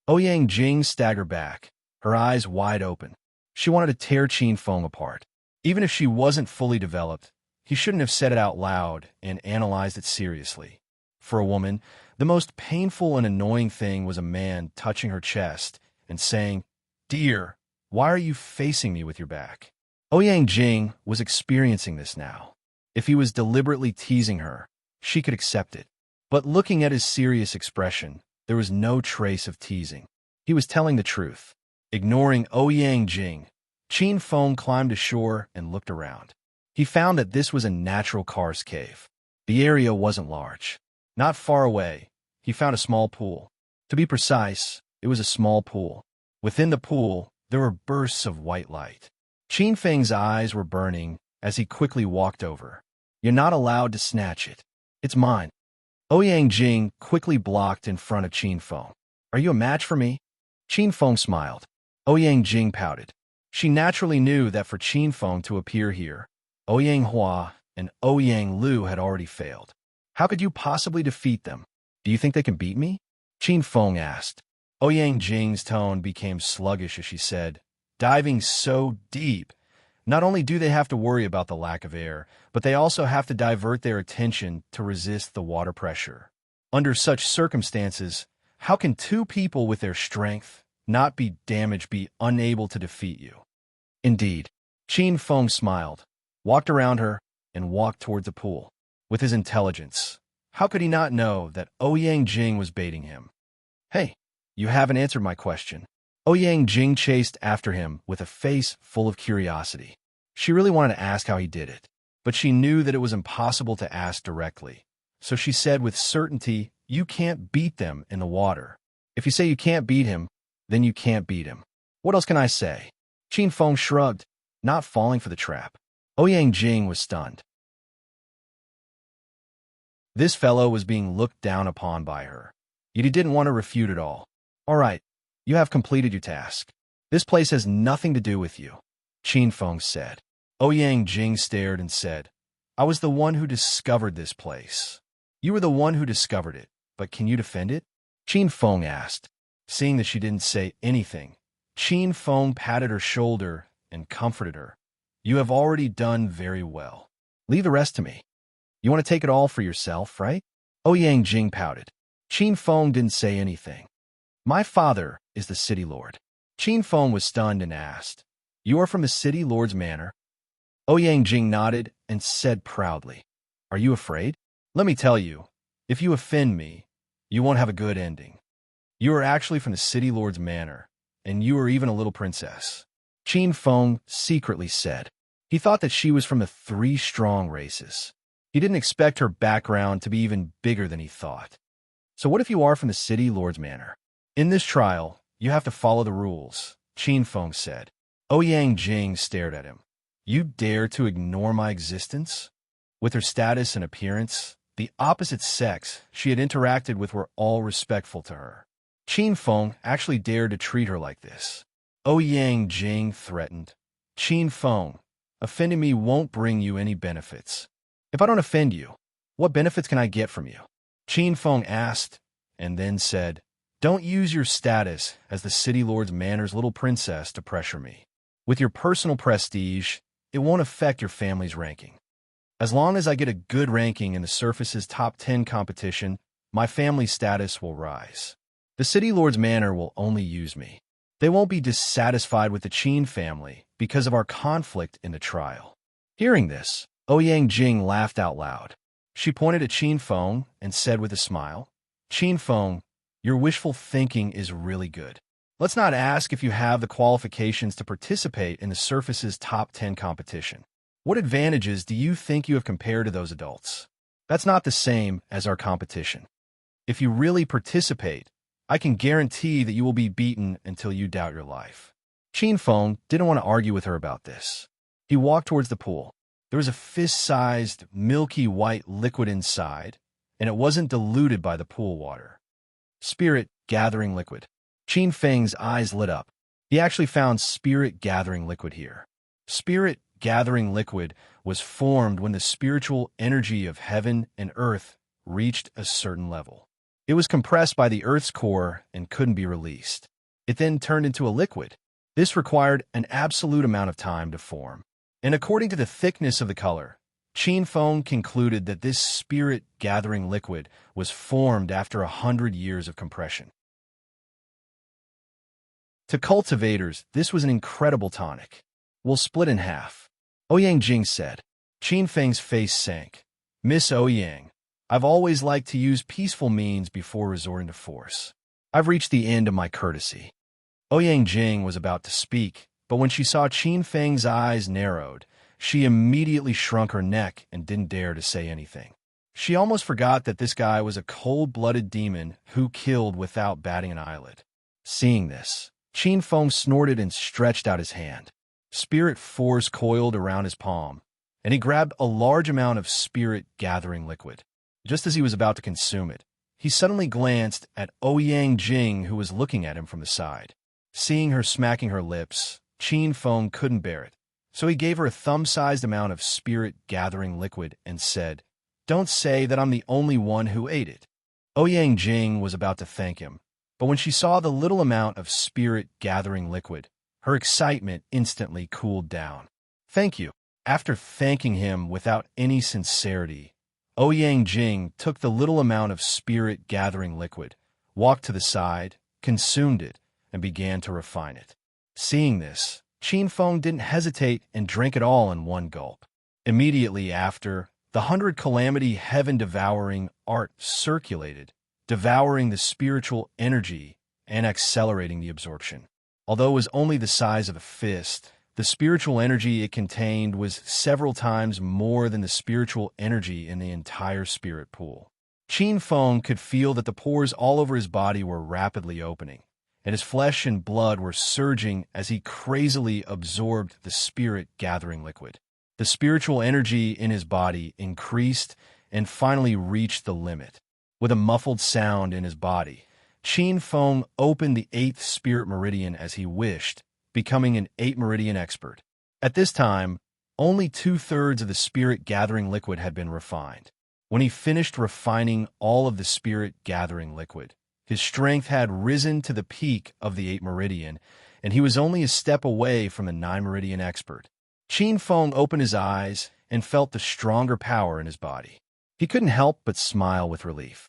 Ouyang Jing staggered back, her eyes wide open. She wanted to tear Qin Feng apart. Even if she wasn't fully developed, he shouldn't have said it out loud and analyzed it seriously. For a woman, the most painful and annoying thing was a man touching her chest and saying, "Dear, why are you facing me with your back?" Ouyang Jing was experiencing this now. If he was deliberately teasing her, she could accept it. But looking at his serious expression, there was no trace of teasing. He was telling the truth. Ignoring Ouyang Jing, Qin Feng climbed ashore and looked around. He found that this was a natural karst cave. The area wasn't large. Not far away, he found a small pool. To be precise, it was a small pool. Within the pool, there were bursts of white light. Qin Feng's eyes were burning as he quickly walked over. "You're not allowed to snatch it. It's mine." Ouyang Jing quickly blocked in front of Qin Feng. "Are you a match for me?" Qin Feng smiled. Ouyang Jing pouted. She naturally knew that for Qin Feng to appear here, Ouyang Hua and Ouyang Lu had already failed. "How could you possibly defeat them? Do you think they can beat me?" Qin Feng asked. Ouyang Jing's tone became sluggish as she said, "Diving so deep, not only do they have to worry about the lack of air, but they also have to divert their attention to resist the water pressure. Under such circumstances, how can two people with their strength not be damaged be unable to defeat you?" Indeed, Qin Feng smiled, walked around her, and walked toward the pool. With his intelligence, how could he not know that Ouyang Jing was baiting him? "Hey, you haven't answered my question." Ouyang Jing chased after him with a face full of curiosity. She really wanted to ask how he did it, but she knew that it was impossible to ask directly. So she said with certainty, "You can't beat them in the water. If you say you can't beat him, then you can't beat him. What else can I say?" Qin Feng shrugged, not falling for the trap. Ouyang Jing was stunned. This fellow was being looked down upon by her, yet he didn't want to refute at all. "All right, you have completed your task. This place has nothing to do with you," Qin Feng said. Ouyang Jing stared and said, "I was the one who discovered this place." "You were the one who discovered it, but can you defend it?" Qin Feng asked. Seeing that she didn't say anything, Qin Feng patted her shoulder and comforted her. "You have already done very well. Leave the rest to me. You want to take it all for yourself, right?" Ouyang Jing pouted. Qin Feng didn't say anything. "My father is the city lord." Qin Feng was stunned and asked, "You are from the city lord's manor?" Ouyang Jing nodded and said proudly, "Are you afraid? Let me tell you, if you offend me, you won't have a good ending. You are actually from the city lord's manor, and you are even a little princess," Qin Feng secretly said. He thought that she was from the three strong races. He didn't expect her background to be even bigger than he thought. "So what if you are from the city lord's manor? In this trial, you have to follow the rules," Qin Feng said. Ouyang Jing stared at him. "You dare to ignore my existence?" With her status and appearance, the opposite sex she had interacted with were all respectful to her. Qin Feng actually dared to treat her like this. Ouyang Jing threatened, "Qin Feng, offending me won't bring you any benefits. If I don't offend you, what benefits can I get from you?" Qin Feng asked, and then said, "Don't use your status as the city lord's manor's little princess to pressure me. With your personal prestige, it won't affect your family's ranking. As long as I get a good ranking in the surface's top 10 competition, my family's status will rise. The city lord's manor will only use me. They won't be dissatisfied with the Qin family because of our conflict in the trial." Hearing this, Ouyang Jing laughed out loud. She pointed at Qin Feng and said with a smile, "Qin Feng, your wishful thinking is really good. Let's not ask if you have the qualifications to participate in the surface's top 10 competition. What advantages do you think you have compared to those adults? That's not the same as our competition. If you really participate, I can guarantee that you will be beaten until you doubt your life." Qin Feng didn't want to argue with her about this. He walked towards the pool. There was a fist-sized, milky white liquid inside, and it wasn't diluted by the pool water. Spirit gathering liquid. Qin Feng's eyes lit up. He actually found spirit-gathering liquid here. Spirit-gathering liquid was formed when the spiritual energy of heaven and earth reached a certain level. It was compressed by the earth's core and couldn't be released. It then turned into a liquid. This required an absolute amount of time to form. And according to the thickness of the color, Qin Feng concluded that this spirit-gathering liquid was formed after 100 years of compression. To cultivators, this was an incredible tonic. We'll split in half. Ouyang Jing said. Qin Feng's face sank. Miss Ouyang, I've always liked to use peaceful means before resorting to force. I've reached the end of my courtesy. Ouyang Jing was about to speak, but when she saw Qin Feng's eyes narrowed, she immediately shrunk her neck and didn't dare to say anything. She almost forgot that this guy was a cold-blooded demon who killed without batting an eyelid. Seeing this, Qin Feng snorted and stretched out his hand. Spirit force coiled around his palm, and he grabbed a large amount of spirit-gathering liquid. Just as he was about to consume it, he suddenly glanced at Ouyang Jing, who was looking at him from the side. Seeing her smacking her lips, Qin Feng couldn't bear it, so he gave her a thumb-sized amount of spirit-gathering liquid and said, "Don't say that I'm the only one who ate it." Ouyang Jing was about to thank him, but when she saw the little amount of spirit-gathering liquid, her excitement instantly cooled down. "Thank you." After thanking him without any sincerity, Ouyang Jing took the little amount of spirit-gathering liquid, walked to the side, consumed it, and began to refine it. Seeing this, Qin Feng didn't hesitate and drank it all in one gulp. Immediately after, the 100 calamity heaven-devouring art circulated, devouring the spiritual energy and accelerating the absorption. Although it was only the size of a fist, the spiritual energy it contained was several times more than the spiritual energy in the entire spirit pool. Qin Feng could feel that the pores all over his body were rapidly opening, and his flesh and blood were surging as he crazily absorbed the spirit-gathering liquid. The spiritual energy in his body increased and finally reached the limit. With a muffled sound in his body, Qin Feng opened the 8th spirit meridian as he wished, becoming an 8 meridian expert. At this time, only 2/3 of the spirit-gathering liquid had been refined. When he finished refining all of the spirit-gathering liquid, his strength had risen to the peak of the 8 meridian, and he was only a step away from the 9 meridian expert. Qin Feng opened his eyes and felt the stronger power in his body. He couldn't help but smile with relief.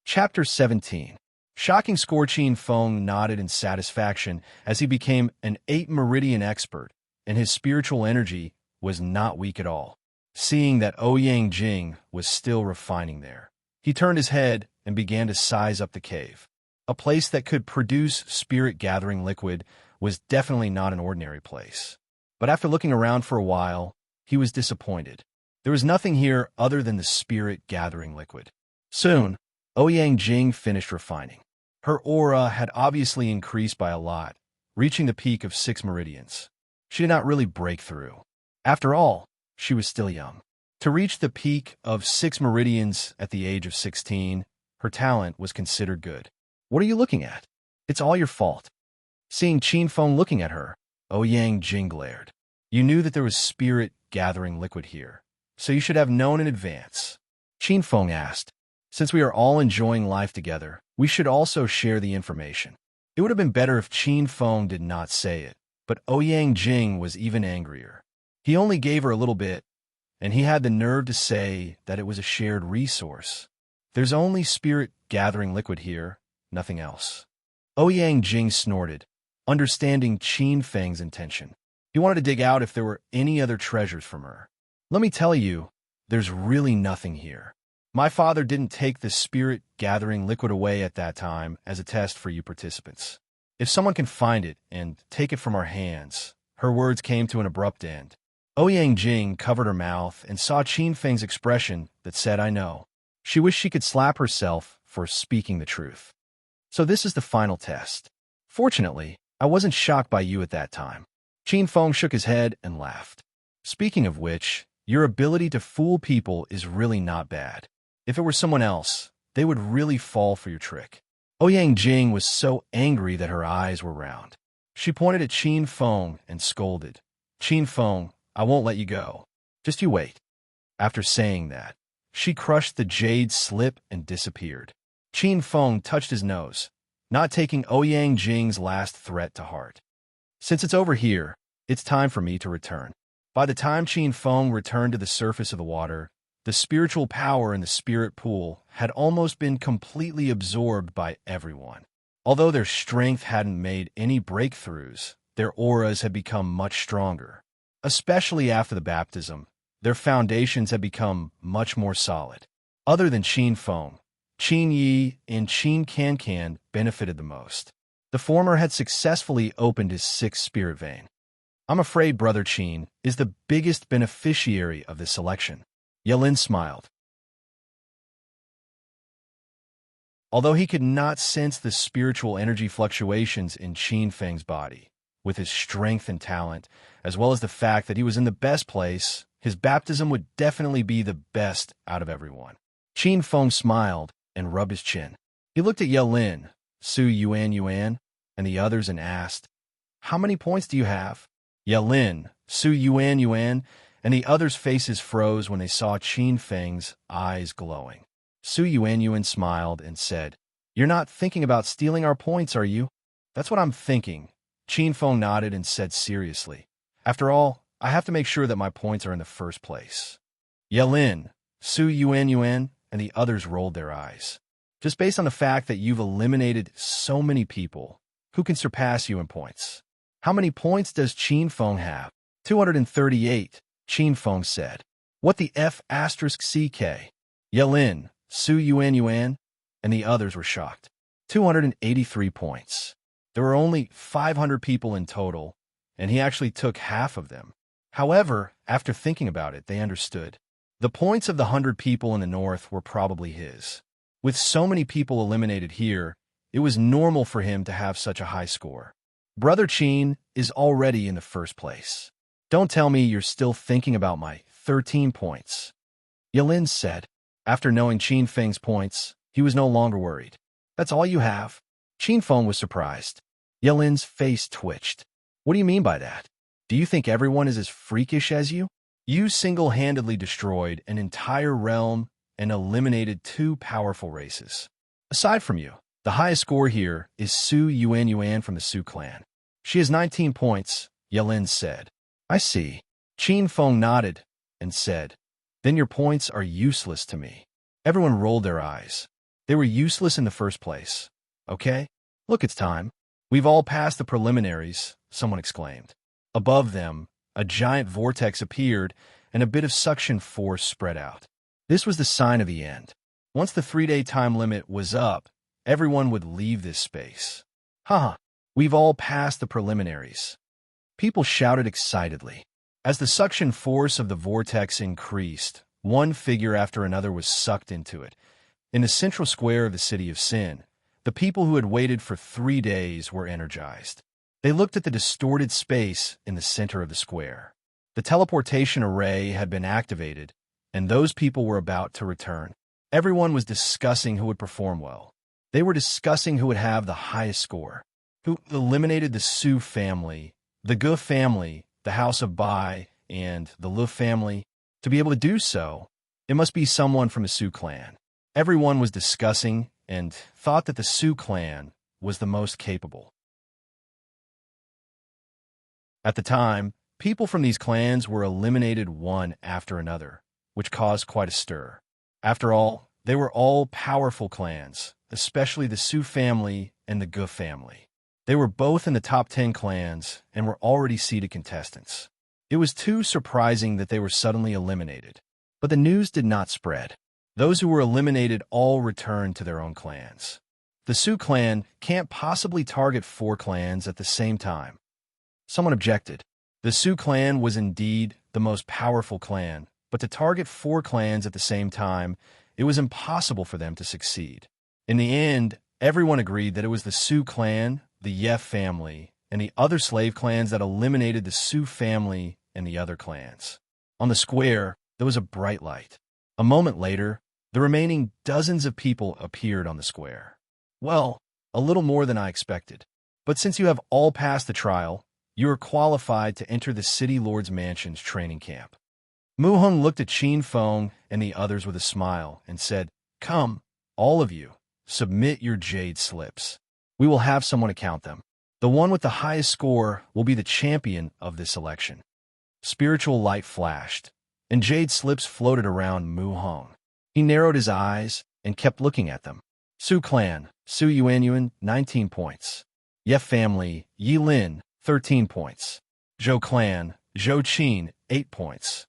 Chapter 17. Shocking score. Qin Feng nodded in satisfaction as he became an 8 meridian expert, and his spiritual energy was not weak at all. Seeing that Ouyang Jing was still refining there, he turned his head and began to size up the cave. A place that could produce spirit-gathering liquid was definitely not an ordinary place. But after looking around for a while, he was disappointed. There was nothing here other than the spirit-gathering liquid. Soon, Ouyang Jing finished refining. Her aura had obviously increased by a lot, reaching the peak of 6 meridians. She did not really break through. After all, she was still young. To reach the peak of 6 meridians at the age of 16, her talent was considered good. "What are you looking at? It's all your fault." Seeing Qin Feng looking at her, Ouyang Jing glared. "You knew that there was spirit-gathering liquid here, so you should have known in advance." Qin Feng asked, "Since we are all enjoying life together, we should also share the information." It would have been better if Qin Feng did not say it, but Ouyang Jing was even angrier. He only gave her a little bit, and he had the nerve to say that it was a shared resource. "There's only spirit-gathering liquid here, nothing else." Ouyang Jing snorted, understanding Qin Feng's intention. He wanted to dig out if there were any other treasures from her. "Let me tell you, there's really nothing here. My father didn't take the spirit-gathering liquid away at that time as a test for you participants. If someone can find it and take it from our hands..." Her words came to an abrupt end. Ouyang Jing covered her mouth and saw Qin Feng's expression that said, "I know." She wished she could slap herself for speaking the truth. "So this is the final test. Fortunately, I wasn't shocked by you at that time." Qin Feng shook his head and laughed. "Speaking of which, your ability to fool people is really not bad. If it were someone else, they would really fall for your trick. Ouyang Jing was so angry that her eyes were round. She pointed at Qin Feng and scolded, "Qin Feng, I won't let you go. Just you wait." After saying that, she crushed the jade slip and disappeared. Qin Feng touched his nose, not taking Ouyang Jing's last threat to heart. "Since it's over here, it's time for me to return." By the time Qin Feng returned to the surface of the water, the spiritual power in the spirit pool had almost been completely absorbed by everyone. Although their strength hadn't made any breakthroughs, their auras had become much stronger. Especially after the baptism, their foundations had become much more solid. Other than Qin Feng, Qin Yi and Qin Cancan benefited the most. The former had successfully opened his sixth spirit vein. "I'm afraid Brother Qin is the biggest beneficiary of this selection." Yelin smiled. Although he could not sense the spiritual energy fluctuations in Qin Feng's body, with his strength and talent, as well as the fact that he was in the best place, his baptism would definitely be the best out of everyone. Qin Feng smiled and rubbed his chin. He looked at Yelin, Su Yuan, and the others and asked, "How many points do you have?" Yelin, Su Yuan, and the others' faces froze when they saw Qin Feng's eyes glowing. Su Yuan smiled and said, "You're not thinking about stealing our points, are you?" "That's what I'm thinking." Qin Feng nodded and said seriously, "After all, I have to make sure that my points are in the first place." Yelin, Su Yuan, and the others rolled their eyes. "Just based on the fact that you've eliminated so many people, who can surpass you in points?" "How many points does Qin Feng have?" 238, Qin Feng said. "What the F***CK? Yelin, Su Yuan, and the others were shocked. 283 points. There were only 500 people in total, and he actually took half of them. However, after thinking about it, they understood. The points of the 100 people in the north were probably his. With so many people eliminated here, it was normal for him to have such a high score. Brother Qin is already in the first place. Don't tell me you're still thinking about my 13 points. Yelin said. After knowing Qin Feng's points, he was no longer worried. That's all you have? Qin Feng was surprised. Yelin's face twitched. What do you mean by that? Do you think everyone is as freakish as you? You single-handedly destroyed an entire realm and eliminated 2 powerful races. Aside from you, the highest score here is Su Yuan from the Su clan. She has 19 points, Yelin said. I see. Qin Feng nodded and said, Then your points are useless to me. Everyone rolled their eyes. They were useless in the first place. Okay? Look, it's time. We've all passed the preliminaries, someone exclaimed. Above them, a giant vortex appeared and a bit of suction force spread out. This was the sign of the end. Once the 3-day time limit was up, everyone would leave this space. Haha, we've all passed the preliminaries. People shouted excitedly. As the suction force of the vortex increased, one figure after another was sucked into it. In the central square of the city of Sin, the people who had waited for 3 days were energized. They looked at the distorted space in the center of the square. The teleportation array had been activated, and those people were about to return. Everyone was discussing who would perform well. They were discussing who would have the highest score, who eliminated the Su family, the Gu family, the House of Bai, and the Lu family. To be able to do so, it must be someone from the Su clan. Everyone was discussing and thought that the Su clan was the most capable. At the time, people from these clans were eliminated one after another, which caused quite a stir. After all, they were all powerful clans, especially the Su family and the Gu family. They were both in the top 10 clans and were already seeded contestants. It was too surprising that they were suddenly eliminated. But the news did not spread. Those who were eliminated all returned to their own clans. The Su clan can't possibly target 4 clans at the same time. Someone objected. The Su clan was indeed the most powerful clan, but to target 4 clans at the same time, it was impossible for them to succeed. In the end, everyone agreed that it was the Su clan, the Ye family, and the other slave clans that eliminated the Su family and the other clans. On the square, there was a bright light. A moment later, The remaining dozens of people appeared on the square. Well, a little more than I expected. But since you have all passed the trial, you are qualified to enter the City Lord's Mansion's training camp. Mu Hung looked at Qin Feng and the others with a smile and said, "Come, all of you, submit your jade slips. We will have someone to count them. The one with the highest score will be the champion of this election." Spiritual light flashed, and jade slips floated around Mu Hung. He narrowed his eyes and kept looking at them. Su Clan, Su Yuanyuan, 19 points. Ye Family, Yi Lin, 13 points. Zhou Clan, Zhou Qin, 8 points.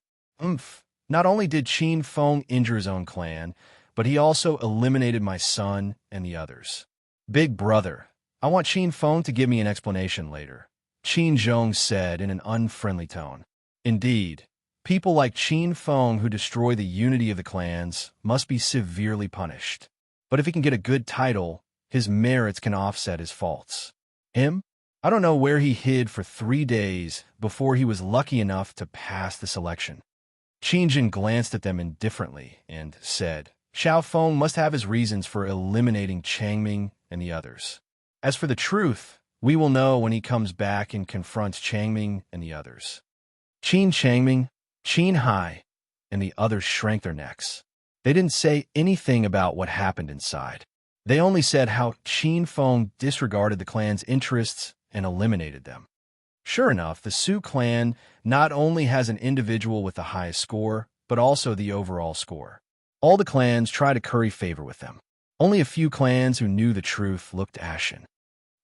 Not only did Qin Feng injure his own clan, but he also eliminated my son and the others. Big brother, I want Qin Feng to give me an explanation later, Qin Zhong said in an unfriendly tone. Indeed, people like Qin Feng who destroy the unity of the clans must be severely punished. But if he can get a good title, his merits can offset his faults. Him? I don't know where he hid for 3 days before he was lucky enough to pass this election. Qin Jin glanced at them indifferently and said, Xiao Feng must have his reasons for eliminating Changming and the others. As for the truth, we will know when he comes back and confronts Changming and the others. Qin Changming, Qin Hai, and the others shrank their necks. They didn't say anything about what happened inside. They only said how Qin Feng disregarded the clan's interests and eliminated them. Sure enough, the Su clan not only has an individual with the highest score, but also the overall score. All the clans try to curry favor with them. Only a few clans who knew the truth looked ashen.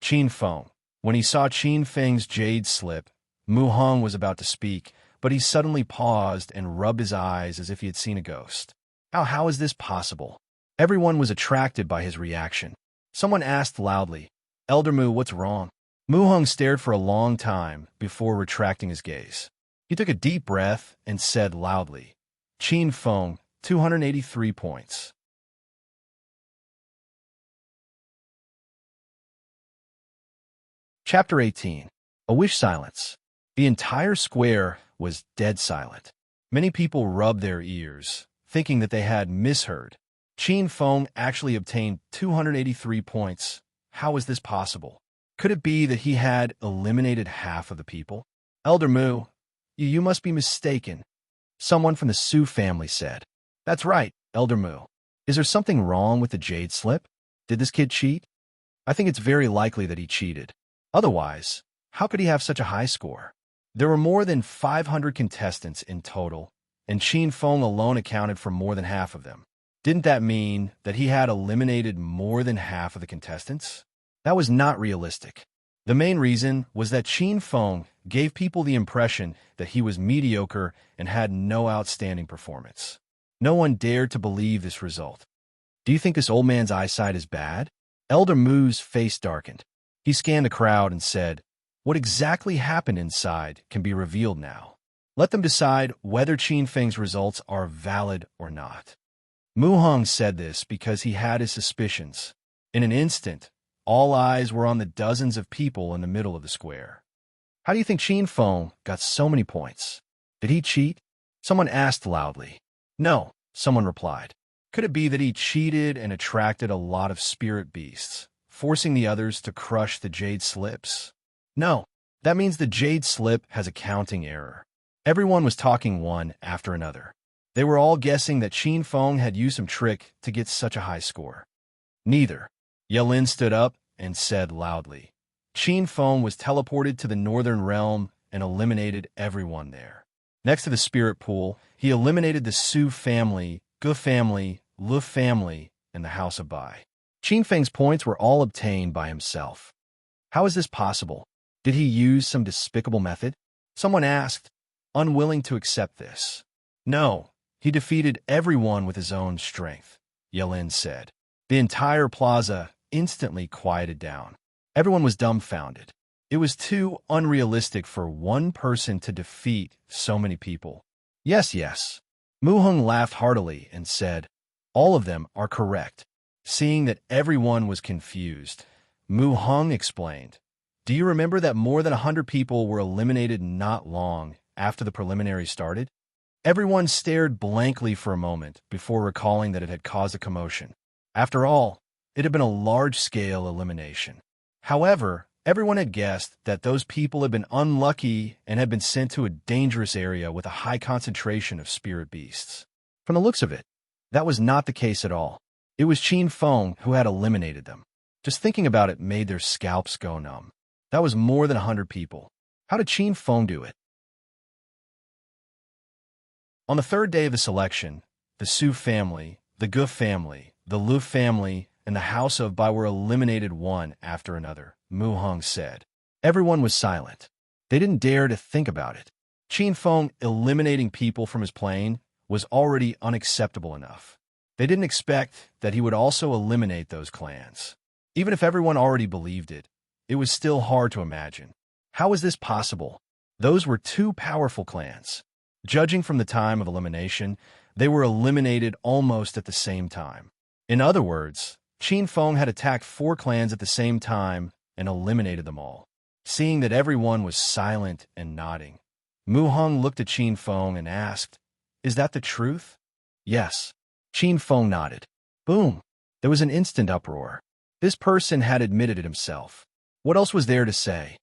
Qin Feng. When he saw Qin Feng's jade slip, Mu Hong was about to speak, but he suddenly paused and rubbed his eyes as if he had seen a ghost. How is this possible? Everyone was attracted by his reaction. Someone asked loudly, Elder Mu, what's wrong? Mu Hong stared for a long time before retracting his gaze. He took a deep breath and said loudly, Qin Feng, 283 points. Chapter 18. A Wish Silence. The entire square was dead silent. Many people rubbed their ears, thinking that they had misheard. Qin Feng actually obtained 283 points. How was this possible? Could it be that he had eliminated half of the people? Elder Mu, you must be mistaken. Someone from the Su family said. That's right, Elder Mu. Is there something wrong with the jade slip? Did this kid cheat? I think it's very likely that he cheated. Otherwise, how could he have such a high score? There were more than 500 contestants in total, and Qin Feng alone accounted for more than half of them. Didn't that mean that he had eliminated more than half of the contestants? That was not realistic. The main reason was that Qin Feng gave people the impression that he was mediocre and had no outstanding performance. No one dared to believe this result. Do you think this old man's eyesight is bad? Elder Mu's face darkened. He scanned the crowd and said, What exactly happened inside can be revealed now. Let them decide whether Qin Feng's results are valid or not. Mu Hong said this because he had his suspicions. In an instant, all eyes were on the dozens of people in the middle of the square. How do you think Qin Feng got so many points? Did he cheat? Someone asked loudly. No, someone replied. Could it be that he cheated and attracted a lot of spirit beasts, forcing the others to crush the jade slips? No, that means the jade slip has a counting error. Everyone was talking one after another. They were all guessing that Qin Feng had used some trick to get such a high score. Neither. Yelin stood up and said loudly, Qin Feng was teleported to the northern realm and eliminated everyone there. Next to the spirit pool, he eliminated the Su family, Gu family, Lu family, and the House of Bai. Qin Feng's points were all obtained by himself. How is this possible? Did he use some despicable method? Someone asked, unwilling to accept this. No, he defeated everyone with his own strength, Yelin said. The entire plaza instantly quieted down. Everyone was dumbfounded. It was too unrealistic for one person to defeat so many people. Yes. Mu Hung laughed heartily and said, All of them are correct. Seeing that everyone was confused, Mu Hung explained, Do you remember that more than 100 people were eliminated not long after the preliminary started? Everyone stared blankly for a moment before recalling that it had caused a commotion. After all, it had been a large-scale elimination. However, everyone had guessed that those people had been unlucky and had been sent to a dangerous area with a high concentration of spirit beasts. From the looks of it, that was not the case at all. It was Qin Feng who had eliminated them. Just thinking about it made their scalps go numb. That was more than 100 people. How did Qin Feng do it? On the third day of the selection, the Su family, the Gu family, the Lu family, and the House of Bai were eliminated one after another, Mu Heng said. Everyone was silent. They didn't dare to think about it. Qin Feng eliminating people from his plane was already unacceptable enough. They didn't expect that he would also eliminate those clans. Even if everyone already believed it, it was still hard to imagine. How was this possible? Those were two powerful clans. Judging from the time of elimination, they were eliminated almost at the same time. In other words, Qin Feng had attacked 4 clans at the same time and eliminated them all. Seeing that everyone was silent and nodding, Mu Heng looked at Qin Feng and asked, "Is that the truth?" "Yes." Qin Feng nodded. Boom! There was an instant uproar. This person had admitted it himself. What else was there to say?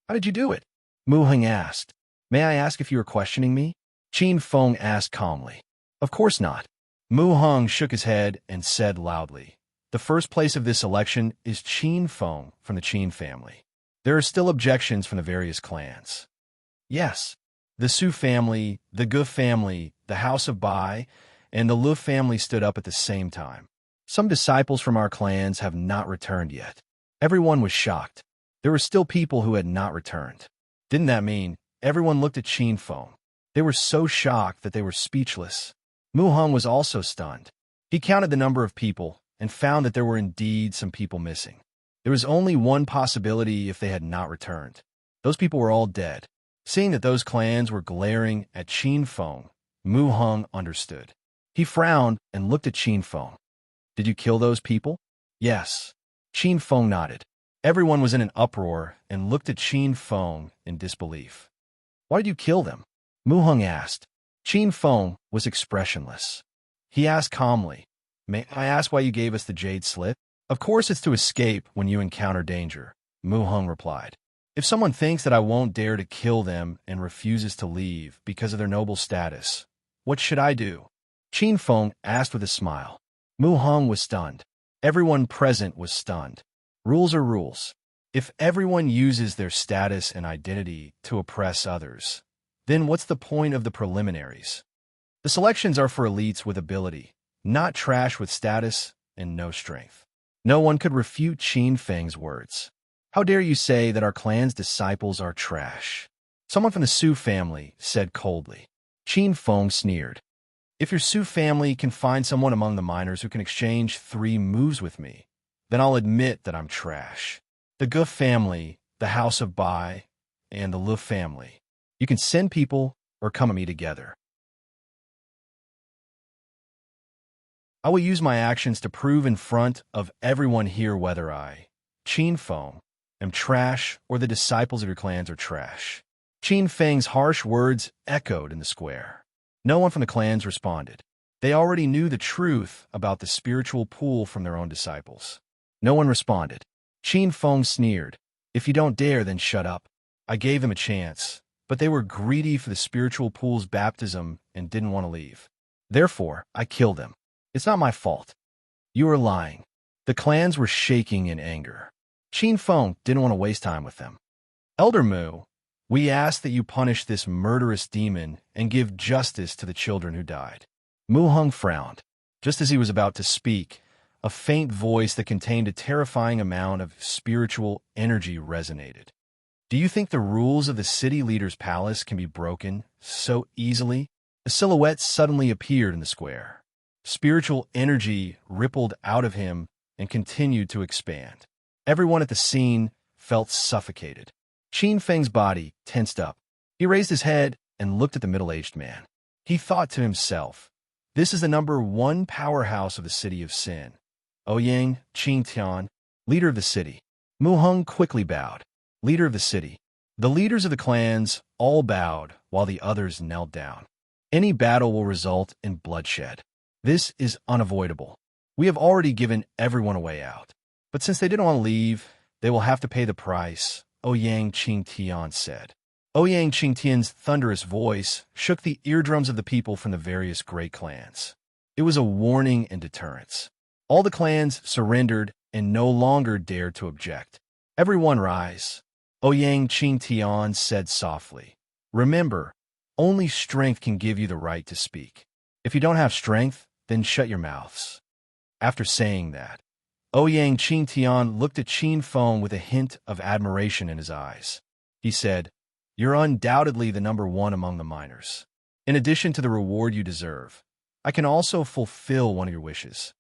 "How did you do it?" Mu Heng asked. "May I ask if you are questioning me?" Qin Feng asked calmly. "Of course not." Mu Heng shook his head and said loudly, "The first place of this election is Qin Feng from the Qin family. There are still objections from the various clans." "Yes, the Su family, the Gu family, the House of Bai, and the Lu family stood up at the same time. Some disciples from our clans have not returned yet." Everyone was shocked. There were still people who had not returned. Didn't that mean everyone looked at Qin Feng? They were so shocked that they were speechless. Mu Heng was also stunned. He counted the number of people and found that there were indeed some people missing. There was only one possibility if they had not returned. Those people were all dead. Seeing that those clans were glaring at Qin Feng, Mu Heng understood. He frowned and looked at Qin Feng. "Did you kill those people?" "Yes." Qin Feng nodded. Everyone was in an uproar and looked at Qin Feng in disbelief. "Why did you kill them?" Mu Heng asked. Qin Feng was expressionless. He asked calmly, "May I ask why you gave us the jade slit?" "Of course it's to escape when you encounter danger," Mu Heng replied. "If someone thinks that I won't dare to kill them and refuses to leave because of their noble status, what should I do?" Qin Feng asked with a smile. Mu Heng was stunned. Everyone present was stunned. Rules are rules. If everyone uses their status and identity to oppress others, then what's the point of the preliminaries? The selections are for elites with ability, not trash with status and no strength. No one could refute Qin Feng's words. "How dare you say that our clan's disciples are trash?" Someone from the Su family said coldly. Qin Feng sneered. "If your Su family can find someone among the miners who can exchange 3 moves with me, then I'll admit that I'm trash. The Gu family, the House of Bai, and the Lu family. You can send people or come at me together. I will use my actions to prove in front of everyone here whether I, Qin Feng, am trash or the disciples of your clans are trash." Qin Feng's harsh words echoed in the square. No one from the clans responded. They already knew the truth about the spiritual pool from their own disciples. No one responded. Qin Feng sneered. "If you don't dare, then shut up." I gave them a chance, but they were greedy for the spiritual pool's baptism and didn't want to leave. Therefore, I killed them. It's not my fault. You are lying. The clans were shaking in anger. Qin Feng didn't want to waste time with them. "Elder Mu, we ask that you punish this murderous demon and give justice to the children who died." Mu Heng frowned. Just as he was about to speak, a faint voice that contained a terrifying amount of spiritual energy resonated. "Do you think the rules of the city leader's palace can be broken so easily?" A silhouette suddenly appeared in the square. Spiritual energy rippled out of him and continued to expand. Everyone at the scene felt suffocated. Qin Feng's body tensed up. He raised his head and looked at the middle-aged man. He thought to himself, "This is the #1 powerhouse of the city of Sin. Ouyang Qingtian, leader of the city." Mu Heng quickly bowed. "Leader of the city." The leaders of the clans all bowed while the others knelt down. Any battle will result in bloodshed. This is unavoidable. We have already given everyone a way out. But since they didn't want to leave, they will have to pay the price, Ouyang Qingtian said. Ouyang Qingtian's thunderous voice shook the eardrums of the people from the various great clans. It was a warning and deterrence. All the clans surrendered and no longer dared to object. Everyone rise, Ouyang Qingtian said softly. Remember, only strength can give you the right to speak. If you don't have strength, then shut your mouths. After saying that, Ouyang Qingtian looked at Qin Feng with a hint of admiration in his eyes. He said, "You're undoubtedly the number one among the miners. In addition to the reward you deserve, I can also fulfill one of your wishes."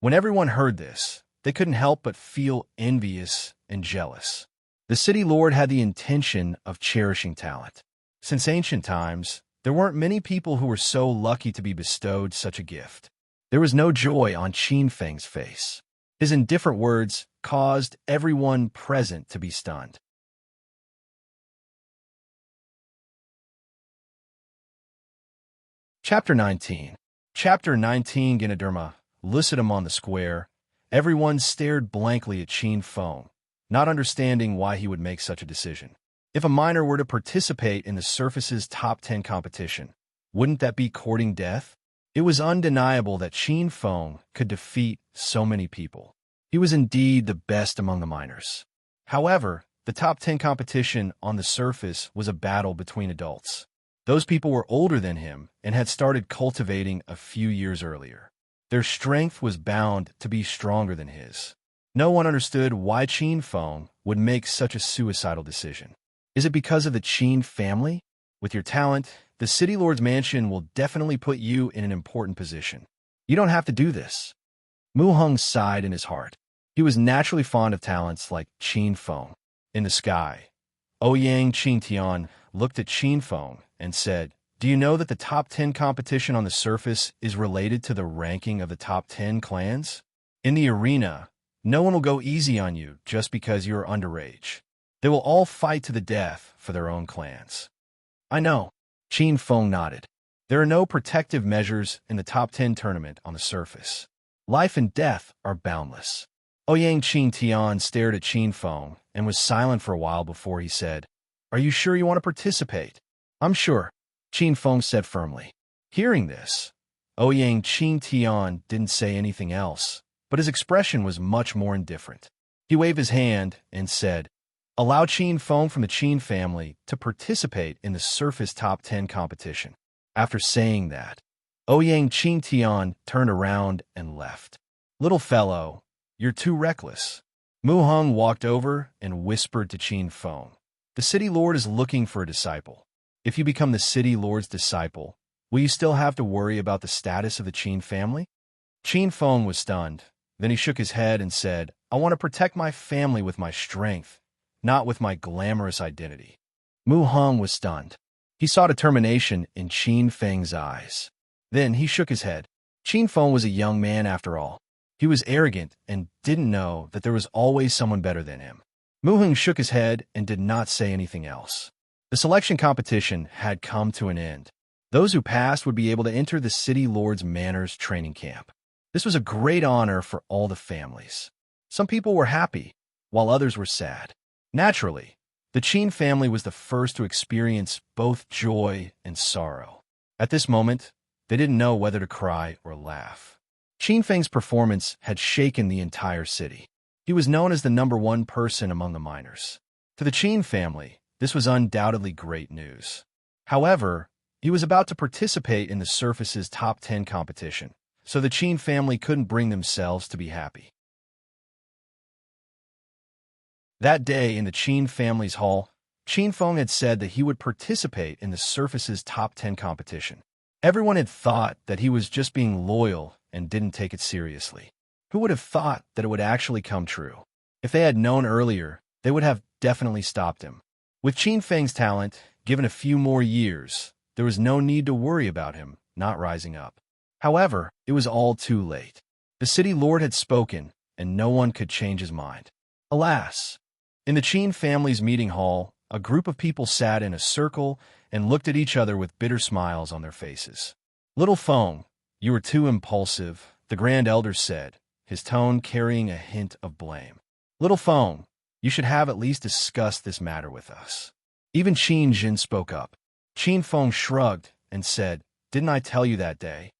When everyone heard this, they couldn't help but feel envious and jealous. The city lord had the intention of cherishing talent. Since ancient times, there weren't many people who were so lucky to be bestowed such a gift. There was no joy on Qin Feng's face. His indifferent words caused everyone present to be stunned. Chapter 19. Chapter 19 Ganoderma, lucidum on the square. Everyone stared blankly at Qin Feng, not understanding why he would make such a decision. If a miner were to participate in the surface's top 10 competition, wouldn't that be courting death? It was undeniable that Qin Feng could defeat so many people. He was indeed the best among the miners. However, the top 10 competition on the surface was a battle between adults. Those people were older than him and had started cultivating a few years earlier. Their strength was bound to be stronger than his. No one understood why Qin Feng would make such a suicidal decision. Is it because of the Qin family? With your talent, the City Lord's mansion will definitely put you in an important position. You don't have to do this. Mu Heng sighed in his heart. He was naturally fond of talents like Qin Feng. In the sky, Ouyang Qingtian looked at Qin Feng and said, "Do you know that the top 10 competition on the surface is related to the ranking of the top 10 clans? In the arena, no one will go easy on you just because you are underage. They will all fight to the death for their own clans." "I know." Qin Feng nodded. "There are no protective measures in the top 10 tournament on the surface. Life and death are boundless." Ouyang Qingtian stared at Qin Feng and was silent for a while before he said, "Are you sure you want to participate?" "I'm sure," Qin Feng said firmly. Hearing this, Ouyang Qingtian didn't say anything else, but his expression was much more indifferent. He waved his hand and said, "Allow Qin Feng from the Qin family to participate in the surface top 10 competition." After saying that, Ouyang Qingtian turned around and left. "Little fellow, you're too reckless." Mu Heng walked over and whispered to Qin Feng, "The city lord is looking for a disciple. If you become the city lord's disciple, will you still have to worry about the status of the Qin family?" Qin Feng was stunned. Then he shook his head and said, "I want to protect my family with my strength, not with my glamorous identity." Mu Heng was stunned. He saw determination in Qin Feng's eyes. Then he shook his head. Qin Feng was a young man after all. He was arrogant and didn't know that there was always someone better than him. Mu Heng shook his head and did not say anything else. The selection competition had come to an end. Those who passed would be able to enter the City Lord's Manor's training camp. This was a great honor for all the families. Some people were happy, while others were sad. Naturally, the Qin family was the first to experience both joy and sorrow. At this moment, they didn't know whether to cry or laugh. Qin Feng's performance had shaken the entire city. He was known as the number one person among the miners. To the Qin family, this was undoubtedly great news. However, he was about to participate in the surface's top 10 competition, so the Qin family couldn't bring themselves to be happy. That day in the Qin family's hall, Qin Feng had said that he would participate in the surface's top 10 competition. Everyone had thought that he was just being loyal and didn't take it seriously. Who would have thought that it would actually come true? If they had known earlier, they would have definitely stopped him. With Qin Feng's talent, given a few more years, there was no need to worry about him not rising up. However, it was all too late. The city lord had spoken, and no one could change his mind. Alas! In the Qin family's meeting hall, a group of people sat in a circle and looked at each other with bitter smiles on their faces. "Little Feng, you were too impulsive," the Grand Elder said, his tone carrying a hint of blame. "Little Feng, you should have at least discussed this matter with us." Even Qin Jin spoke up. Qin Feng shrugged and said, "Didn't I tell you that day?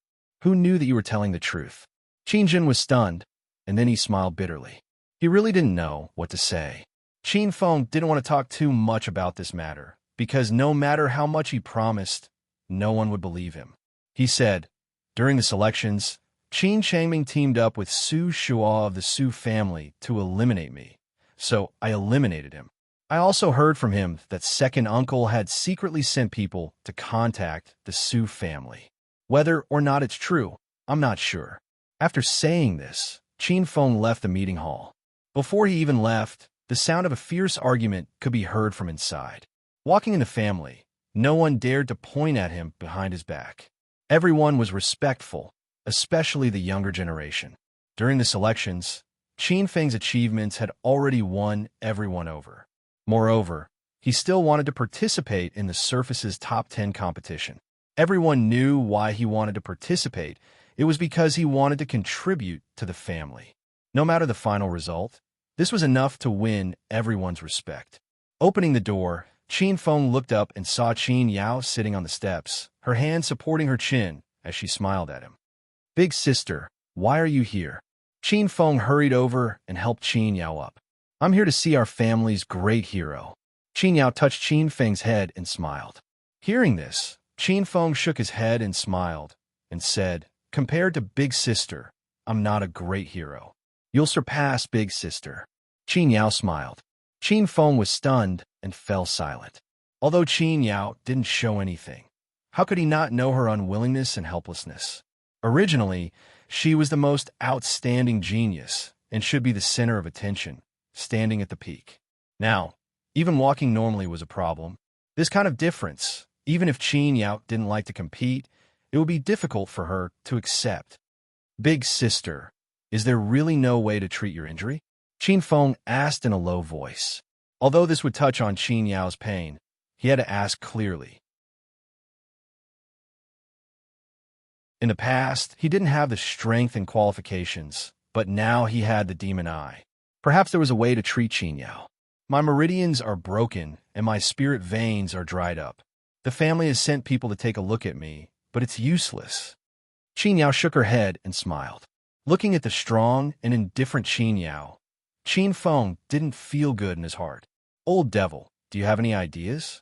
Who knew that you were telling the truth?" Qin Jin was stunned, and then he smiled bitterly. He really didn't know what to say. Qin Feng didn't want to talk too much about this matter, because no matter how much he promised, no one would believe him. He said, "During the selections, Qin Changming teamed up with Su Shua of the Su family to eliminate me, so I eliminated him. I also heard from him that second uncle had secretly sent people to contact the Su family. Whether or not it's true, I'm not sure." After saying this, Qin Feng left the meeting hall. Before he even left, the sound of a fierce argument could be heard from inside. Walking in the family, no one dared to point at him behind his back. Everyone was respectful, especially the younger generation. During the selections, Qin Feng's achievements had already won everyone over. Moreover, he still wanted to participate in the Surface's top 10 competition. Everyone knew why he wanted to participate. It was because he wanted to contribute to the family. No matter the final result, this was enough to win everyone's respect. Opening the door, Qin Feng looked up and saw Qin Yao sitting on the steps, her hand supporting her chin as she smiled at him. "Big sister, why are you here?" Qin Feng hurried over and helped Qin Yao up. "I'm here to see our family's great hero." Qin Yao touched Qin Feng's head and smiled. Hearing this, Qin Feng shook his head and smiled, and said, "Compared to Big Sister, I'm not a great hero. You'll surpass Big Sister." Qin Yao smiled. Qin Feng was stunned and fell silent. Although Qin Yao didn't show anything, how could he not know her unwillingness and helplessness? Originally, she was the most outstanding genius and should be the center of attention, standing at the peak. Now, even walking normally was a problem. This kind of difference, even if Qin Yao didn't like to compete, it would be difficult for her to accept. "Big sister, is there really no way to treat your injury?" Qin Feng asked in a low voice. Although this would touch on Qin Yao's pain, he had to ask clearly. In the past, he didn't have the strength and qualifications, but now he had the demon eye. Perhaps there was a way to treat Qin Yao. "My meridians are broken, and my spirit veins are dried up. The family has sent people to take a look at me, but it's useless." Qin Yao shook her head and smiled. Looking at the strong and indifferent Qin Yao, Qin Feng didn't feel good in his heart. "Old devil, do you have any ideas?"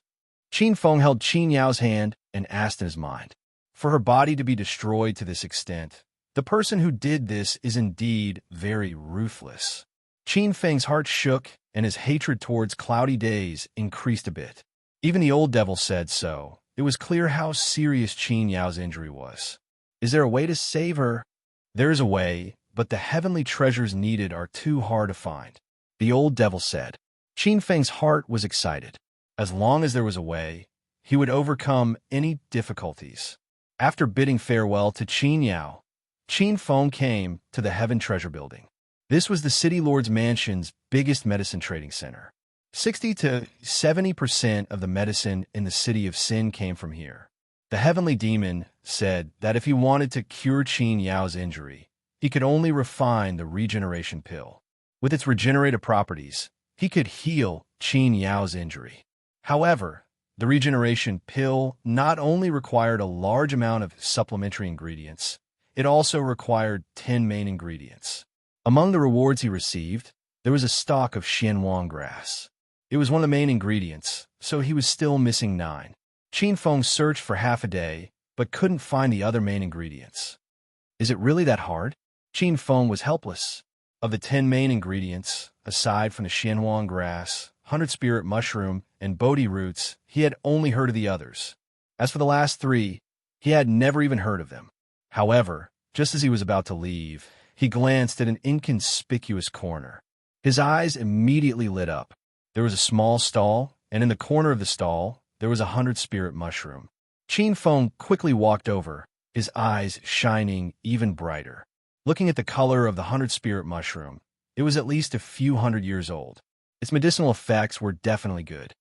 Qin Feng held Qin Yao's hand and asked in his mind. For her body to be destroyed to this extent, the person who did this is indeed very ruthless. Qin Feng's heart shook, and his hatred towards Cloudy Days increased a bit. Even the old devil said so. It was clear how serious Qin Yao's injury was. "Is there a way to save her?" "There is a way, but the heavenly treasures needed are too hard to find," the old devil said. Qin Feng's heart was excited. As long as there was a way, he would overcome any difficulties. After bidding farewell to Qin Yao, Qin Feng came to the Heaven Treasure Building. This was the City Lord's Mansion's biggest medicine trading center. 60 to 70% of the medicine in the city of Sin came from here. The heavenly demon said that if he wanted to cure Qin Yao's injury, he could only refine the regeneration pill. With its regenerative properties, he could heal Qin Yao's injury. However, the regeneration pill not only required a large amount of supplementary ingredients, it also required 10 main ingredients. Among the rewards he received, there was a stalk of Xianwang grass. It was one of the main ingredients, so he was still missing 9. Qin Feng searched for half a day, but couldn't find the other main ingredients. Is it really that hard? Qin Feng was helpless. Of the 10 main ingredients, aside from the Xianwang grass, 100 spirit mushroom, and Bodhi roots, he had only heard of the others. As for the last 3, he had never even heard of them. However, just as he was about to leave, he glanced at an inconspicuous corner. His eyes immediately lit up. There was a small stall, and in the corner of the stall, there was 100 spirit mushroom. Qin Feng quickly walked over, his eyes shining even brighter. Looking at the color of the 100 spirit mushroom, it was at least a few hundred years old. Its medicinal effects were definitely good.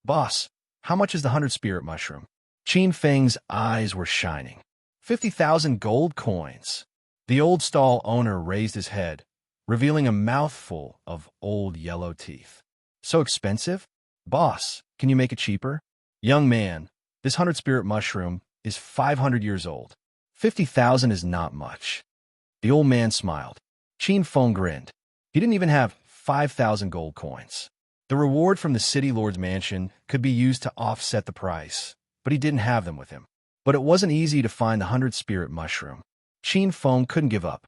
Boss, how much is the 100 spirit mushroom? Qin Feng's eyes were shining. 50,000 gold coins. The old stall owner raised his head, revealing a mouthful of old yellow teeth. So expensive? Boss, can you make it cheaper? Young man, this 100 spirit mushroom is 500 years old. 50,000 is not much. The old man smiled. Qin Feng grinned. He didn't even have 5,000 gold coins. The reward from the city lord's mansion could be used to offset the price, but he didn't have them with him. But it wasn't easy to find the 100 spirit mushroom. Qin Feng couldn't give up.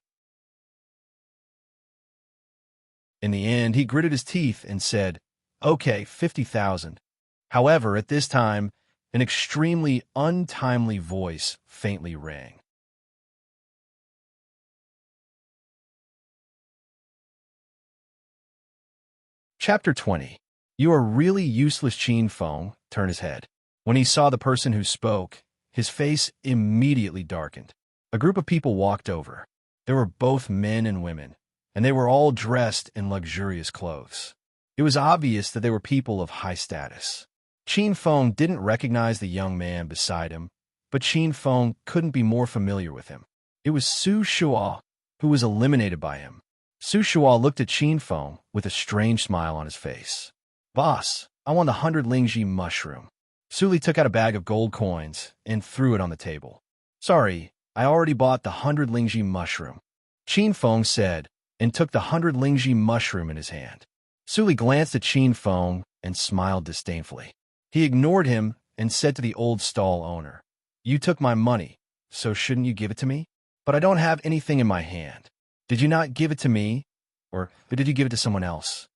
In the end, he gritted his teeth and said, "Okay, 50,000. However, at this time, an extremely untimely voice faintly rang. Chapter 20. You are really useless. Qin Feng turned his head. When he saw the person who spoke, his face immediately darkened. A group of people walked over. They were both men and women, and they were all dressed in luxurious clothes. It was obvious that they were people of high status. Qin Feng didn't recognize the young man beside him, but Qin Feng couldn't be more familiar with him. It was Su Shua, who was eliminated by him. Su Shua looked at Qin Feng with a strange smile on his face. Boss, I want the 100 Lingji mushroom. Su Li took out a bag of gold coins and threw it on the table. Sorry, I already bought the 100 Lingji mushroom, Qin Feng said, and took the 100 Lingji mushroom in his hand. Su Li glanced at Qin Feng and smiled disdainfully. He ignored him and said to the old stall owner, You took my money, so shouldn't you give it to me? But I don't have anything in my hand. Did you not give it to me, or did you give it to someone else?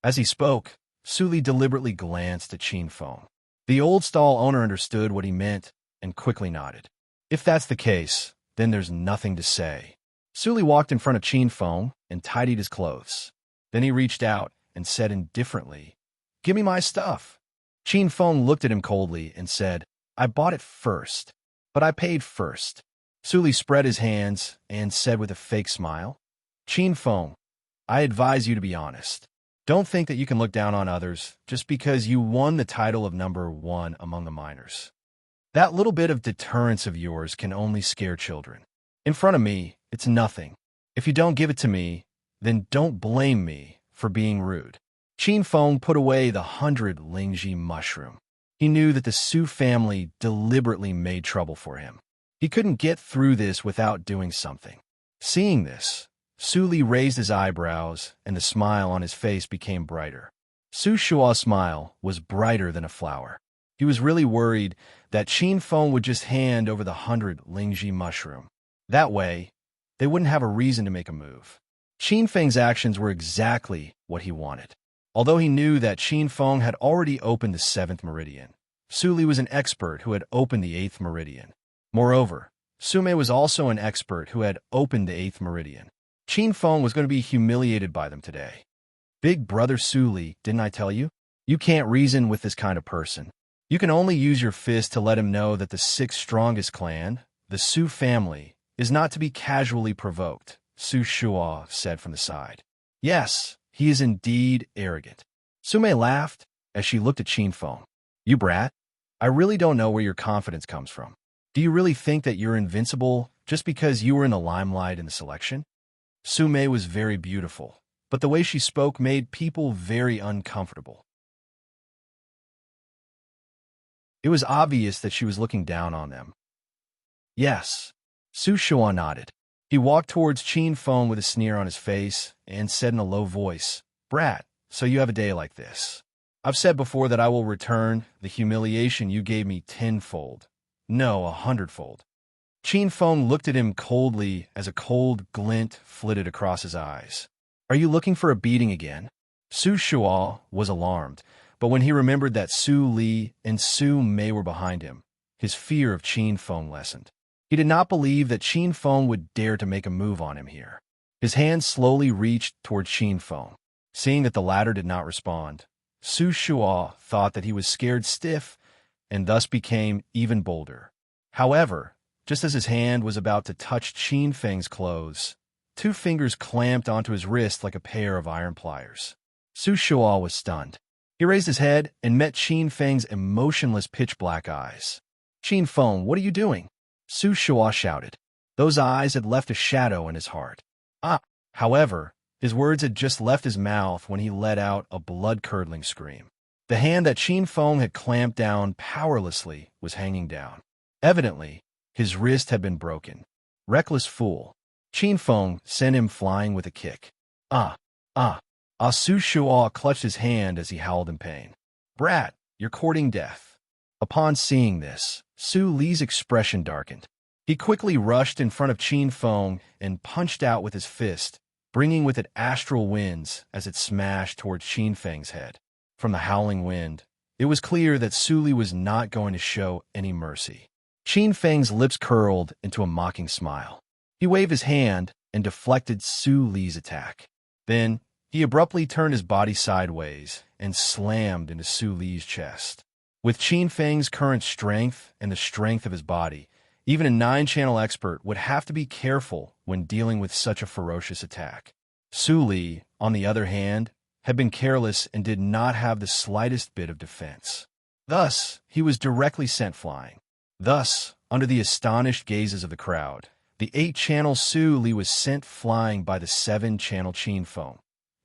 As he spoke, Su Li deliberately glanced at Qin Feng. The old stall owner understood what he meant and quickly nodded. If that's the case, then there's nothing to say. Su Li walked in front of Qin Feng and tidied his clothes. Then he reached out and said indifferently, Give me my stuff. Qin Feng looked at him coldly and said, I bought it first, but I paid first. Su Li spread his hands and said with a fake smile, Qin Feng, I advise you to be honest. Don't think that you can look down on others just because you won the title of number 1 among the miners. That little bit of deterrence of yours can only scare children. In front of me, it's nothing. If you don't give it to me, then don't blame me for being rude. Qin Feng put away the 100 Lingji mushroom. He knew that the Su family deliberately made trouble for him. He couldn't get through this without doing something. Seeing this, Su Li raised his eyebrows, and the smile on his face became brighter. Su Shua's smile was brighter than a flower. He was really worried that Qin Feng would just hand over the 100 Lingji mushroom. That way, they wouldn't have a reason to make a move. Qin Feng's actions were exactly what he wanted. Although he knew that Qin Feng had already opened the 7th meridian, Su Li was an expert who had opened the 8th meridian. Moreover, Su Mei was also an expert who had opened the 8th meridian. Qin Feng was going to be humiliated by them today. Big brother Su Li, didn't I tell you? You can't reason with this kind of person. You can only use your fist to let him know that the 6th strongest clan, the Su family, is not to be casually provoked, Su Shua said from the side. Yes, he is indeed arrogant. Su Mei laughed as she looked at Qin Feng. You brat, I really don't know where your confidence comes from. Do you really think that you're invincible just because you were in the limelight in the selection? Su Mei was very beautiful, but the way she spoke made people very uncomfortable. It was obvious that she was looking down on them. Yes, Su Shua nodded. He walked towards Qin Feng with a sneer on his face and said in a low voice, Brat, so you have a day like this. I've said before that I will return the humiliation you gave me tenfold. No, 100-fold. Qin Feng looked at him coldly as a cold glint flitted across his eyes. Are you looking for a beating again? Su Shua was alarmed, but when he remembered that Su Li and Su Mei were behind him, his fear of Qin Feng lessened. He did not believe that Qin Feng would dare to make a move on him here. His hand slowly reached toward Qin Feng. Seeing that the latter did not respond, Su Shua thought that he was scared stiff and thus became even bolder. However, just as his hand was about to touch Qin Feng's clothes, 2 fingers clamped onto his wrist like a pair of iron pliers. Su Shua was stunned. He raised his head and met Qin Feng's emotionless pitch-black eyes. "Qin Feng, what are you doing?" Su Shua shouted. Those eyes had left a shadow in his heart. However, his words had just left his mouth when he let out a blood-curdling scream. The hand that Qin Feng had clamped down powerlessly was hanging down. Evidently, his wrist had been broken. Reckless fool. Qin Feng sent him flying with a kick. Su Shua clutched his hand as he howled in pain. "Brat, you're courting death." Upon seeing this, Su Li's expression darkened. He quickly rushed in front of Qin Feng and punched out with his fist, bringing with it astral winds as it smashed towards Qin Feng's head. From the howling wind, it was clear that Su Li was not going to show any mercy. Qin Feng's lips curled into a mocking smile. He waved his hand and deflected Su Li's attack. Then, he abruptly turned his body sideways and slammed into Su Li's chest. With Qin Feng's current strength and the strength of his body, even a 9-channel expert would have to be careful when dealing with such a ferocious attack. Su Li, on the other hand, had been careless and did not have the slightest bit of defense. Thus, he was directly sent flying. Thus, under the astonished gazes of the crowd, the 8-channel Su Li was sent flying by the 7-channel Qin Feng.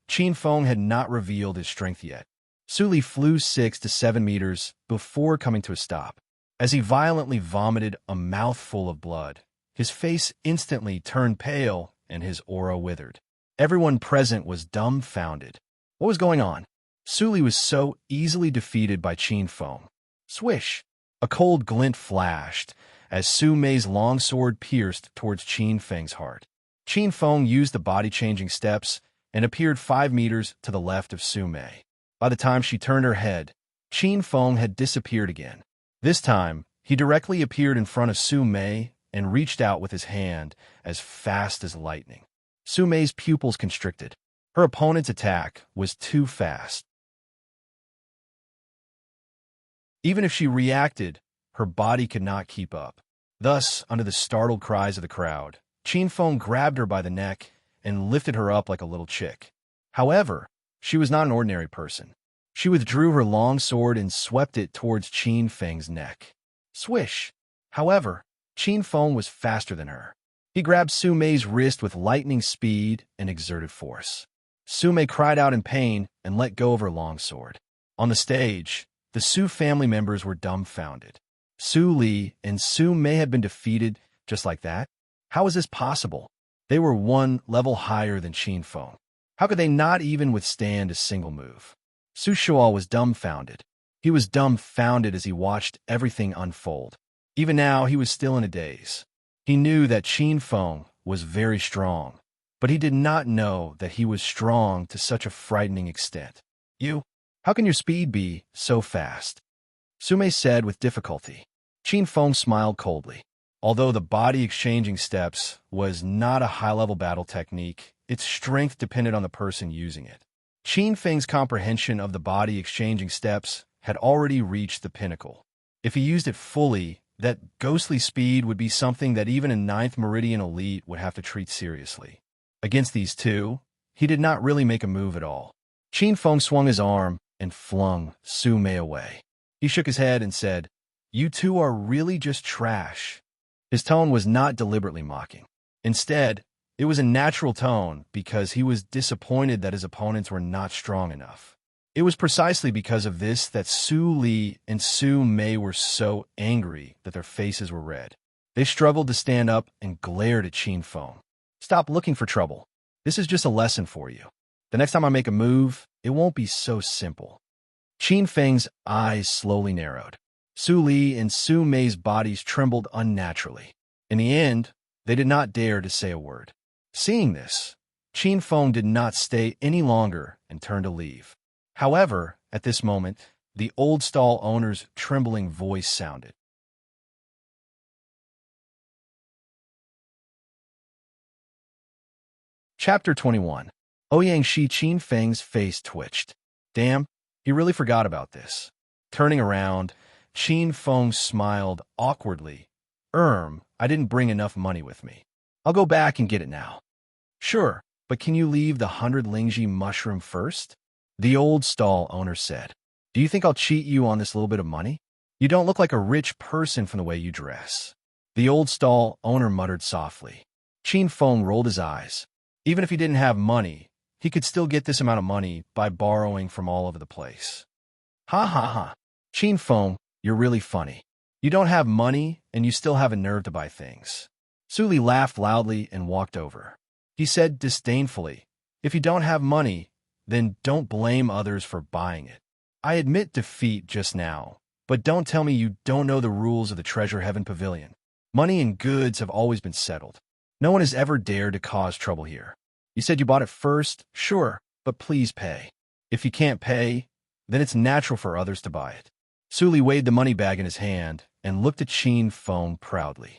Qin Feng had not revealed his strength yet. Su Li flew 6 to 7 meters before coming to a stop. As he violently vomited a mouthful of blood, his face instantly turned pale and his aura withered. Everyone present was dumbfounded. What was going on? Su Li was so easily defeated by Qin Feng. Swish! A cold glint flashed as Su Mei's long sword pierced towards Qin Feng's heart. Qin Feng used the body-changing steps and appeared 5 meters to the left of Su Mei. By the time she turned her head, Qin Feng had disappeared again. This time, he directly appeared in front of Su Mei and reached out with his hand as fast as lightning. Su Mei's pupils constricted. Her opponent's attack was too fast. Even if she reacted, her body could not keep up. Thus, under the startled cries of the crowd, Qin Feng grabbed her by the neck and lifted her up like a little chick. However, she was not an ordinary person. She withdrew her long sword and swept it towards Qin Feng's neck. Swish! However, Qin Feng was faster than her. He grabbed Su Mei's wrist with lightning speed and exerted force. Su Mei cried out in pain and let go of her long sword. On the stage, the Su family members were dumbfounded. Su Li and Su Mei had been defeated just like that? How was this possible? They were one level higher than Qin Feng. How could they not even withstand a single move? Su Shua was dumbfounded. He was dumbfounded as he watched everything unfold. Even now, he was still in a daze. He knew that Qin Feng was very strong, but he did not know that he was strong to such a frightening extent. How can your speed be so fast? Su Mei said with difficulty. Qin Feng smiled coldly. Although the body-exchanging steps was not a high-level battle technique, its strength depended on the person using it. Qin Feng's comprehension of the body-exchanging steps had already reached the pinnacle. If he used it fully, that ghostly speed would be something that even a 9th Meridian elite would have to treat seriously. Against these two, he did not really make a move at all. Qin Feng swung his arm and flung Su Mei away. He shook his head and said, "You two are really just trash." His tone was not deliberately mocking. Instead, it was a natural tone because he was disappointed that his opponents were not strong enough. It was precisely because of this that Su Li and Su Mei were so angry that their faces were red. They struggled to stand up and glared at Qin Feng. "Stop looking for trouble. This is just a lesson for you. The next time I make a move, it won't be so simple." Qin Feng's eyes slowly narrowed. Su Li and Su Mei's bodies trembled unnaturally. In the end, they did not dare to say a word. Seeing this, Qin Feng did not stay any longer and turned to leave. However, at this moment, the old stall owner's trembling voice sounded. Chapter 21. Ouyang Shi. Qin Feng's face twitched. Damn, he really forgot about this. Turning around, Qin Feng smiled awkwardly. I didn't bring enough money with me. I'll go back and get it now." "Sure, but can you leave the 100 Lingji mushroom first?" the old stall owner said. Do you think I'll cheat you on this little bit of money? You don't look like a rich person from the way you dress. The old stall owner muttered softly. Qin Feng rolled his eyes. Even if he didn't have money, he could still get this amount of money by borrowing from all over the place. Ha ha ha. Qin Feng, you're really funny. You don't have money, and you still have a nerve to buy things. Su Li laughed loudly and walked over. He said disdainfully, if you don't have money, then don't blame others for buying it. I admit defeat just now, but don't tell me you don't know the rules of the Treasure Heaven Pavilion. Money and goods have always been settled. No one has ever dared to cause trouble here. You said you bought it first, sure, but please pay. If you can't pay, then it's natural for others to buy it. Su Li weighed the money bag in his hand and looked at Qin Feng proudly.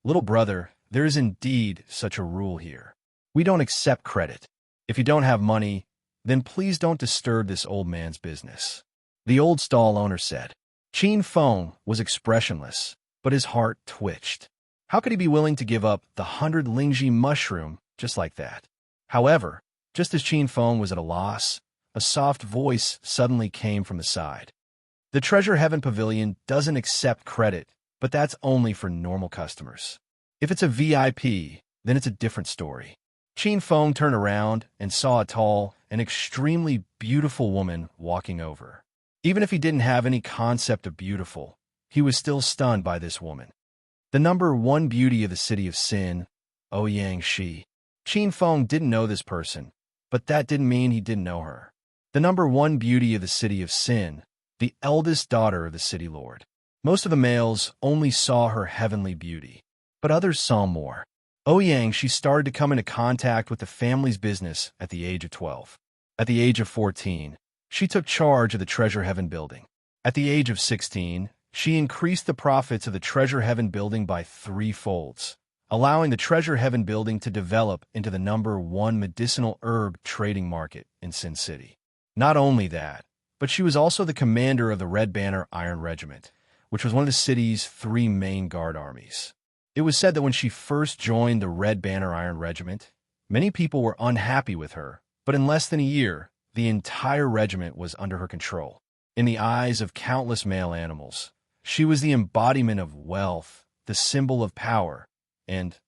Little brother, there is indeed such a rule here. We don't accept credit. If you don't have money, then please don't disturb this old man's business. The old stall owner said. Qin Feng was expressionless, but his heart twitched. How could he be willing to give up the 100 Lingji mushroom just like that? However, just as Qin Feng was at a loss, a soft voice suddenly came from the side. The Treasure Heaven Pavilion doesn't accept credit, but that's only for normal customers. If it's a VIP, then it's a different story. Qin Feng turned around and saw a tall and extremely beautiful woman walking over. Even if he didn't have any concept of beautiful, he was still stunned by this woman. The number one beauty of the city of Sin, Ouyang Shi. Qin Feng didn't know this person, but that didn't mean he didn't know her. The number one beauty of the city of Sin, the eldest daughter of the city lord. Most of the males only saw her heavenly beauty, but others saw more. Ouyang, she started to come into contact with the family's business at the age of 12. At the age of 14, she took charge of the Treasure Heaven building. At the age of 16, she increased the profits of the Treasure Heaven building by 3-folds, allowing the Treasure Heaven building to develop into the number one medicinal herb trading market in Sin City. Not only that, but she was also the commander of the Red Banner Iron Regiment, which was one of the city's 3 main guard armies. It was said that when she first joined the Red Banner Iron Regiment, many people were unhappy with her, but in less than a year, the entire regiment was under her control. In the eyes of countless male animals, she was the embodiment of wealth, the symbol of power, and,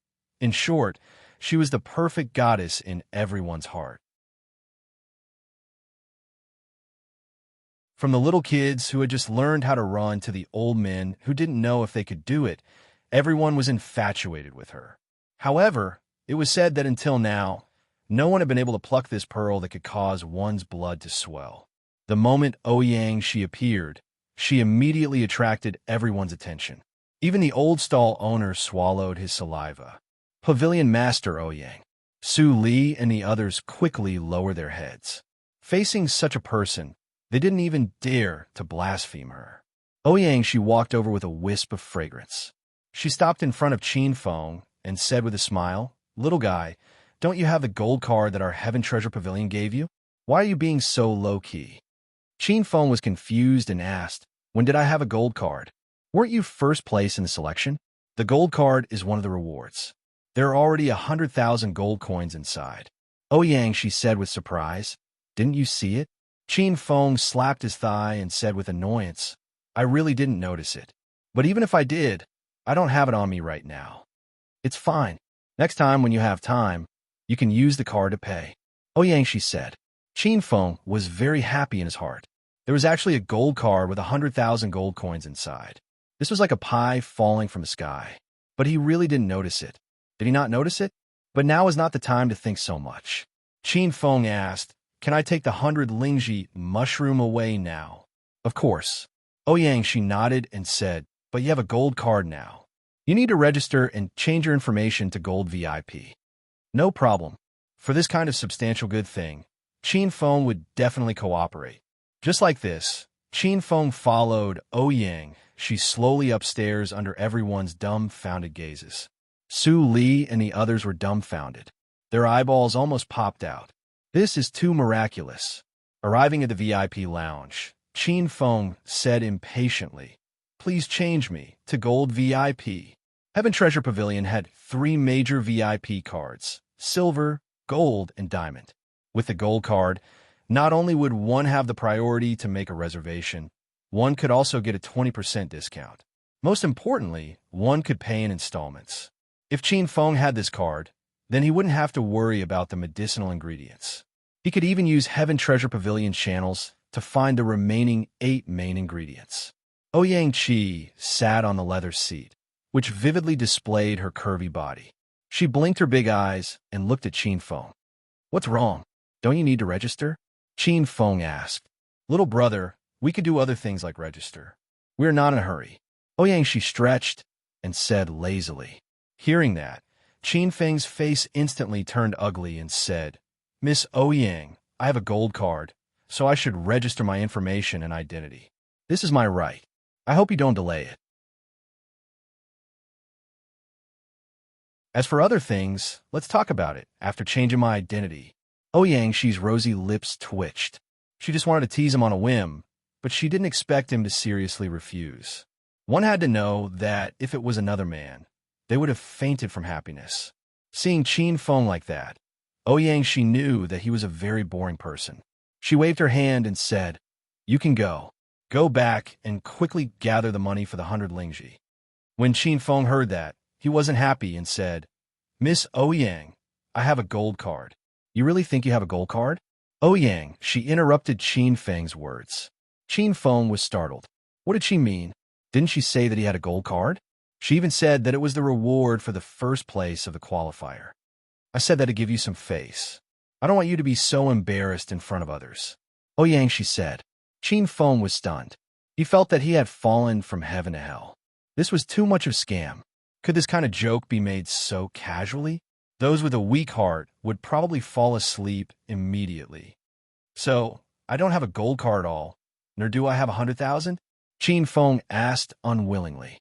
in short, she was the perfect goddess in everyone's heart. From the little kids who had just learned how to run to the old men who didn't know if they could do it, everyone was infatuated with her. However, it was said that until now, no one had been able to pluck this pearl that could cause one's blood to swell. The moment Ouyang she appeared, she immediately attracted everyone's attention. Even the old stall owner swallowed his saliva. Pavilion Master Ouyang. Su Li and the others quickly lowered their heads. Facing such a person, they didn't even dare to blaspheme her. Ouyang she walked over with a wisp of fragrance. She stopped in front of Qin Feng and said with a smile, "Little guy, don't you have the gold card that our Heaven Treasure Pavilion gave you? Why are you being so low-key?" Qin Feng was confused and asked, "When did I have a gold card? Weren't you first place in the selection?" The gold card is one of the rewards. There are already 100,000 gold coins inside. Ouyang she said with surprise, "Didn't you see it?" Qin Feng slapped his thigh and said with annoyance, "I really didn't notice it. But even if I did, I don't have it on me right now." "It's fine. Next time when you have time, you can use the card to pay." Ouyang she said. Qin Feng was very happy in his heart. There was actually a gold card with 100,000 gold coins inside. This was like a pie falling from the sky. But he really didn't notice it. Did he not notice it? But now is not the time to think so much. Qin Feng asked, "Can I take the 100 Lingji mushroom away now?" "Of course." Ouyang she nodded and said, "But you have a gold card now. You need to register and change your information to Gold VIP." "No problem. For this kind of substantial good thing, Qin Feng would definitely cooperate." Just like this, Qin Feng followed Ouyang she slowly upstairs under everyone's dumbfounded gazes. Su Li and the others were dumbfounded. Their eyeballs almost popped out. This is too miraculous. Arriving at the VIP lounge, Qin Feng said impatiently, "Please change me to Gold VIP." Heaven Treasure Pavilion had 3 major VIP cards, silver, gold, and diamond. With the gold card, Not only would one have the priority to make a reservation, one could also get a 20% discount. Most importantly, one could pay in installments. If Qin Feng had this card, then he wouldn't have to worry about the medicinal ingredients. He could even use Heaven Treasure Pavilion channels to find the remaining 8 main ingredients. Ouyang Qi sat on the leather seat, which vividly displayed her curvy body. She blinked her big eyes and looked at Qin Feng. "What's wrong? Don't you need to register?" Qin Feng asked. "Little brother, we could do other things like register. We're not in a hurry." Ouyang Qi stretched and said lazily. Hearing that, Qin Feng's face instantly turned ugly and said, "Miss Ouyang, I have a gold card, so I should register my information and identity. This is my right. I hope you don't delay it." As for other things, let's talk about it. After changing my identity, Ouyang Qi's rosy lips twitched. She just wanted to tease him on a whim, but she didn't expect him to seriously refuse. One had to know that if it was another man, they would have fainted from happiness. Seeing Qin Feng like that, Ouyang Qi knew that he was a very boring person. She waved her hand and said, "You can go. Go back and quickly gather the money for the 100 lingji." When Qin Feng heard that, he wasn't happy and said, "Miss Ouyang, I have a gold card." "You really think you have a gold card?" Ouyang, she interrupted Qin Feng's words. Qin Feng was startled. What did she mean? Didn't she say that he had a gold card? She even said that it was the reward for the first place of the qualifier. "I said that to give you some face. I don't want you to be so embarrassed in front of others." Ouyang, she said. Qin Feng was stunned. He felt that he had fallen from heaven to hell. This was too much of a scam. Could this kind of joke be made so casually? Those with a weak heart would probably fall asleep immediately. "So, I don't have a gold card at all, nor do I have 100,000? Qin Feng asked unwillingly.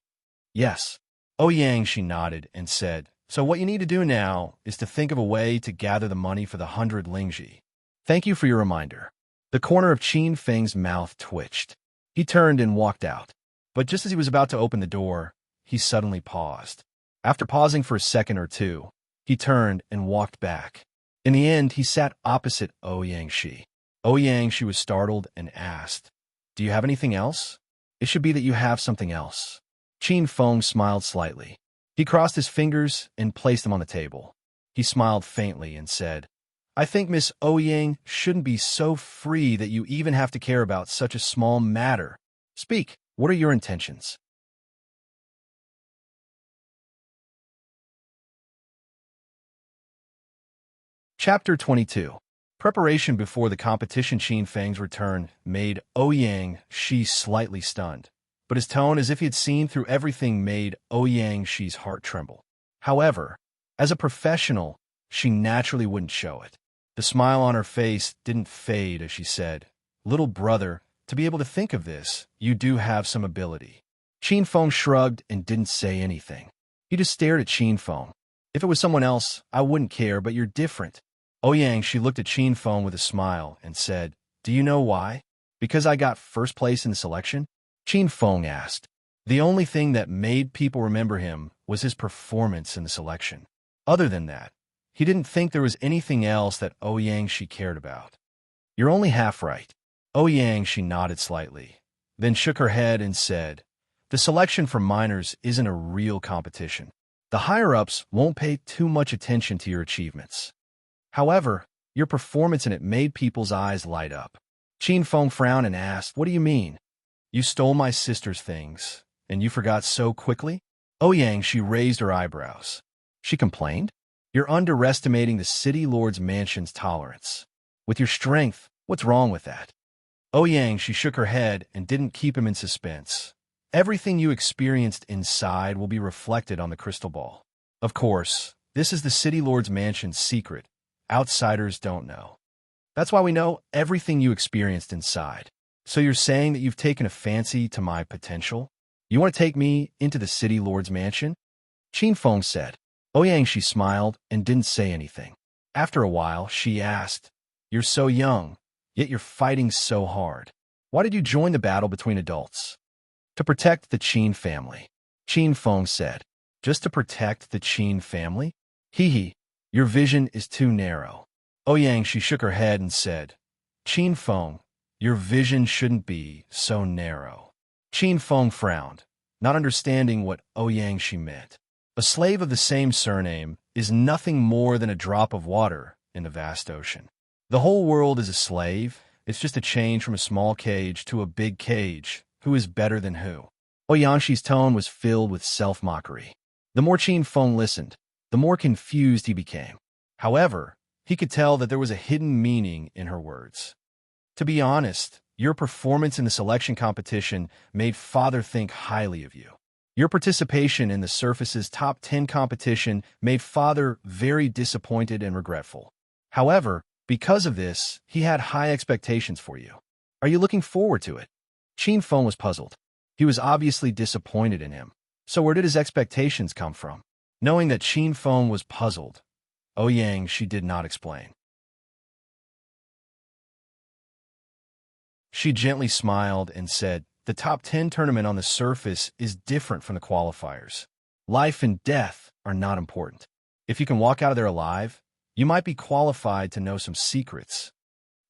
"Yes." Ouyang, she nodded and said, "So what you need to do now is to think of a way to gather the money for the 100 lingji. Thank you for your reminder." The corner of Qin Feng's mouth twitched. He turned and walked out. But just as he was about to open the door, he suddenly paused. After pausing for a second or two, he turned and walked back. In the end, he sat opposite Ouyang Qi. Ouyang Qi was startled and asked, "Do you have anything else? It should be that you have something else." Qin Feng smiled slightly. He crossed his fingers and placed them on the table. He smiled faintly and said, "I think Miss Ouyang shouldn't be so free that you even have to care about such a small matter. Speak, what are your intentions?" Chapter 22. Preparation before the competition. Qin Feng's return made Ouyang Qi slightly stunned, but his tone, as if he had seen through everything, made Ouyang Qi's heart tremble. However, as a professional, she naturally wouldn't show it. The smile on her face didn't fade as she said, "Little brother, to be able to think of this, you do have some ability." Qin Feng shrugged and didn't say anything. He just stared at Qin Feng. "If it was someone else, I wouldn't care, but you're different." Ouyang, she looked at Qin Feng with a smile and said, "Do you know why?" "Because I got first place in the selection?" Qin Feng asked. The only thing that made people remember him was his performance in the selection. Other than that, he didn't think there was anything else that Ouyang she cared about. "You're only half right." Ouyang, she nodded slightly, then shook her head and said, "The selection for minors isn't a real competition. The higher-ups won't pay too much attention to your achievements. However, your performance in it made people's eyes light up." Qin Feng frowned and asked, "What do you mean?" "You stole my sister's things, and you forgot so quickly?" Ouyang, she raised her eyebrows. She complained, "You're underestimating the city lord's mansion's tolerance. With your strength, what's wrong with that?" Ouyang, she shook her head and didn't keep him in suspense. "Everything you experienced inside will be reflected on the crystal ball. Of course, this is the city lord's mansion's secret. Outsiders don't know. That's why we know everything you experienced inside. So you're saying that you've taken a fancy to my potential? You want to take me into the city lord's mansion?" Qin Feng said. Ouyang, she smiled and didn't say anything. After a while, she asked, "You're so young, yet you're fighting so hard. Why did you join the battle between adults?" "To protect the Qin family," Qin Feng said. "Just to protect the Qin family? Hee hee, your vision is too narrow." Ouyang, she shook her head and said, Qin Feng, your vision shouldn't be so narrow. Qin Feng frowned, not understanding what Ouyang she meant. A slave of the same surname is nothing more than a drop of water in the vast ocean. The whole world is a slave. It's just a change from a small cage to a big cage. Who is better than who? Ouyangxi's tone was filled with self-mockery. The more Qin Feng listened, the more confused he became. However, he could tell that there was a hidden meaning in her words. To be honest, your performance in the selection competition made Father think highly of you. Your participation in the Surface's top 10 competition made Father very disappointed and regretful. However, because of this, he had high expectations for you. Are you looking forward to it? Qin Feng was puzzled. He was obviously disappointed in him. So where did his expectations come from? Knowing that Qin Feng was puzzled, Ouyang she did not explain. She gently smiled and said, the top 10 tournament on the surface is different from the qualifiers. Life and death are not important. If you can walk out of there alive, you might be qualified to know some secrets.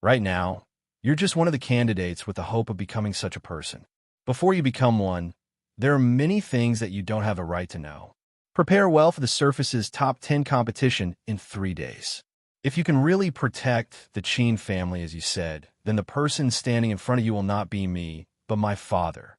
Right now, you're just one of the candidates with the hope of becoming such a person. Before you become one, there are many things that you don't have a right to know. Prepare well for the Surface's top 10 competition in 3 days. If you can really protect the Qin family, as you said, then the person standing in front of you will not be me, but my father.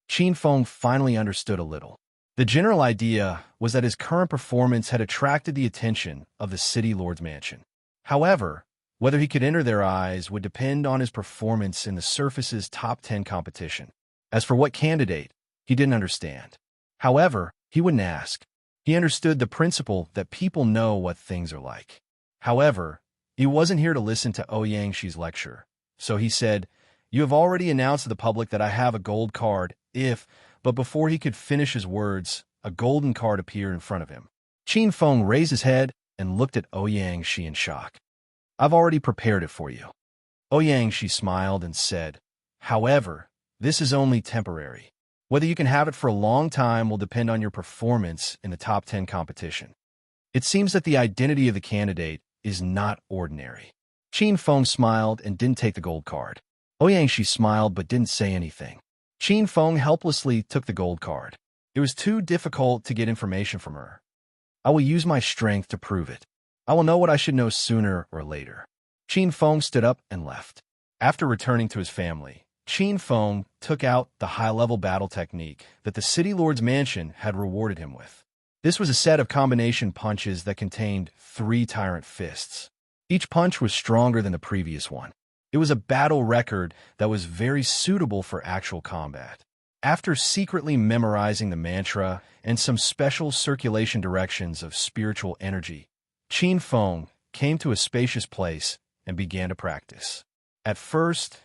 Qin Feng finally understood a little. The general idea was that his current performance had attracted the attention of the City Lord's mansion. However, whether he could enter their eyes would depend on his performance in the Surface's top 10 competition. As for what candidate, he didn't understand. However, he wouldn't ask. He understood the principle that people know what things are like. However, he wasn't here to listen to Ouyangxi's lecture. So he said, you have already announced to the public that I have a gold card but before he could finish his words, a golden card appeared in front of him. Qin Feng raised his head and looked at Ouyangxi in shock. I've already prepared it for you. Ouyangxi smiled and said, however, this is only temporary. Whether you can have it for a long time will depend on your performance in the top 10 competition. It seems that the identity of the candidate is not ordinary. Qin Feng smiled and didn't take the gold card. Ouyangxi smiled but didn't say anything. Qin Feng helplessly took the gold card. It was too difficult to get information from her. I will use my strength to prove it. I will know what I should know sooner or later. Qin Feng stood up and left. After returning to his family, Qin Feng took out the high-level battle technique that the City Lord's mansion had rewarded him with. This was a set of combination punches that contained 3 tyrant fists. Each punch was stronger than the previous one. It was a battle record that was very suitable for actual combat. After secretly memorizing the mantra and some special circulation directions of spiritual energy, Qin Feng came to a spacious place and began to practice. At first,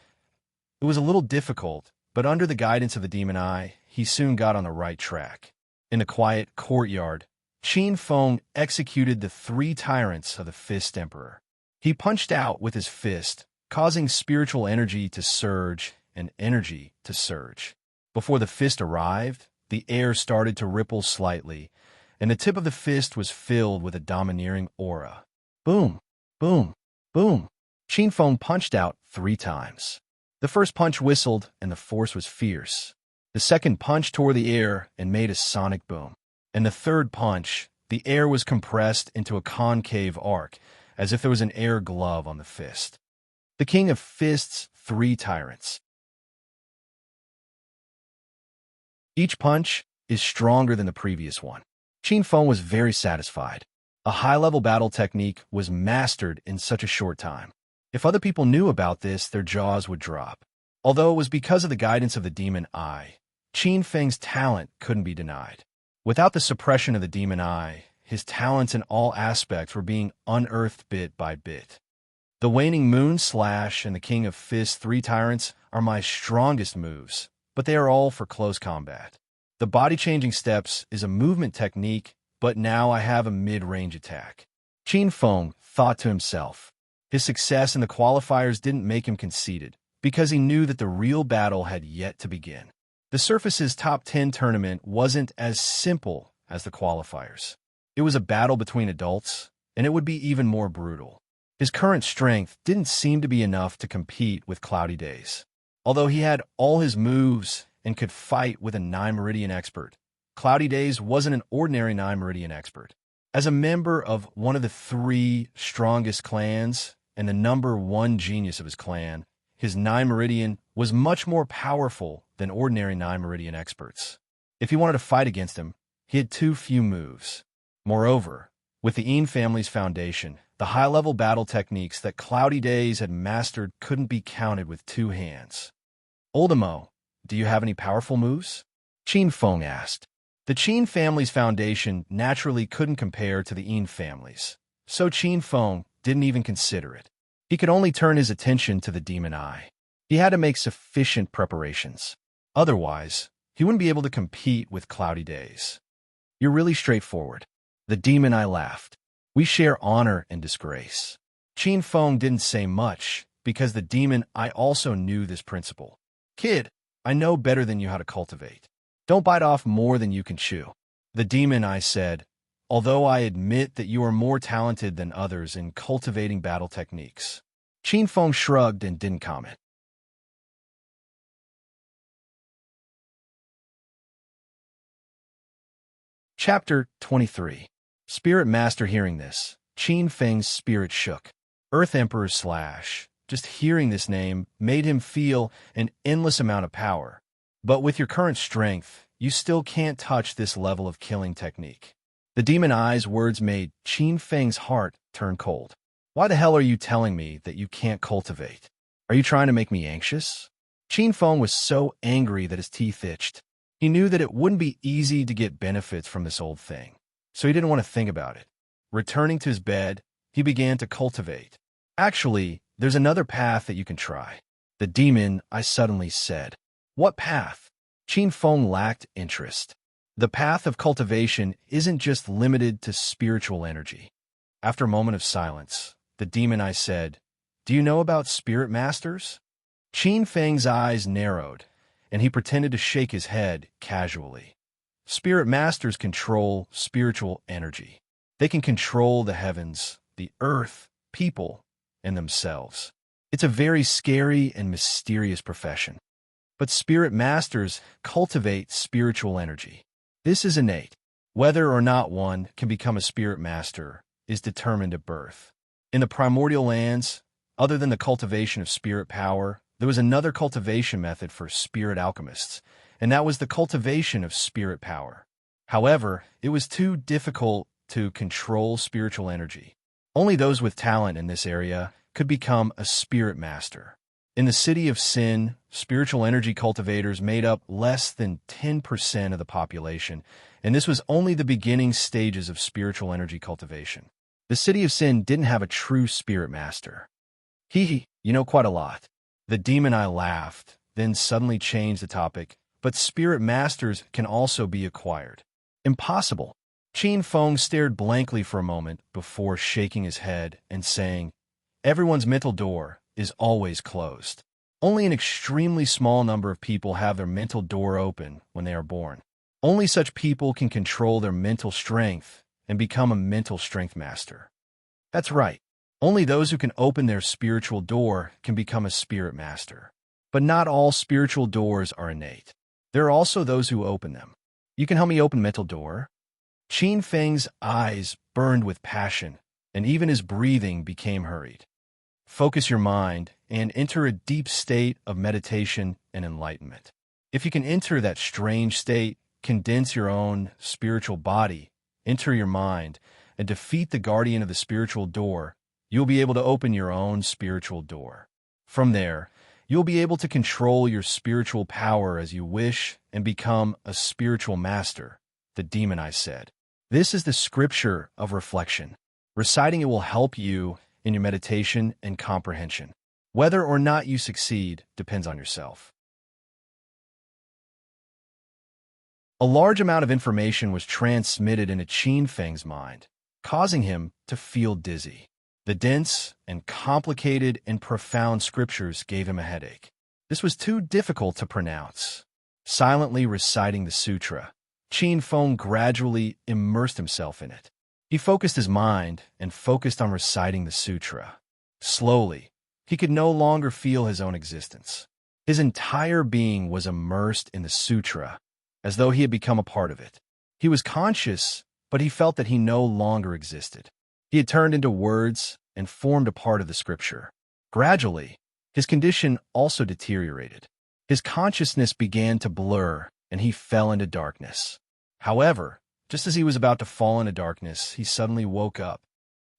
it was a little difficult, but under the guidance of the demon eye, he soon got on the right track. In the quiet courtyard, Qin Feng executed the 3 tyrants of the Fist Emperor. He punched out with his fist, causing spiritual energy to surge and energy to surge. Before the fist arrived, the air started to ripple slightly, and the tip of the fist was filled with a domineering aura. Boom, boom, boom. Qin Feng punched out 3 times. The first punch whistled, and the force was fierce. The second punch tore the air and made a sonic boom. And the third punch, the air was compressed into a concave arc, as if there was an air glove on the fist. The King of Fists, 3 tyrants. Each punch is stronger than the previous one. Qin Feng was very satisfied. A high-level battle technique was mastered in such a short time. If other people knew about this, their jaws would drop. Although it was because of the guidance of the demon eye, Qin Feng's talent couldn't be denied. Without the suppression of the demon eye, his talents in all aspects were being unearthed bit by bit. The Waning Moon Slash and the King of Fists 3 tyrants are my strongest moves, but they are all for close combat. The body-changing steps is a movement technique, but now I have a mid-range attack. Qin Feng thought to himself. His success in the qualifiers didn't make him conceited, because he knew that the real battle had yet to begin. The Surface's top 10 tournament wasn't as simple as the qualifiers. It was a battle between adults, and it would be even more brutal. His current strength didn't seem to be enough to compete with Cloudy Days. Although he had all his moves and could fight with a 9 Meridian expert, Cloudy Days wasn't an ordinary 9 Meridian expert. As a member of one of the 3 strongest clans and the #1 genius of his clan, his 9 Meridian was much more powerful than ordinary 9 Meridian experts. If he wanted to fight against him, he had too few moves. Moreover, with the Een family's foundation, the high-level battle techniques that Cloudy Days had mastered couldn't be counted with 2 hands. Oldemo, do you have any powerful moves? Qin Feng asked. The Qin family's foundation naturally couldn't compare to the Een family's, so Qin Feng didn't even consider it. He could only turn his attention to the demon eye. He had to make sufficient preparations. Otherwise, he wouldn't be able to compete with Cloudy Days. You're really straightforward. The demon eye laughed. We share honor and disgrace. Qin Feng didn't say much because the demon eye also knew this principle. Kid, I know better than you how to cultivate. Don't bite off more than you can chew. The demon eye said, although I admit that you are more talented than others in cultivating battle techniques. Qin Feng shrugged and didn't comment. Chapter 23. Spirit Master. Hearing this, Qin Feng's spirit shook. Earth Emperor / just hearing this name made him feel an endless amount of power. But with your current strength, you still can't touch this level of killing technique. The demon eye's words made Qin Feng's heart turn cold. Why the hell are you telling me that you can't cultivate? Are you trying to make me anxious? Qin Feng was so angry that his teeth itched. He knew that it wouldn't be easy to get benefits from this old thing, so he didn't want to think about it. Returning to his bed, he began to cultivate. Actually, there's another path that you can try. The demon eye suddenly said. What path? Qin Feng lacked interest. The path of cultivation isn't just limited to spiritual energy. After a moment of silence, the demon eye said, do you know about spirit masters? Qin Feng's eyes narrowed, and he pretended to shake his head casually. Spirit masters control spiritual energy. They can control the heavens, the earth, people, and themselves. It's a very scary and mysterious profession. But spirit masters cultivate spiritual energy. This is innate. Whether or not one can become a spirit master is determined at birth. In the primordial lands, other than the cultivation of spirit power, there was another cultivation method for spirit alchemists, and that was the cultivation of spirit power. However, it was too difficult to control spiritual energy. Only those with talent in this area could become a spirit master. In the city of Sin, spiritual energy cultivators made up less than 10% of the population, and this was only the beginning stages of spiritual energy cultivation. The city of Sin didn't have a true spirit master. Hee, you know quite a lot. The demon eye laughed, then suddenly changed the topic. But spirit masters can also be acquired. Impossible. Qin Feng stared blankly for a moment before shaking his head and saying, everyone's mental door is always closed. Only an extremely small number of people have their mental door open when they are born. Only such people can control their mental strength and become a mental strength master. That's right. Only those who can open their spiritual door can become a spirit master. But not all spiritual doors are innate. There are also those who open them. You can help me open mental door? Qin Feng's eyes burned with passion, and even his breathing became hurried. Focus your mind and enter a deep state of meditation and enlightenment. If you can enter that strange state, condense your own spiritual body, enter your mind, and defeat the guardian of the spiritual door, you'll be able to open your own spiritual door. From there, you'll be able to control your spiritual power as you wish and become a spiritual master, the demon eye said. This is the scripture of reflection. Reciting it will help you in your meditation and comprehension. Whether or not you succeed depends on yourself. A large amount of information was transmitted into Qin Feng's mind, causing him to feel dizzy. The dense and complicated and profound scriptures gave him a headache. This was too difficult to pronounce. Silently reciting the sutra, Qin Feng gradually immersed himself in it. He focused his mind and focused on reciting the sutra. Slowly, he could no longer feel his own existence. His entire being was immersed in the sutra, as though he had become a part of it. He was conscious, but he felt that he no longer existed. He had turned into words and formed a part of the scripture. Gradually, his condition also deteriorated. His consciousness began to blur, and he fell into darkness. However, just as he was about to fall into darkness, he suddenly woke up.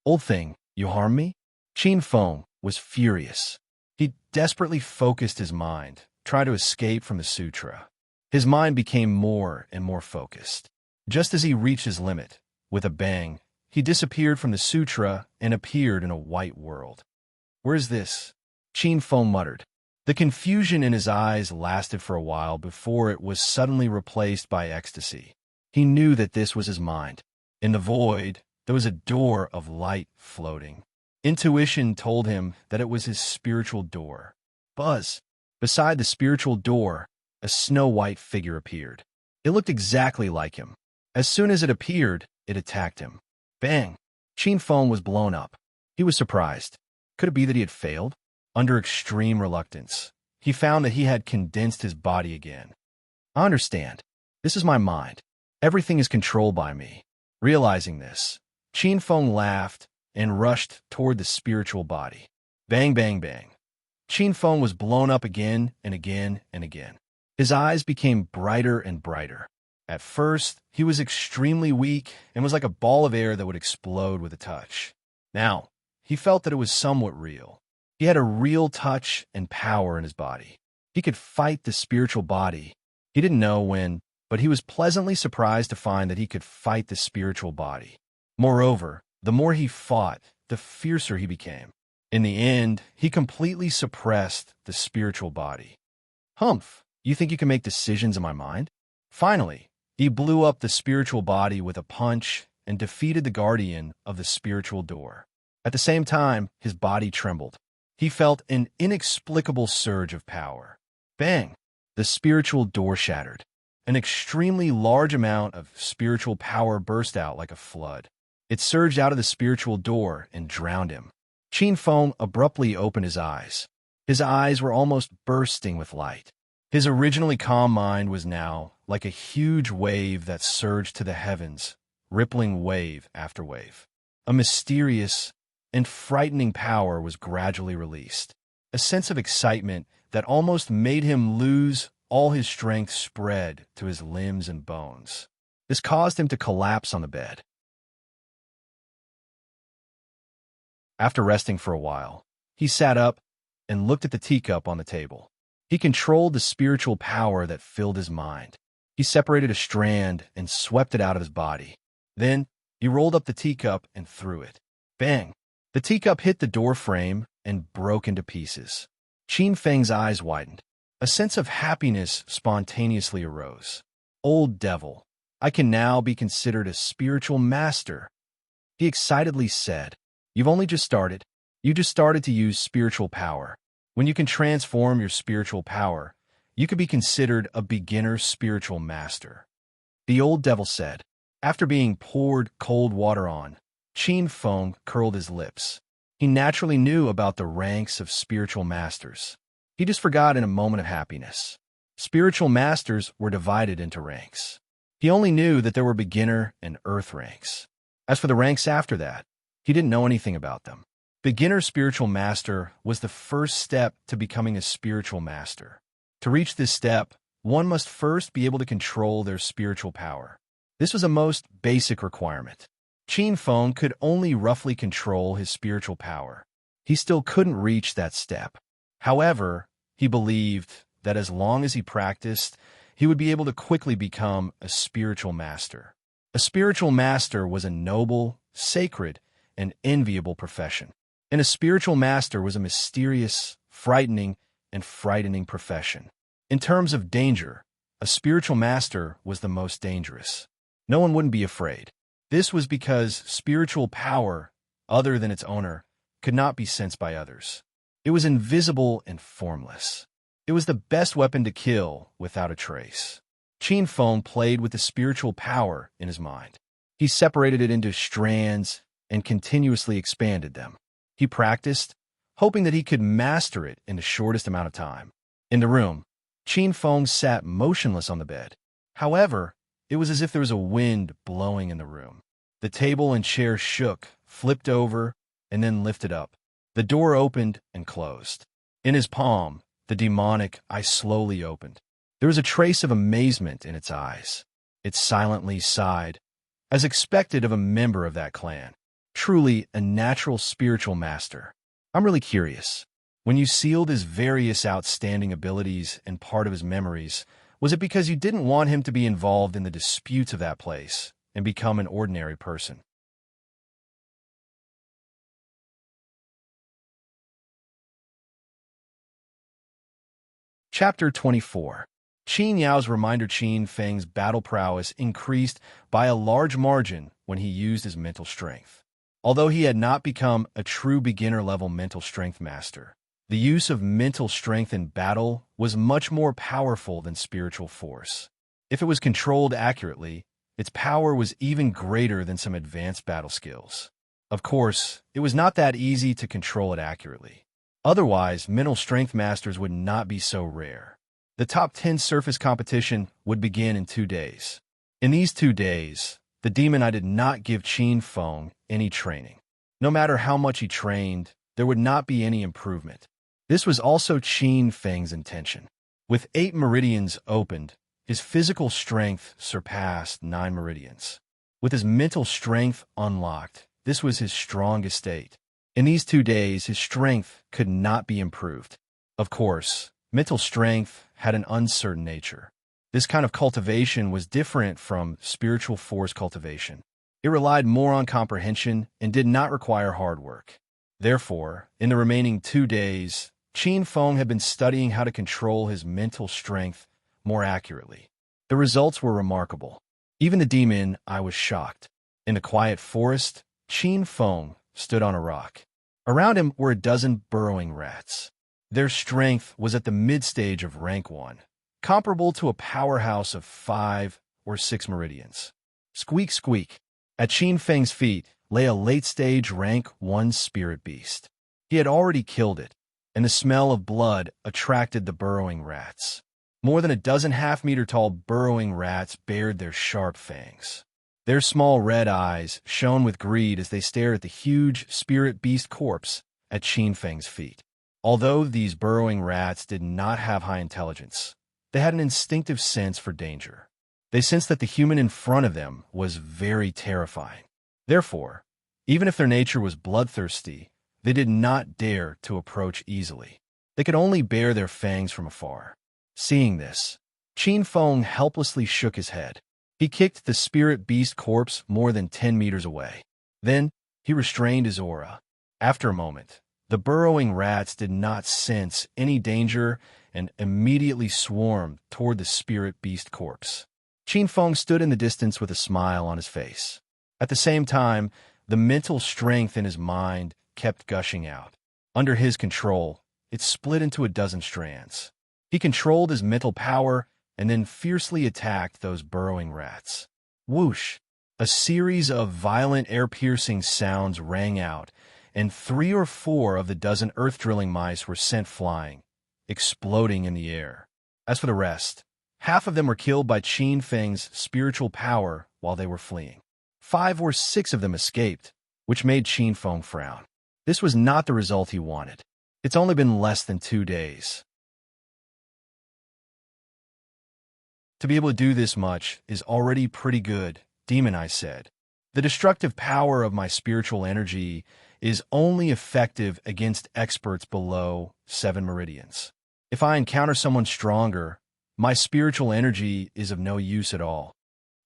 "Old thing, you harmed me?" Qin Feng was furious. He desperately focused his mind, trying to escape from the sutra. His mind became more and more focused. Just as he reached his limit, with a bang, he disappeared from the sutra and appeared in a white world. "Where is this?" Qin Feng muttered. The confusion in his eyes lasted for a while before it was suddenly replaced by ecstasy. He knew that this was his mind. In the void, there was a door of light floating. Intuition told him that it was his spiritual door. Buzz! Beside the spiritual door, a snow-white figure appeared. It looked exactly like him. As soon as it appeared, it attacked him. Bang! Qin Feng was blown up. He was surprised. Could it be that he had failed? Under extreme reluctance, he found that he had condensed his body again. "I understand. This is my mind. Everything is controlled by me." Realizing this, Qin Feng laughed and rushed toward the spiritual body. Bang, bang, bang. Qin Feng was blown up again and again and again. His eyes became brighter and brighter. At first, he was extremely weak and was like a ball of air that would explode with a touch. Now, he felt that it was somewhat real. He had a real touch and power in his body. He could fight the spiritual body. He didn't know when, but he was pleasantly surprised to find that he could fight the spiritual body. Moreover, the more he fought, the fiercer he became. In the end, he completely suppressed the spiritual body. "Humph, you think you can make decisions in my mind?" Finally, he blew up the spiritual body with a punch and defeated the guardian of the spiritual door. At the same time, his body trembled. He felt an inexplicable surge of power. Bang! The spiritual door shattered. An extremely large amount of spiritual power burst out like a flood. It surged out of the spiritual door and drowned him. Qin Feng abruptly opened his eyes. His eyes were almost bursting with light. His originally calm mind was now like a huge wave that surged to the heavens, rippling wave after wave. A mysterious and frightening power was gradually released. A sense of excitement that almost made him lose all his strength spread to his limbs and bones. This caused him to collapse on the bed. After resting for a while, he sat up and looked at the teacup on the table. He controlled the spiritual power that filled his mind. He separated a strand and swept it out of his body. Then, he rolled up the teacup and threw it. Bang! The teacup hit the door frame and broke into pieces. Qin Feng's eyes widened. A sense of happiness spontaneously arose. "Old devil, I can now be considered a spiritual master," he excitedly said. "You've only just started. You just started to use spiritual power. When you can transform your spiritual power, you could be considered a beginner spiritual master." The old devil said. After being poured cold water on, Qin Feng curled his lips. He naturally knew about the ranks of spiritual masters. He just forgot in a moment of happiness. Spiritual masters were divided into ranks. He only knew that there were beginner and earth ranks. As for the ranks after that, he didn't know anything about them. Beginner spiritual master was the first step to becoming a spiritual master. To reach this step, one must first be able to control their spiritual power. This was a most basic requirement. Qin Feng could only roughly control his spiritual power. He still couldn't reach that step. However, he believed that as long as he practiced, he would be able to quickly become a spiritual master. A spiritual master was a noble, sacred, and enviable profession. And a spiritual master was a mysterious, frightening, and frightening profession. In terms of danger, a spiritual master was the most dangerous. No one wouldn't be afraid. This was because spiritual power, other than its owner, could not be sensed by others. It was invisible and formless. It was the best weapon to kill without a trace. Qin Feng played with the spiritual power in his mind. He separated it into strands and continuously expanded them. He practiced, hoping that he could master it in the shortest amount of time. In the room, Qin Feng sat motionless on the bed. However, it was as if there was a wind blowing in the room. The table and chair shook, flipped over, and then lifted up. The door opened and closed. In his palm, the demonic eye slowly opened. There was a trace of amazement in its eyes. It silently sighed, as expected of a member of that clan. Truly a natural spiritual master. I'm really curious. When you sealed his various outstanding abilities and part of his memories, was it because you didn't want him to be involved in the disputes of that place and become an ordinary person? Chapter 24. Qin Yao's reminder Qin Feng's battle prowess increased by a large margin when he used his mental strength. Although he had not become a true beginner-level mental strength master, the use of mental strength in battle was much more powerful than spiritual force. If it was controlled accurately, its power was even greater than some advanced battle skills. Of course, it was not that easy to control it accurately. Otherwise, mental strength masters would not be so rare. The top 10 surface competition would begin in 2 days. In these 2 days, the demon eye did not give Qin Feng any training. No matter how much he trained, there would not be any improvement. This was also Qin Feng's intention. With 8 meridians opened, his physical strength surpassed 9 meridians. With his mental strength unlocked, this was his strongest state. In these 2 days, his strength could not be improved. Of course, mental strength had an uncertain nature. This kind of cultivation was different from spiritual force cultivation. It relied more on comprehension and did not require hard work. Therefore, in the remaining 2 days, Qin Feng had been studying how to control his mental strength more accurately. The results were remarkable. Even the demon eye was shocked. In the quiet forest, Qin Feng stood on a rock. Around him were a dozen burrowing rats. Their strength was at the mid-stage of rank 1, comparable to a powerhouse of 5 or 6 meridians. Squeak, squeak. At Qin Feng's feet lay a late-stage rank 1 spirit beast. He had already killed it, and the smell of blood attracted the burrowing rats. More than a dozen half-meter-tall burrowing rats bared their sharp fangs. Their small red eyes shone with greed as they stared at the huge spirit beast corpse at Qin Feng's feet. Although these burrowing rats did not have high intelligence, they had an instinctive sense for danger. They sensed that the human in front of them was very terrifying. Therefore, even if their nature was bloodthirsty, they did not dare to approach easily. They could only bear their fangs from afar. Seeing this, Qin Feng helplessly shook his head. He kicked the spirit beast corpse more than 10 meters away. Then, he restrained his aura. After a moment, the burrowing rats did not sense any danger and immediately swarmed toward the spirit beast corpse. Qin Feng stood in the distance with a smile on his face. At the same time, the mental strength in his mind kept gushing out. Under his control, it split into a dozen strands. He controlled his mental power and then fiercely attacked those burrowing rats. Whoosh! A series of violent air-piercing sounds rang out, and 3 or 4 of the dozen earth-drilling mice were sent flying, exploding in the air. As for the rest, half of them were killed by Qin Feng's spiritual power while they were fleeing. 5 or 6 of them escaped, which made Qin Feng frown. This was not the result he wanted. It's only been less than 2 days. To be able to do this much is already pretty good, Demon Eye said. The destructive power of my spiritual energy is only effective against experts below 7 meridians. If I encounter someone stronger, my spiritual energy is of no use at all.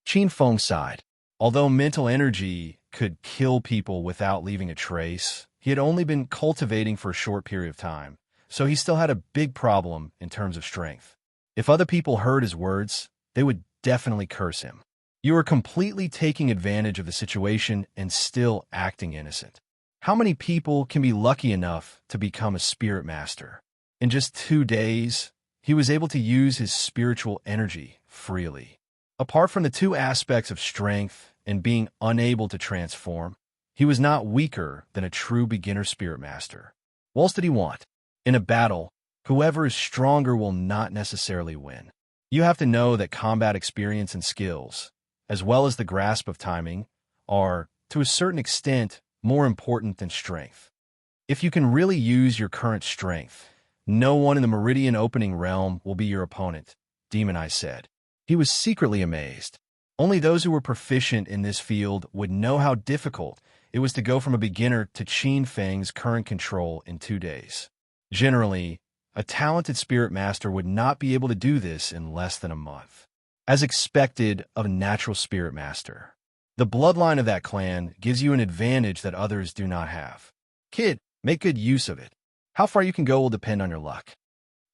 Qin Feng sighed. Although mental energy could kill people without leaving a trace, he had only been cultivating for a short period of time, so he still had a big problem in terms of strength. If other people heard his words, they would definitely curse him. You are completely taking advantage of the situation and still acting innocent. How many people can be lucky enough to become a spirit master? In just 2 days, he was able to use his spiritual energy freely. Apart from the 2 aspects of strength and being unable to transform, he was not weaker than a true beginner spirit master. What else did he want? In a battle, whoever is stronger will not necessarily win. You have to know that combat experience and skills, as well as the grasp of timing, are, to a certain extent, more important than strength. If you can really use your current strength, no one in the Meridian Opening Realm will be your opponent, Demon Eye said. He was secretly amazed. Only those who were proficient in this field would know how difficult it was to go from a beginner to Qin Feng's current control in 2 days. Generally, a talented spirit master would not be able to do this in less than a month, as expected of a natural spirit master. The bloodline of that clan gives you an advantage that others do not have. Kid, make good use of it. How far you can go will depend on your luck.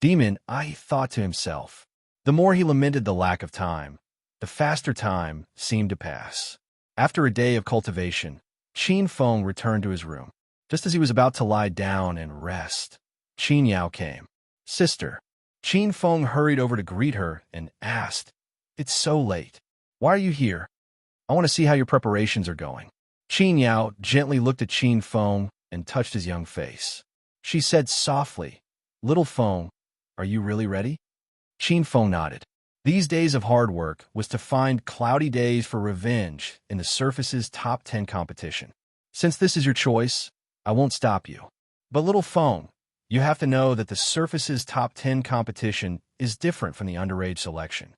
Demon Eye thought to himself. The more he lamented the lack of time, the faster time seemed to pass. After a day of cultivation, Qin Feng returned to his room. Just as he was about to lie down and rest, Qin Yao came. Sister. Qin Feng hurried over to greet her and asked, It's so late. Why are you here? I want to see how your preparations are going. Qin Yao gently looked at Qin Feng and touched his young face. She said softly, Little Feng, are you really ready? Qin Feng nodded. These days of hard work was to find cloudy days for revenge in the Surface's top 10 competition. Since this is your choice, I won't stop you. But Little Feng, you have to know that the Surface's top 10 competition is different from the underage selection.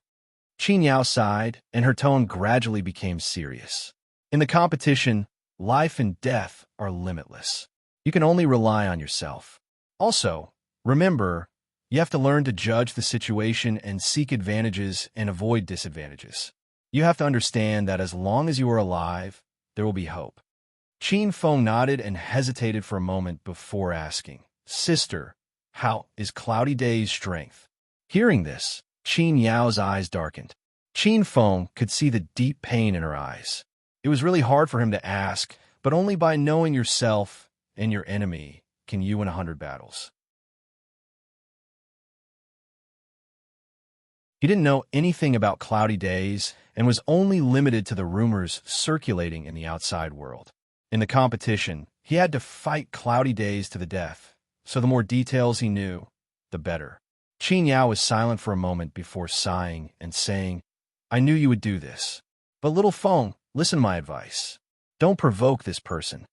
Qin Yao sighed, and her tone gradually became serious. In the competition, life and death are limitless. You can only rely on yourself. Also, remember, you have to learn to judge the situation and seek advantages and avoid disadvantages. You have to understand that as long as you are alive, there will be hope. Qin Feng nodded and hesitated for a moment before asking, Sister, how is Cloudy Day's strength? Hearing this, Qin Yao's eyes darkened. Qin Feng could see the deep pain in her eyes. It was really hard for him to ask, but only by knowing yourself and your enemy can you win 100 battles. He didn't know anything about Cloudy Days and was only limited to the rumors circulating in the outside world. In the competition, he had to fight Cloudy Days to the death, so the more details he knew, the better. Qin Yao was silent for a moment before sighing and saying, I knew you would do this. But Little Feng, listen to my advice. Don't provoke this person.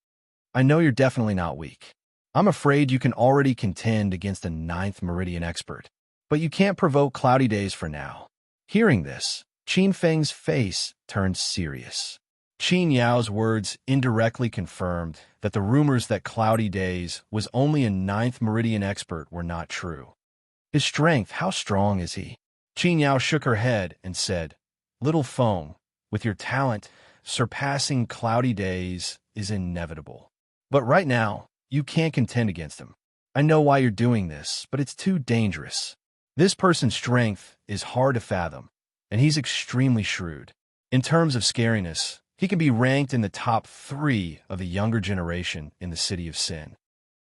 I know you're definitely not weak. I'm afraid you can already contend against a 9th Meridian expert. But you can't provoke Cloudy Days for now. Hearing this, Qin Feng's face turned serious. Qin Yao's words indirectly confirmed that the rumors that Cloudy Days was only a 9th Meridian expert were not true. His strength, how strong is he? Qin Yao shook her head and said, Little Feng, with your talent, surpassing Cloudy Days is inevitable. But right now, you can't contend against him. I know why you're doing this, but it's too dangerous. This person's strength is hard to fathom, and he's extremely shrewd. In terms of scariness, he can be ranked in the top 3 of the younger generation in the City of Sin.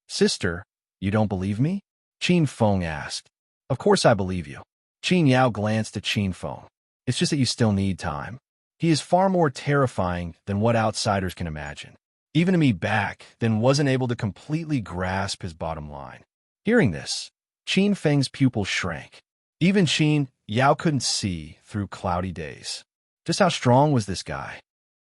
Sister, you don't believe me? Qin Feng asked. Of course I believe you. Qin Yao glanced at Qin Feng. It's just that you still need time. He is far more terrifying than what outsiders can imagine. Even to me back then wasn't able to completely grasp his bottom line. Hearing this, Qin Feng's pupils shrank. Even Qin Yao couldn't see through Cloudy Days. Just how strong was this guy?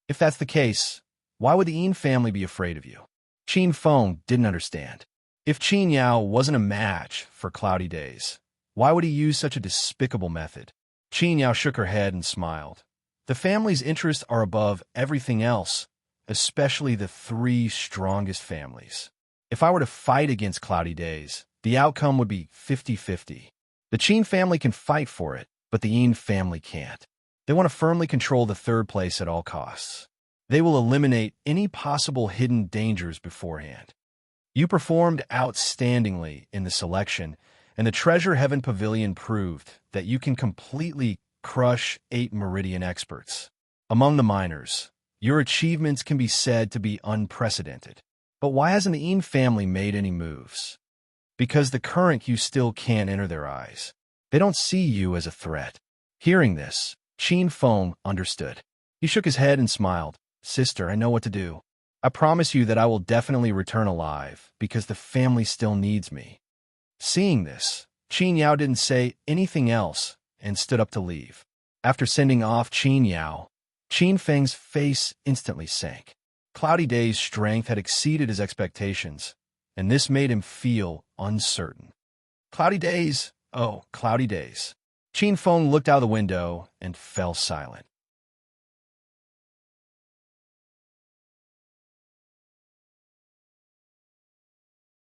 If that's the case, why would the Yin family be afraid of you? Qin Feng didn't understand. If Qin Yao wasn't a match for Cloudy Days, why would he use such a despicable method? Qin Yao shook her head and smiled. The family's interests are above everything else, especially the 3 strongest families. If I were to fight against Cloudy Days, the outcome would be 50-50. The Qin family can fight for it, but the Yin family can't. They want to firmly control the 3rd place at all costs. They will eliminate any possible hidden dangers beforehand. You performed outstandingly in the selection, and the Treasure Heaven Pavilion proved that you can completely crush 8 Meridian experts. Among the minors, your achievements can be said to be unprecedented. But why hasn't the Yin family made any moves? Because the current you still can't enter their eyes. They don't see you as a threat. Hearing this, Qin Feng understood. He shook his head and smiled. Sister, I know what to do. I promise you that I will definitely return alive because the family still needs me." Seeing this, Qin Yao didn't say anything else and stood up to leave. After sending off Qin Yao, Qin Feng's face instantly sank. Cloudy Day's strength had exceeded his expectations, and this made him feel uncertain. Cloudy days, oh, cloudy days. Qin Feng looked out the window and fell silent.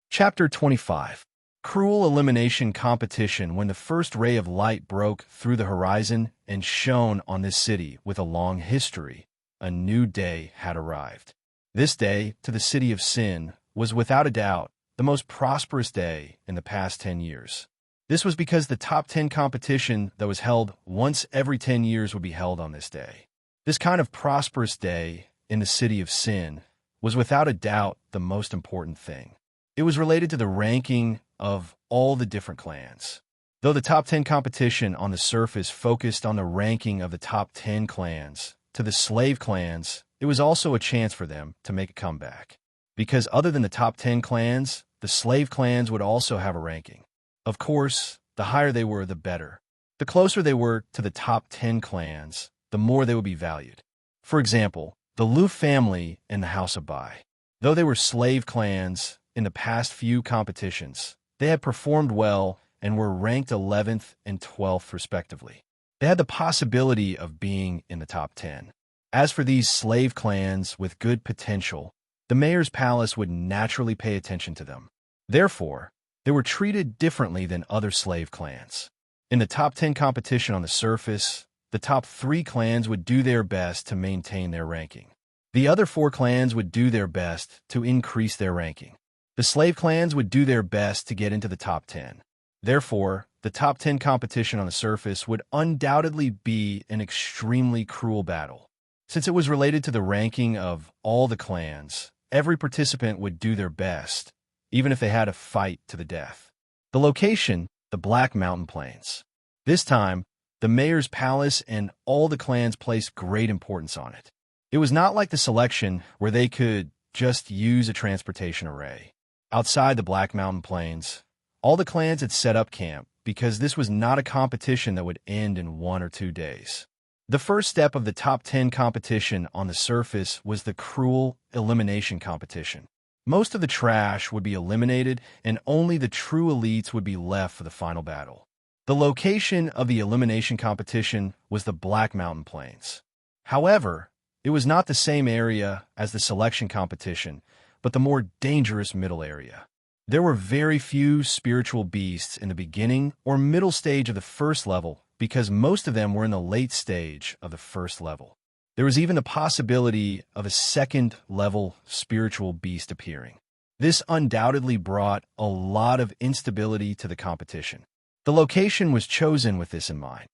Chapter 25. Cruel elimination competition. When the first ray of light broke through the horizon and shone on this city with a long history, a new day had arrived. This day, to the city of Sin, was without a doubt the most prosperous day in the past 10 years. This was because the top 10 competition that was held once every 10 years would be held on this day. This kind of prosperous day in the city of Sin was without a doubt the most important thing. It was related to the ranking of all the different clans. Though the top 10 competition on the surface focused on the ranking of the top 10 clans, to the slave clans, it was also a chance for them to make a comeback. Because other than the top 10 clans, the slave clans would also have a ranking. Of course, the higher they were, the better. The closer they were to the top 10 clans, the more they would be valued. For example, the Lu family in the House of Bai. Though they were slave clans in the past few competitions, they had performed well and were ranked 11th and 12th respectively. They had the possibility of being in the top 10. As for these slave clans with good potential, the mayor's palace would naturally pay attention to them. Therefore, they were treated differently than other slave clans. In the top 10 competition on the surface, the top 3 clans would do their best to maintain their ranking. The other 4 clans would do their best to increase their ranking. The slave clans would do their best to get into the top 10. Therefore, the top 10 competition on the surface would undoubtedly be an extremely cruel battle. Since it was related to the ranking of all the clans, every participant would do their best, even if they had to fight to the death. The location, the Black Mountain Plains. This time, the mayor's palace and all the clans placed great importance on it. It was not like the selection where they could just use a transportation array. Outside the Black Mountain Plains, all the clans had set up camp because this was not a competition that would end in 1 or 2 days. The first step of the top 10 competition on the surface was the cruel elimination competition. Most of the trash would be eliminated and only the true elites would be left for the final battle. The location of the elimination competition was the Black Mountain Plains. However, it was not the same area as the selection competition, but the more dangerous middle area. There were very few spiritual beasts in the beginning or middle stage of the first level because most of them were in the late stage of the first level. There was even the possibility of a second-level spiritual beast appearing. This undoubtedly brought a lot of instability to the competition. The location was chosen with this in mind.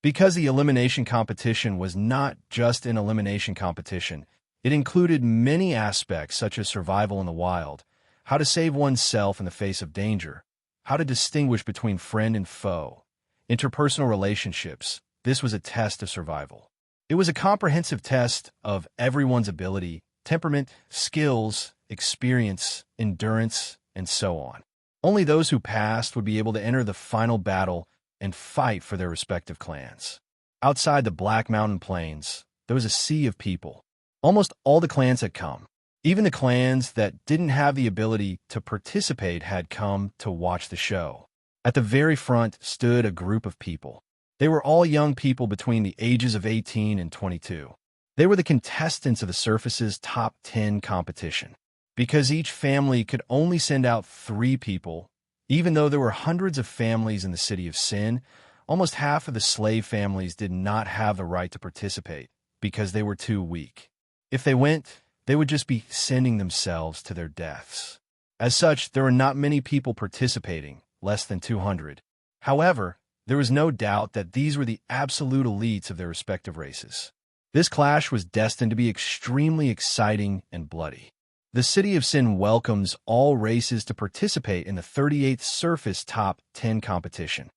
Because the elimination competition was not just an elimination competition, it included many aspects such as survival in the wild, how to save oneself in the face of danger, how to distinguish between friend and foe, interpersonal relationships. This was a test of survival. It was a comprehensive test of everyone's ability, temperament, skills, experience, endurance, and so on. Only those who passed would be able to enter the final battle and fight for their respective clans. Outside the Black Mountain Plains, there was a sea of people. Almost all the clans had come. Even the clans that didn't have the ability to participate had come to watch the show. At the very front stood a group of people. They were all young people between the ages of 18 and 22. They were the contestants of the surface's top 10 competition. Because each family could only send out 3 people, even though there were hundreds of families in the city of Sin, almost half of the slave families did not have the right to participate because they were too weak. If they went, they would just be sending themselves to their deaths. As such, there were not many people participating, less than 200. However, there was no doubt that these were the absolute elites of their respective races. This clash was destined to be extremely exciting and bloody. The City of Sin welcomes all races to participate in the 38th Surface Top 10 competition.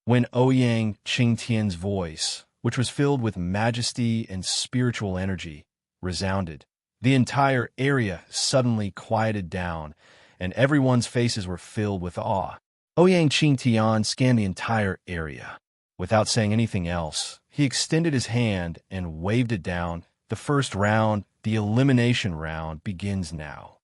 When Ouyang Qingtian's voice which was filled with majesty and spiritual energy, resounded. The entire area suddenly quieted down, and everyone's faces were filled with awe. Ouyang Qingtian scanned the entire area. Without saying anything else, he extended his hand and waved it down. The first round, the elimination round, begins now.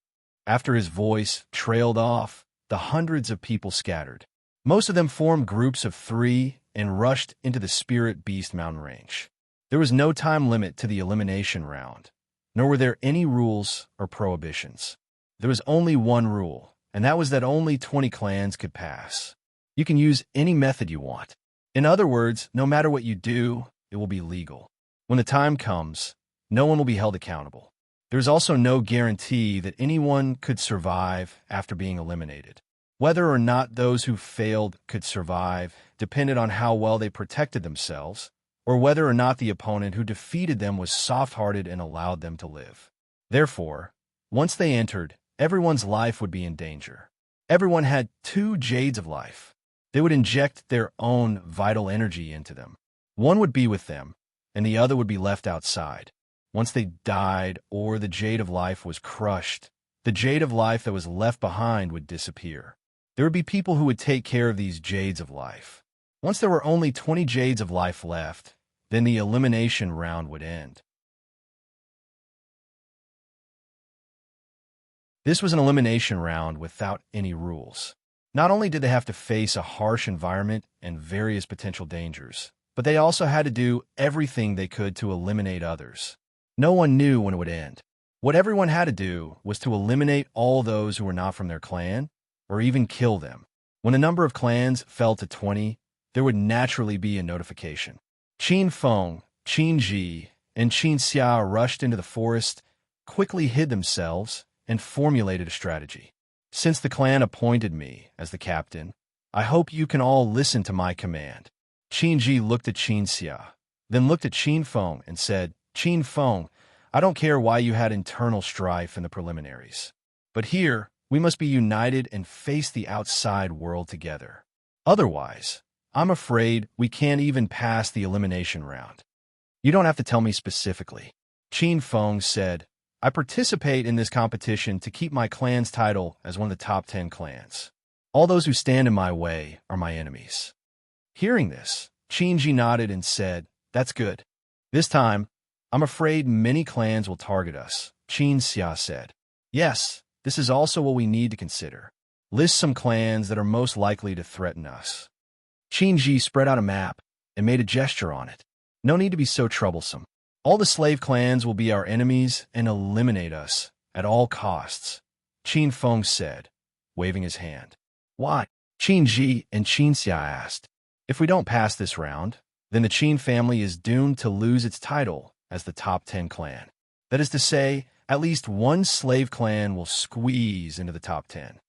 After his voice trailed off, the hundreds of people scattered. Most of them formed groups of 3 and rushed into the Spirit Beast mountain range. There was no time limit to the elimination round, nor were there any rules or prohibitions. There was only one rule, and that was that only 20 clans could pass. You can use any method you want. In other words, no matter what you do, it will be legal. When the time comes, no one will be held accountable. There is also no guarantee that anyone could survive after being eliminated. Whether or not those who failed could survive depended on how well they protected themselves, or whether or not the opponent who defeated them was soft-hearted and allowed them to live. Therefore, once they entered, everyone's life would be in danger. Everyone had 2 jades of life. They would inject their own vital energy into them. One would be with them, and the other would be left outside. Once they died or the jade of life was crushed, the jade of life that was left behind would disappear. There would be people who would take care of these jades of life. Once there were only 20 jades of life left, then the elimination round would end. This was an elimination round without any rules. Not only did they have to face a harsh environment and various potential dangers, but they also had to do everything they could to eliminate others. No one knew when it would end. What everyone had to do was to eliminate all those who were not from their clan, or even kill them. When the number of clans fell to 20, there would naturally be a notification. Qin Feng, Qin Ji, and Qin Xia rushed into the forest, quickly hid themselves, and formulated a strategy. Since the clan appointed me as the captain, I hope you can all listen to my command. Qin Ji looked at Qin Xia, then looked at Qin Feng and said, Qin Feng, I don't care why you had internal strife in the preliminaries. But here, we must be united and face the outside world together. Otherwise, I'm afraid we can't even pass the elimination round. You don't have to tell me specifically. Qin Feng said, I participate in this competition to keep my clan's title as one of the top 10 clans. All those who stand in my way are my enemies. Hearing this, Qin Ji nodded and said, That's good. This time, I'm afraid many clans will target us, Qin Xia said. Yes, this is also what we need to consider. List some clans that are most likely to threaten us. Qin Ji spread out a map and made a gesture on it. No need to be so troublesome. All the slave clans will be our enemies and eliminate us at all costs, Qin Feng said, waving his hand. Why? Qin Ji and Qin Xia asked. If we don't pass this round, then the Qin family is doomed to lose its title as the top 10 clan. That is to say, at least one slave clan will squeeze into the top 10.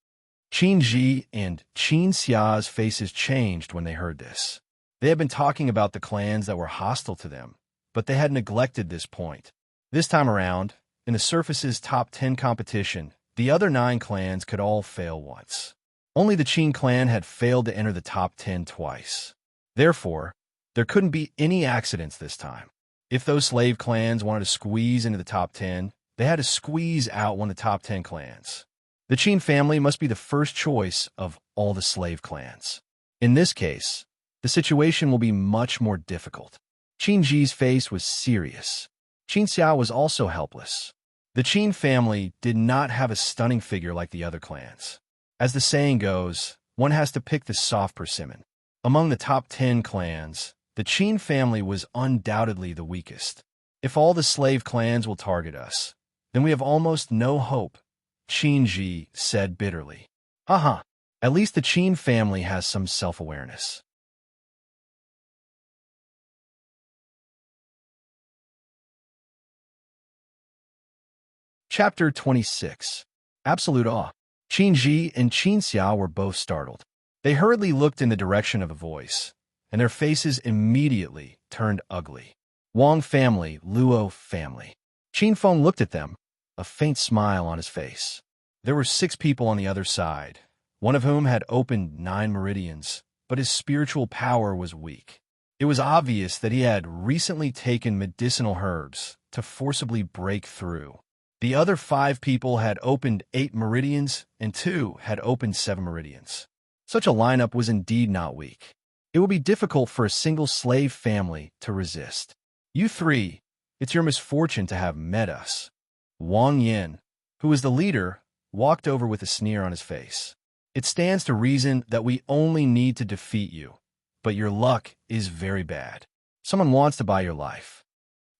Qin Ji and Qin Xia's faces changed when they heard this. They had been talking about the clans that were hostile to them, but they had neglected this point. This time around, in the Surface's top 10 competition, the other 9 clans could all fail once. Only the Qin clan had failed to enter the top 10 twice. Therefore, there couldn't be any accidents this time. If those slave clans wanted to squeeze into the top 10, they had to squeeze out one of the top 10 clans. The Qin family must be the first choice of all the slave clans. In this case, the situation will be much more difficult. Qin Ji's face was serious. Qin Xia was also helpless. The Qin family did not have a stunning figure like the other clans. As the saying goes, one has to pick the soft persimmon. Among the top 10 clans, the Qin family was undoubtedly the weakest. If all the slave clans will target us, then we have almost no hope, Qin Ji said bitterly. Haha, at least the Qin family has some self-awareness. Chapter 26. Absolute Awe. Qin Ji and Qin Xia were both startled. They hurriedly looked in the direction of a voice, and their faces immediately turned ugly. Wang family, Luo family. Qin Feng looked at them, a faint smile on his face. There were 6 people on the other side, one of whom had opened 9 meridians, but his spiritual power was weak. It was obvious that he had recently taken medicinal herbs to forcibly break through. The other 5 people had opened 8 meridians, and 2 had opened 7 meridians. Such a lineup was indeed not weak. It would be difficult for a single slave family to resist. You 3, it's your misfortune to have met us. Wang Yin, who was the leader, walked over with a sneer on his face. It stands to reason that we only need to defeat you, but your luck is very bad. Someone wants to buy your life.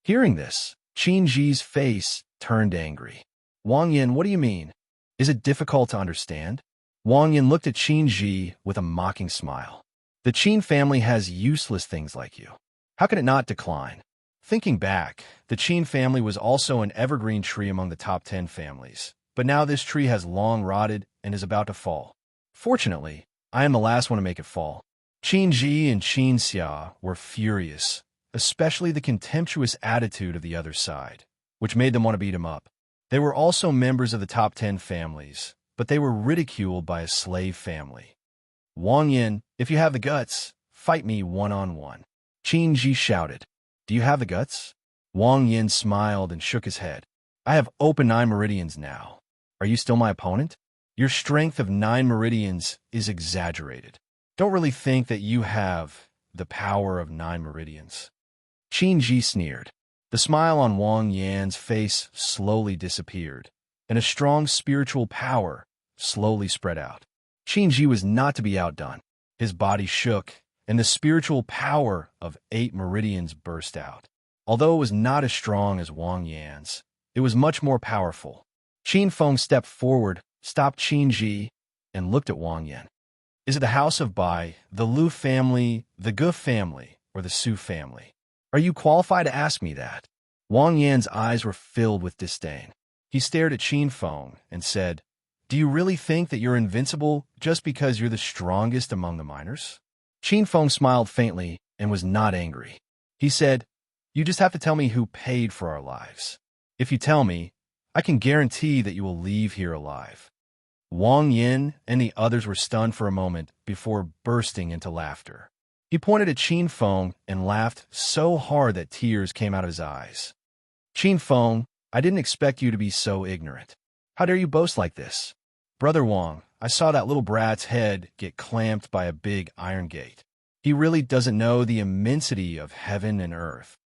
Hearing this, Qin Ji's face turned angry. Wang Yin, what do you mean? Is it difficult to understand? Wang Yin looked at Qin Ji with a mocking smile. The Qin family has useless things like you. How can it not decline? Thinking back, the Qin family was also an evergreen tree among the top 10 families, but now this tree has long rotted and is about to fall. Fortunately, I am the last one to make it fall. Qin Ji and Qin Xia were furious, especially the contemptuous attitude of the other side, which made them want to beat him up. They were also members of the top 10 families, but they were ridiculed by a slave family. Wang Yin, if you have the guts, fight me one-on-one. Qin Ji shouted. Do you have the guts? Wang Yin smiled and shook his head. I have open 9 meridians now. Are you still my opponent? Your strength of 9 meridians is exaggerated. Don't really think that you have the power of 9 meridians. Qin Ji sneered. The smile on Wang Yan's face slowly disappeared, and a strong spiritual power slowly spread out. Qin Ji was not to be outdone. His body shook, and the spiritual power of 8 meridians burst out. Although it was not as strong as Wang Yan's, it was much more powerful. Qin Feng stepped forward, stopped Qin Ji, and looked at Wang Yan. Is it the House of Bai, the Lu family, the Gu family, or the Su family? Are you qualified to ask me that? Wang Yan's eyes were filled with disdain. He stared at Qin Feng and said, Do you really think that you're invincible just because you're the strongest among the miners? Qin Feng smiled faintly and was not angry. He said, You just have to tell me who paid for our lives. If you tell me, I can guarantee that you will leave here alive. Wang Yin and the others were stunned for a moment before bursting into laughter. He pointed at Qin Feng and laughed so hard that tears came out of his eyes. Qin Feng, I didn't expect you to be so ignorant. How dare you boast like this? Brother Wang, I saw that little brat's head get clamped by a big iron gate. He really doesn't know the immensity of heaven and earth.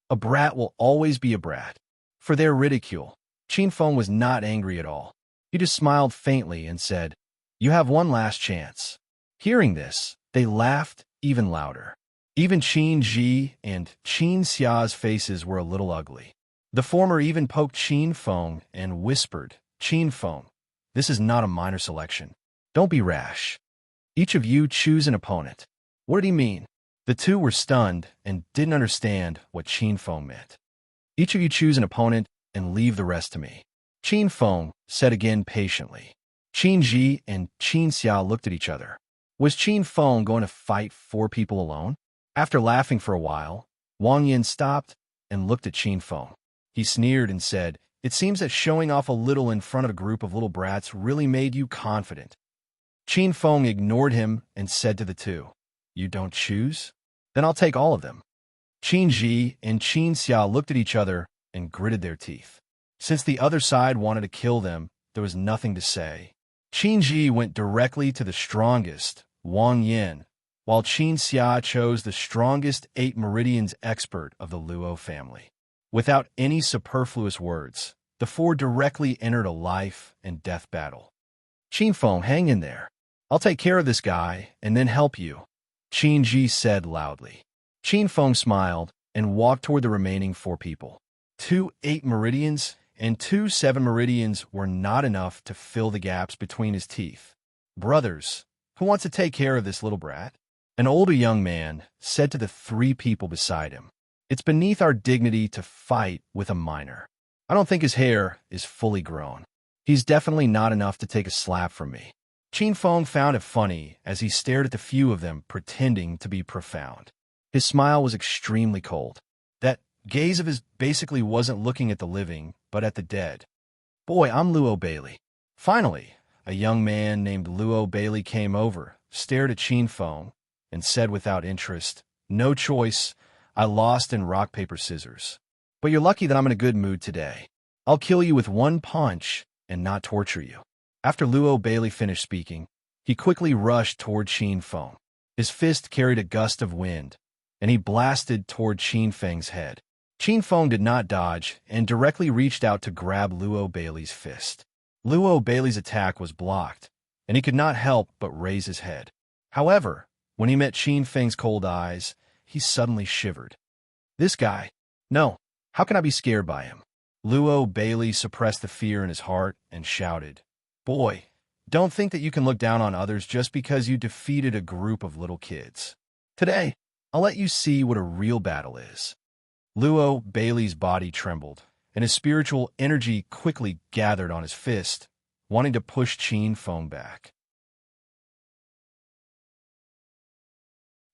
A brat will always be a brat. For their ridicule, Qin Feng was not angry at all. He just smiled faintly and said, You have one last chance. Hearing this, they laughed even louder. Even Qin Ji and Qin Xia's faces were a little ugly. The former even poked Qin Feng and whispered, Qin Feng, this is not a minor selection. Don't be rash. Each of you choose an opponent. What did he mean? The two were stunned and didn't understand what Qin Feng meant. Each of you choose an opponent and leave the rest to me. Qin Feng said again patiently. Qin Ji and Qin Xia looked at each other. Was Qin Feng going to fight 4 people alone? After laughing for a while, Wang Yin stopped and looked at Qin Feng. He sneered and said, It seems that showing off a little in front of a group of little brats really made you confident. Qin Feng ignored him and said to the two, You don't choose? Then I'll take all of them. Qin Ji and Qin Xia looked at each other and gritted their teeth. Since the other side wanted to kill them, there was nothing to say. Qin Ji went directly to the strongest, Wang Yin, while Qin Xia chose the strongest 8 meridians expert of the Luo family. Without any superfluous words, the 4 directly entered a life and death battle. Qin Feng, hang in there. I'll take care of this guy and then help you, Qin Ji said loudly. Qin Feng smiled and walked toward the remaining 4 people. 2 8 meridians and 2 7 meridians were not enough to fill the gaps between his teeth. Brothers, who wants to take care of this little brat? An older young man said to the 3 people beside him, It's beneath our dignity to fight with a minor. I don't think his hair is fully grown. He's definitely not enough to take a slap from me. Qin Feng found it funny as he stared at the few of them pretending to be profound. His smile was extremely cold. That gaze of his basically wasn't looking at the living, but at the dead. Boy, I'm Luo Bailey. Finally, a young man named Luo Bailey came over, stared at Qin Feng and said without interest, "No choice. I lost in rock, paper, scissors. But you're lucky that I'm in a good mood today. I'll kill you with one punch and not torture you." After Luo Bailey finished speaking, he quickly rushed toward Qin Feng. His fist carried a gust of wind, and he blasted toward Qin Feng's head. Qin Feng did not dodge and directly reached out to grab Luo Bailey's fist. Luo Bailey's attack was blocked, and he could not help but raise his head. However, when he met Qin Feng's cold eyes, he suddenly shivered. This guy? No, how can I be scared by him? Luo Bailey suppressed the fear in his heart and shouted, "Boy, don't think that you can look down on others just because you defeated a group of little kids. Today, I'll let you see what a real battle is." Luo Bailey's body trembled, and his spiritual energy quickly gathered on his fist, wanting to push Qin Feng back.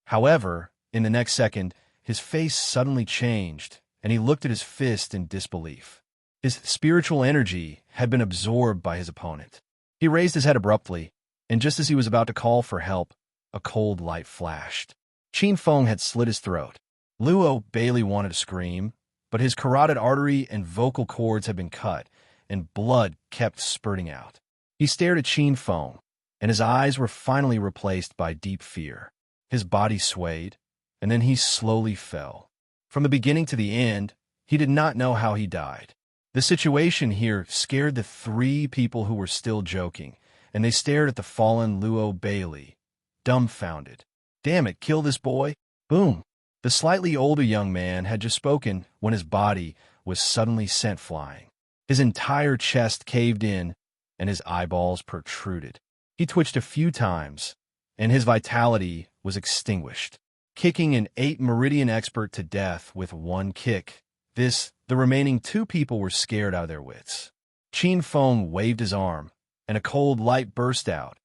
However, in the next second, his face suddenly changed, and he looked at his fist in disbelief. His spiritual energy had been absorbed by his opponent. He raised his head abruptly, and just as he was about to call for help, a cold light flashed. Qin Feng had slit his throat. Luo Bailey wanted to scream, but his carotid artery and vocal cords had been cut, and blood kept spurting out. He stared at Qin Feng, and his eyes were finally replaced by deep fear. His body swayed, and then he slowly fell. From the beginning to the end, he did not know how he died. The situation here scared the three people who were still joking, and they stared at the fallen Luo Bailey, dumbfounded. "Damn it, kill this boy." Boom! The slightly older young man had just spoken when his body was suddenly sent flying. His entire chest caved in, and his eyeballs protruded. He twitched a few times, and his vitality was extinguished. Kicking an 8 Meridian expert to death with one kick, the remaining two people were scared out of their wits. Qin Feng waved his arm, and a cold light burst out,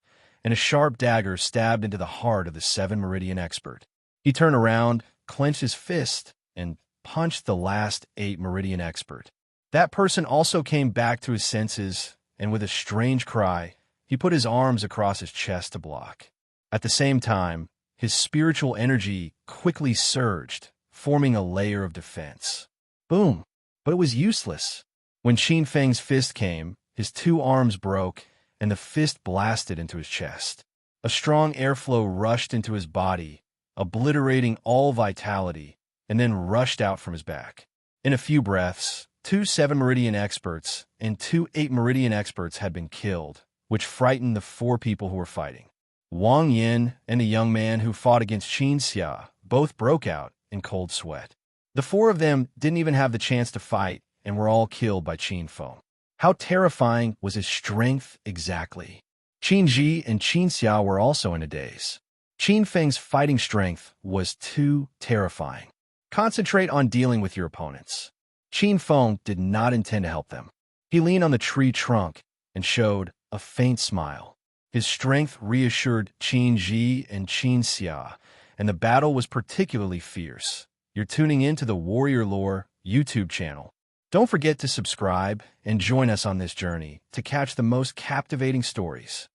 and a sharp dagger stabbed into the heart of the 7 Meridian expert. He turned around, clenched his fist, and punched the last 8 Meridian expert. That person also came back to his senses, and with a strange cry, he put his arms across his chest to block. At the same time, his spiritual energy quickly surged, forming a layer of defense. Boom! But it was useless. When Qin Feng's fist came, his 2 arms broke, and the fist blasted into his chest. A strong airflow rushed into his body, obliterating all vitality, and then rushed out from his back. In a few breaths, 2 7 Meridian experts and 2 8 Meridian experts had been killed, which frightened the 4 people who were fighting. Wang Yin and the young man who fought against Qin Xia both broke out in cold sweat. The 4 of them didn't even have the chance to fight and were all killed by Qin Feng. How terrifying was his strength exactly? Qin Ji and Qin Xia were also in a daze. Qin Feng's fighting strength was too terrifying. Concentrate on dealing with your opponents. Qin Feng did not intend to help them. He leaned on the tree trunk and showed a faint smile. His strength reassured Qin Ji and Qin Xia, and the battle was particularly fierce. You're tuning into the Warrior Lore YouTube channel. Don't forget to subscribe and join us on this journey to catch the most captivating stories.